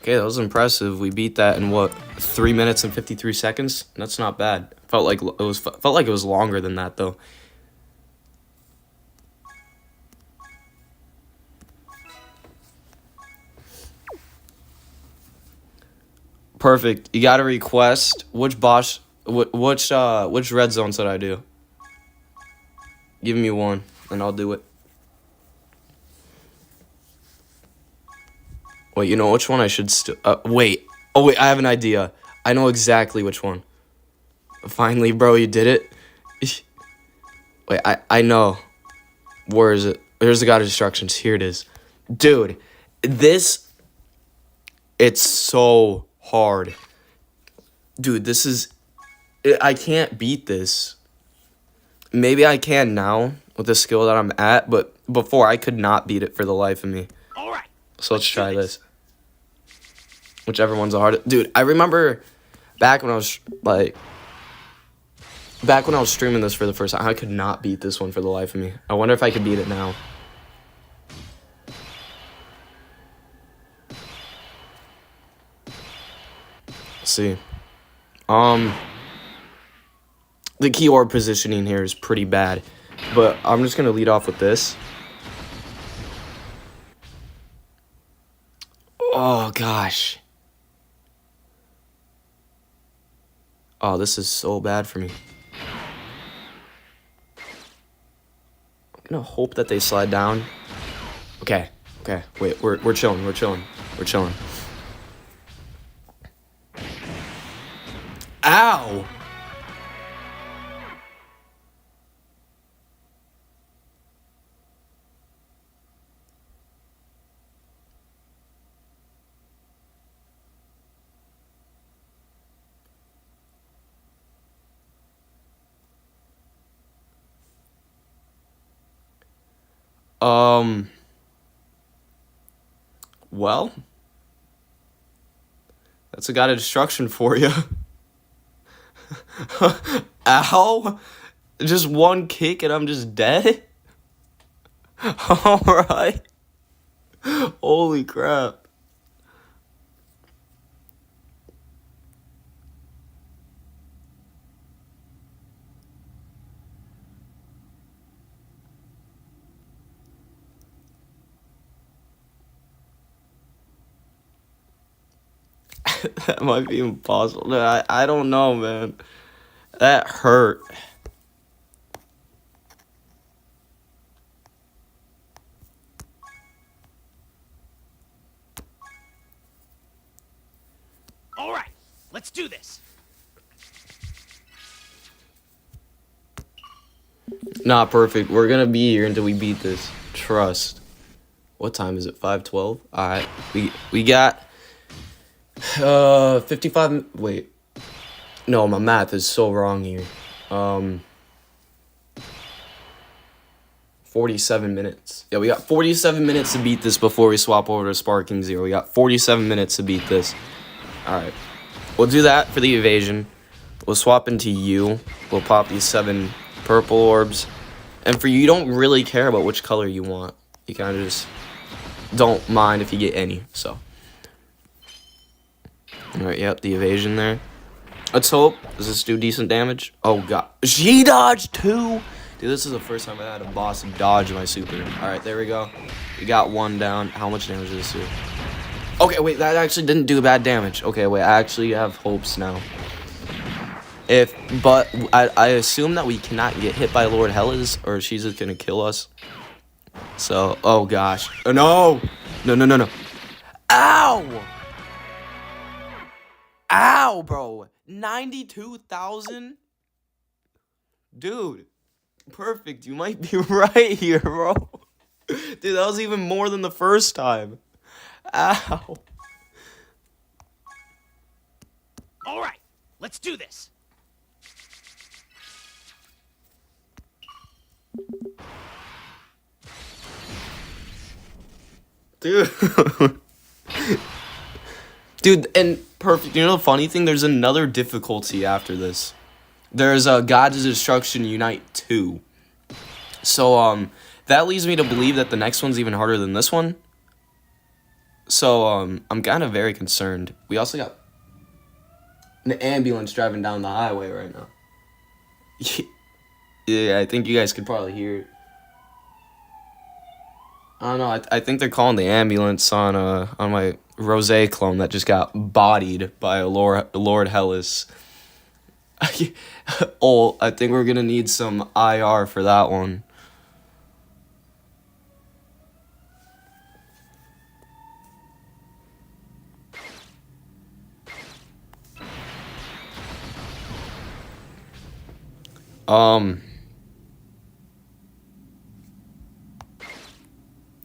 Okay, that was impressive. We beat that in what, 3 minutes and 53 seconds? That's not bad. Felt like it was longer than that though. Perfect. You got to request which red zone should I do? Give me one and I'll do it. Wait, you know which one I should wait. Oh wait, I have an idea. I know exactly which one. Finally, bro, you did it. Wait, I know. Where is it? Here's the God of Destructions. Here it is. Dude, it's so hard. Dude, I can't beat this. Maybe I can now with the skill that I'm at, but before I could not beat it for the life of me. All right. So let's try this. Whichever one's the hardest. Dude, I remember back when I was streaming this for the first time, I could not beat this one for the life of me. I wonder if I could beat it now. Let's see. The key orb positioning here is pretty bad, but I'm just gonna lead off with this. Oh gosh. Oh, this is so bad for me. I'm gonna hope that they slide down. Okay. Wait, we're chilling. Ow! Well, that's a God of Destruction for you. Ow! Just one kick and I'm just dead? Alright. Holy crap. That might be impossible. No, I don't know, man. That hurt. All right. Let's do this. Not perfect. We're gonna be here until we beat this. Trust. What time is it? 5:12? Alright. We got 55. Wait. No, my math is so wrong here. 47 minutes. Yeah, we got 47 minutes to beat this before we swap over to Sparking Zero. We got 47 minutes to beat this. Alright. We'll do that for the evasion. We'll swap into you. We'll pop these 7 purple orbs. And for you don't really care about which color you want. You kind of just don't mind if you get any, so. Alright, yep, the evasion there. Let's hope. Does this do decent damage? Oh, God. She dodged too! Dude, this is the first time I had a boss dodge my super. Alright, there we go. We got 1 down. How much damage did this do? Okay, wait, that actually didn't do bad damage. Okay, wait, I actually have hopes now. But I assume that we cannot get hit by Lord Hellas, or she's just gonna kill us. So, oh gosh. Oh, no! No. Ow! Ow, bro. 92,000? Dude. Perfect. You might be right here, bro. Dude, that was even more than the first time. Ow. All right. Let's do this. Dude. Dude, and perfect. You know the funny thing? There's another difficulty after this. There's Gods of Destruction Unite 2. So, that leads me to believe that the next one's even harder than this one. So, I'm kind of very concerned. We also got an ambulance driving down the highway right now. Yeah, I think you guys could probably hear it. I don't know, I think they're calling the ambulance on my Rosé clone that just got bodied by Lord Hellas. Oh, I think we're gonna need some IR for that one.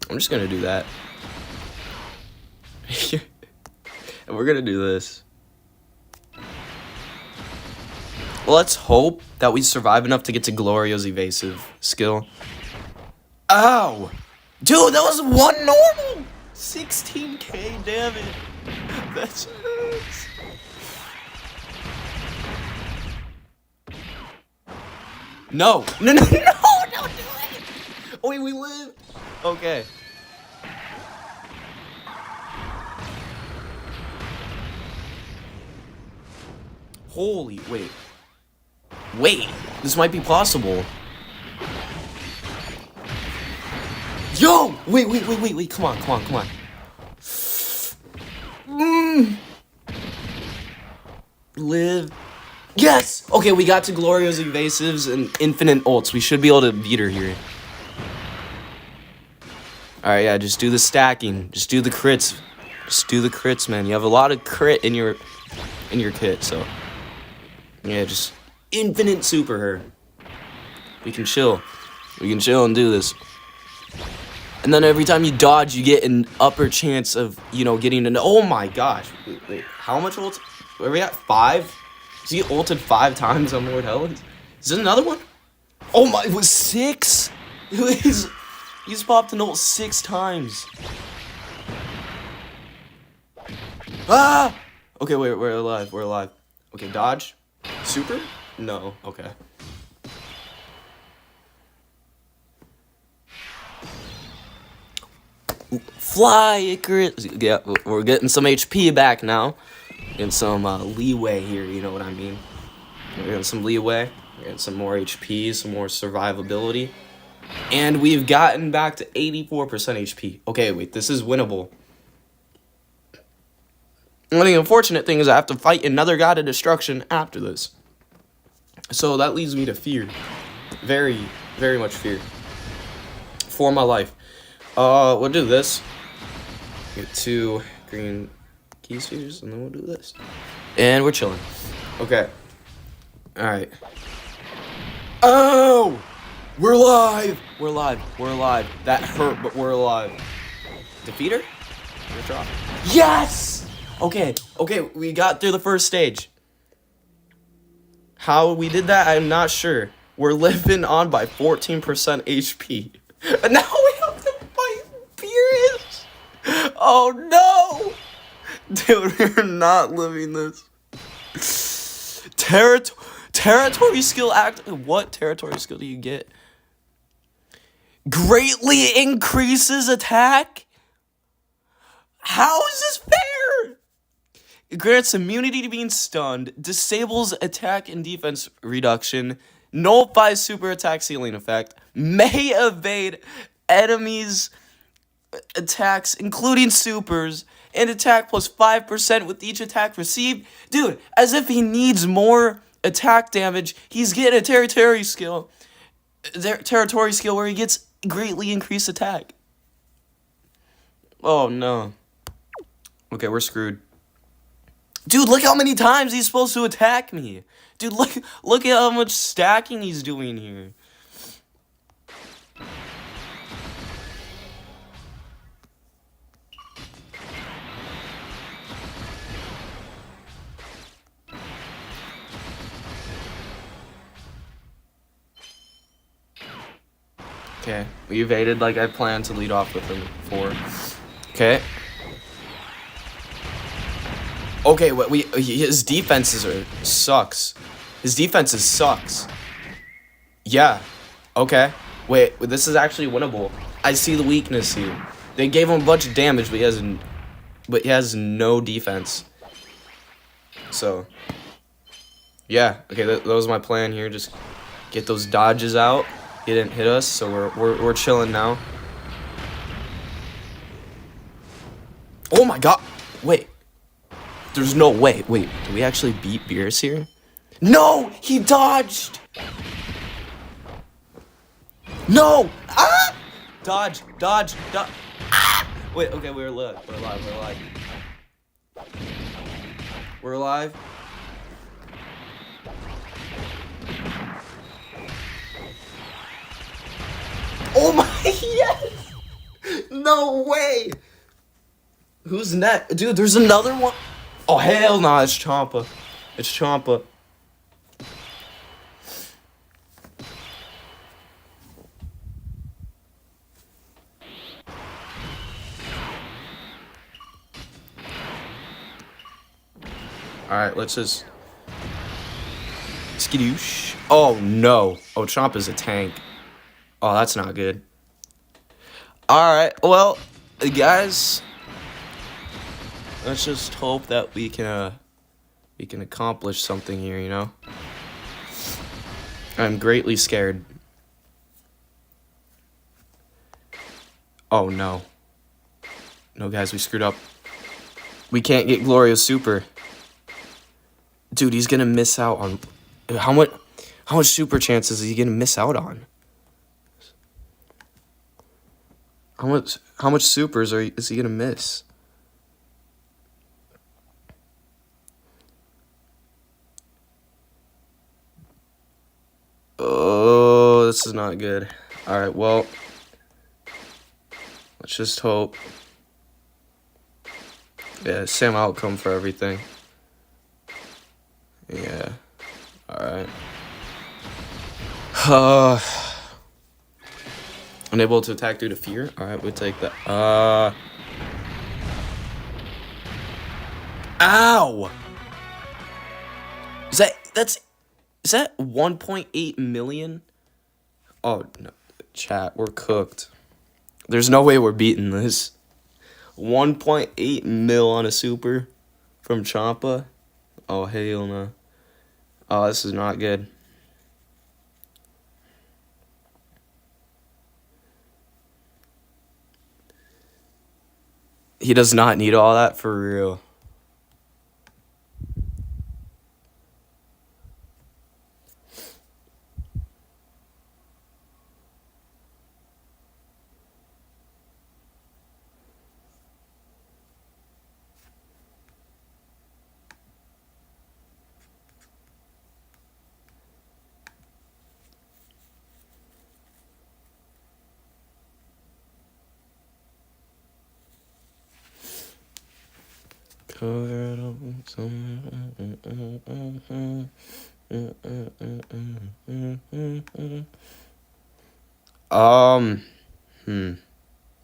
I'm just gonna do that. And we're gonna do this. Let's hope that we survive enough to get to Glorio's evasive skill. Ow! Dude, that was one normal! 16k damage. That's hurts. No, don't do it! Oh, wait, we live. Okay. Holy, wait, this might be possible. Yo, wait, come on. Live. Yes! Okay, we got to Glorio's evasives and infinite ults. We should be able to beat her here. Alright, yeah, just do the stacking. Just do the crits. Just do the crits, man. You have a lot of crit in your kit, so... Yeah, just infinite super her. We can chill. We can chill and do this. And then every time you dodge, you get an upper chance of, you know, getting an... Oh my gosh. Wait, how much ult? Are we at 5? Is he ulted 5 times on Lord Hellas? Is there another one? Oh my, it was 6? He's popped an ult 6 times. Ah! Okay, wait, we're alive. Okay, dodge. Super? No, okay. Fly, Icarus. Yeah, we're getting some HP back now. Getting some leeway here, you know what I mean? We're getting some leeway. We're getting some more HP, some more survivability. And we've gotten back to 84% HP. Okay, wait, this is winnable. And the unfortunate thing is I have to fight another God of Destruction after this. So that leads me to fear. Very, very much fear. For my life. We'll do this. Get 2 green key spheres, and then we'll do this. And we're chilling. Okay. Alright. Oh! We're alive! We're alive. That hurt, but we're alive. Defeat her? Drop. Yes! Okay, we got through the first stage. How we did that, I'm not sure. We're living on by 14% HP. And now we have to fight Furious! Oh no! Dude, we're not living this. Territory skill act. What territory skill do you get? Greatly increases attack? How is this fair? It grants immunity to being stunned, disables attack and defense reduction, nullifies super attack ceiling effect, may evade enemies' attacks, including supers, and attack plus 5% with each attack received. Dude, as if he needs more attack damage, he's getting a territory skill where he gets greatly increased attack. Oh no. Okay, we're screwed. Dude, look how many times he's supposed to attack me. Dude, look at how much stacking he's doing here. Okay, we evaded like I planned to lead off with him before. Okay. Okay, his defenses sucks. His defense sucks. Yeah. Okay. Wait, this is actually winnable. I see the weakness here. They gave him a bunch of damage, but he has no defense. So, yeah. Okay, that was my plan here. Just get those dodges out. He didn't hit us, so we're chilling now. Oh my god. Wait. There's no way. Wait, did we actually beat Beerus here? No! He dodged! No! Ah! Dodge. Ah! Wait, okay, we're alive. We're alive. Oh my, yes! No way! Who's next? Dude, there's another one. Oh, hell no, it's Champa. Alright, let's just... Skidoosh. Oh, no. Oh, Champa's a tank. Oh, that's not good. Alright, well, guys... Let's just hope that we can accomplish something here, you know? I'm greatly scared. Oh, no. No, guys, we screwed up. We can't get Glorio's super. Dude, he's gonna miss out on... How much super chances is he gonna miss out on? How much supers is he gonna miss? Oh, this is not good. Alright, well, let's just hope. Yeah, same outcome for everything. Yeah. Alright. Unable to attack due to fear. Alright, we'll take that. Ow! Is that 1.8 million? Oh, no. Chat, we're cooked. There's no way we're beating this. 1.8 mil on a super from Champa. Oh, hell no. Oh, this is not good. He does not need all that for real.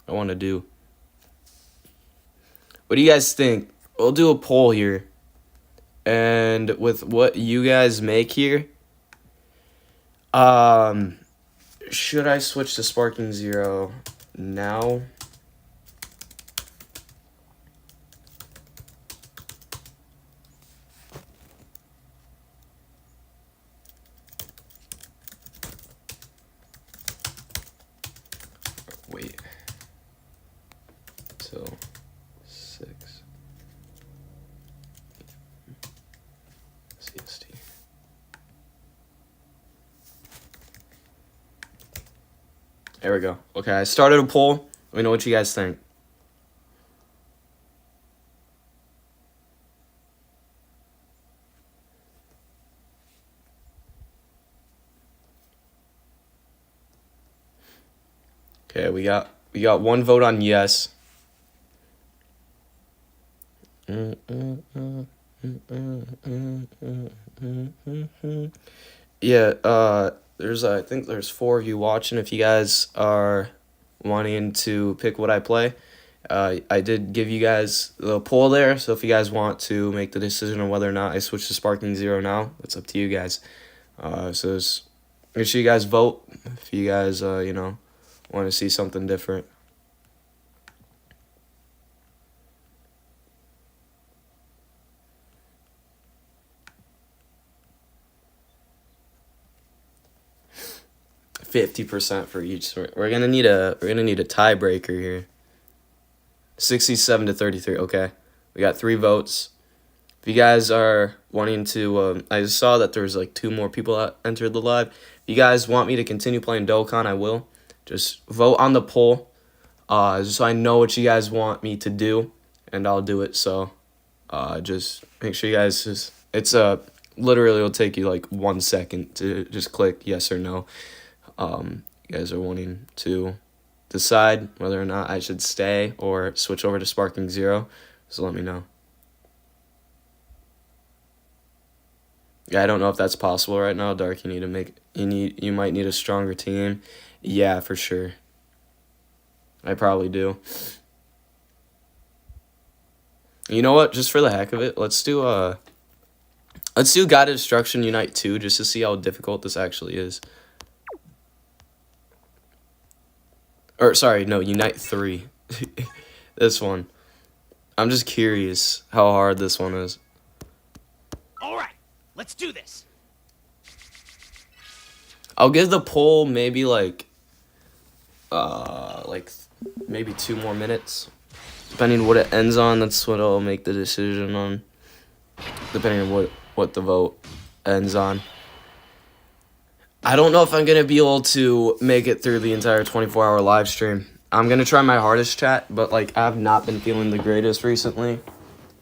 I want to do. What do you guys think? We'll do a poll here. And with what you guys make here, should I switch to Sparking Zero now? Wait. Till 6 CST. There we go. Okay, I started a poll. Let me know what you guys think. Okay, we got one vote on yes. Yeah, I think there's 4 of you watching. If you guys are wanting to pick what I play, I did give you guys the poll there, so if you guys want to make the decision on whether or not I switch to Sparking Zero now, it's up to you guys. Make sure you guys vote if you guys, you know, want to see something different. %50 for each. We're gonna need a tiebreaker here. 67 to 33. Okay, we got 3 votes. If you guys are wanting to, I just saw that there's like 2 more people that entered the live. If you guys want me to continue playing Dokkan, I will. Just vote on the poll, so I know what you guys want me to do, and I'll do it. So, just make sure you guys it's literally it'll take you like 1 second to just click yes or no. You guys are wanting to decide whether or not I should stay or switch over to Sparking Zero, so let me know. Yeah, I don't know if that's possible right now, Dark. You might need a stronger team. Yeah, for sure. I probably do. You know what? Just for the heck of it, let's do Guided Destruction Unite 2 just to see how difficult this actually is. Or sorry, no, Unite 3. This one. I'm just curious how hard this one is. All right, let's do this. I'll give the poll maybe like maybe 2 more minutes. Depending on what it ends on, that's what I'll make the decision on. Depending on what the vote ends on. I don't know if I'm going to be able to make it through the entire 24-hour live stream. I'm going to try my hardest, chat, but like I have not been feeling the greatest recently.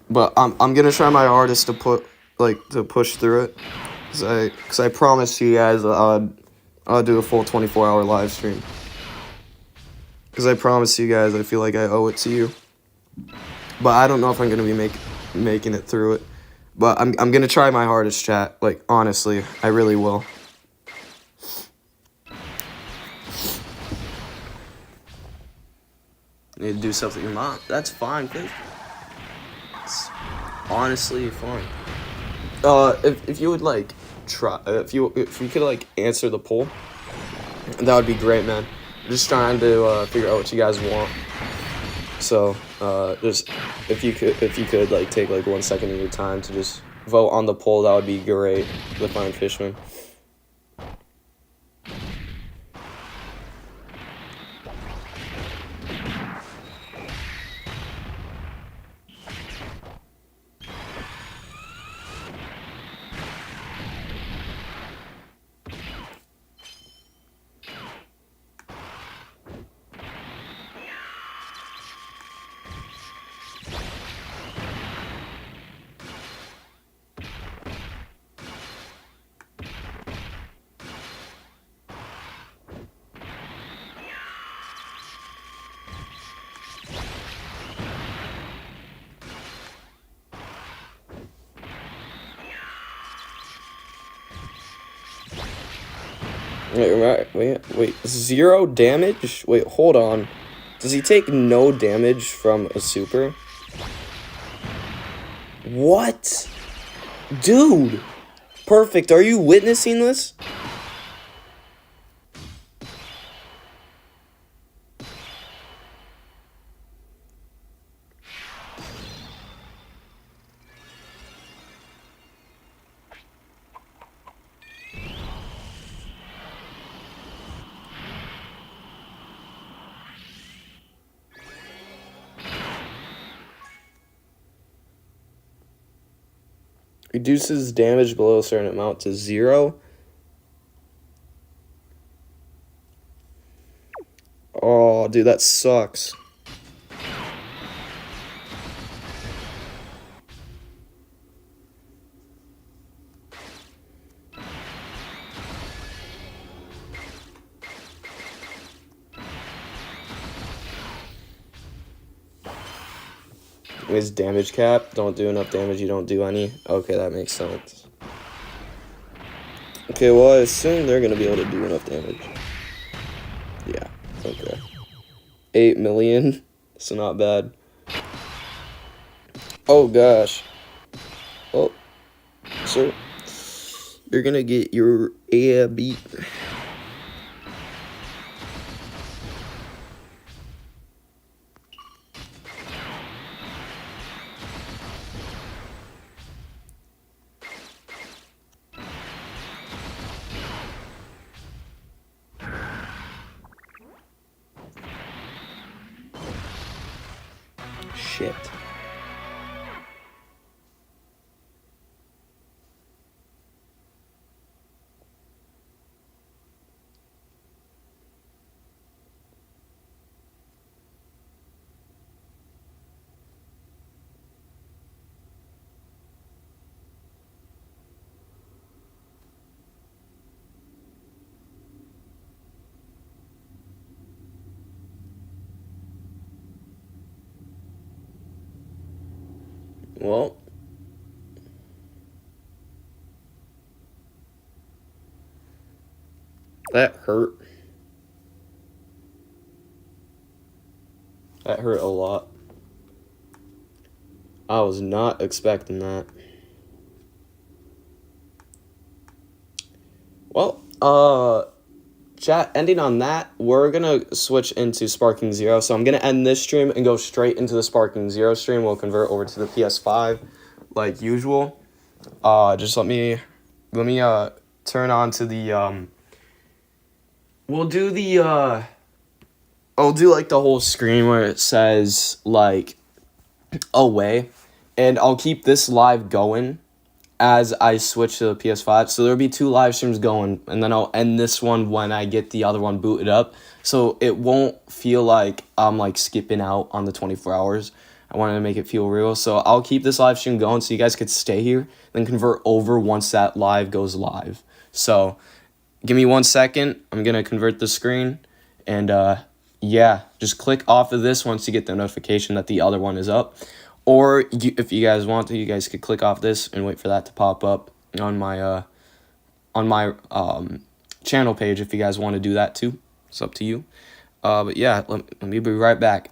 But I'm going to try my hardest to push through it. Cuz I promised you guys I'll do a full 24-hour live stream. Cuz I promised you guys, I feel like I owe it to you. But I don't know if I'm going to be making it through it. But I'm going to try my hardest, chat. Like honestly, I really will. Need to do something with your mom. That's fine, kid. It's honestly fine. If you would like try, if you could like answer the poll, that would be great, man. I'm just trying to figure out what you guys want. So just if you could like take like 1 second of your time to just vote on the poll, that would be great. The Fine Fishman. Wait, 0 damage? Wait, hold on. Does he take no damage from a super? What? Dude! Perfect, are you witnessing this? Reduces damage below a certain amount to 0. Oh, dude, that sucks. Is damage cap? Don't do enough damage, you don't do any? Okay, that makes sense. Okay, well, I assume they're going to be able to do enough damage. Yeah, okay. 8 million? so not bad. Oh gosh. Oh, sir, you're gonna get your air beat. Shit. Well, that hurt. That hurt a lot. I was not expecting that. Well, chat, ending on that, we're gonna switch into Sparking Zero. So I'm gonna end this stream and go straight into the Sparking Zero stream. We'll convert over to the PS5 like usual. Just let me turn on to the we'll do the I'll do like the whole screen where it says like away, and I'll keep this live going as I switch to the PS5. So there'll be 2 live streams going, and then I'll end this one when I get the other one booted up. So it won't feel like I'm like skipping out on the 24 hours. I wanted to make it feel real. So I'll keep this live stream going so you guys could stay here, then convert over once that live goes live. So give me 1 second. I'm going to convert the screen, and yeah, just click off of this once you get the notification that the other one is up. Or if you guys want to, you guys could click off this and wait for that to pop up on my channel page if you guys want to do that too. It's up to you. But yeah, let me be right back.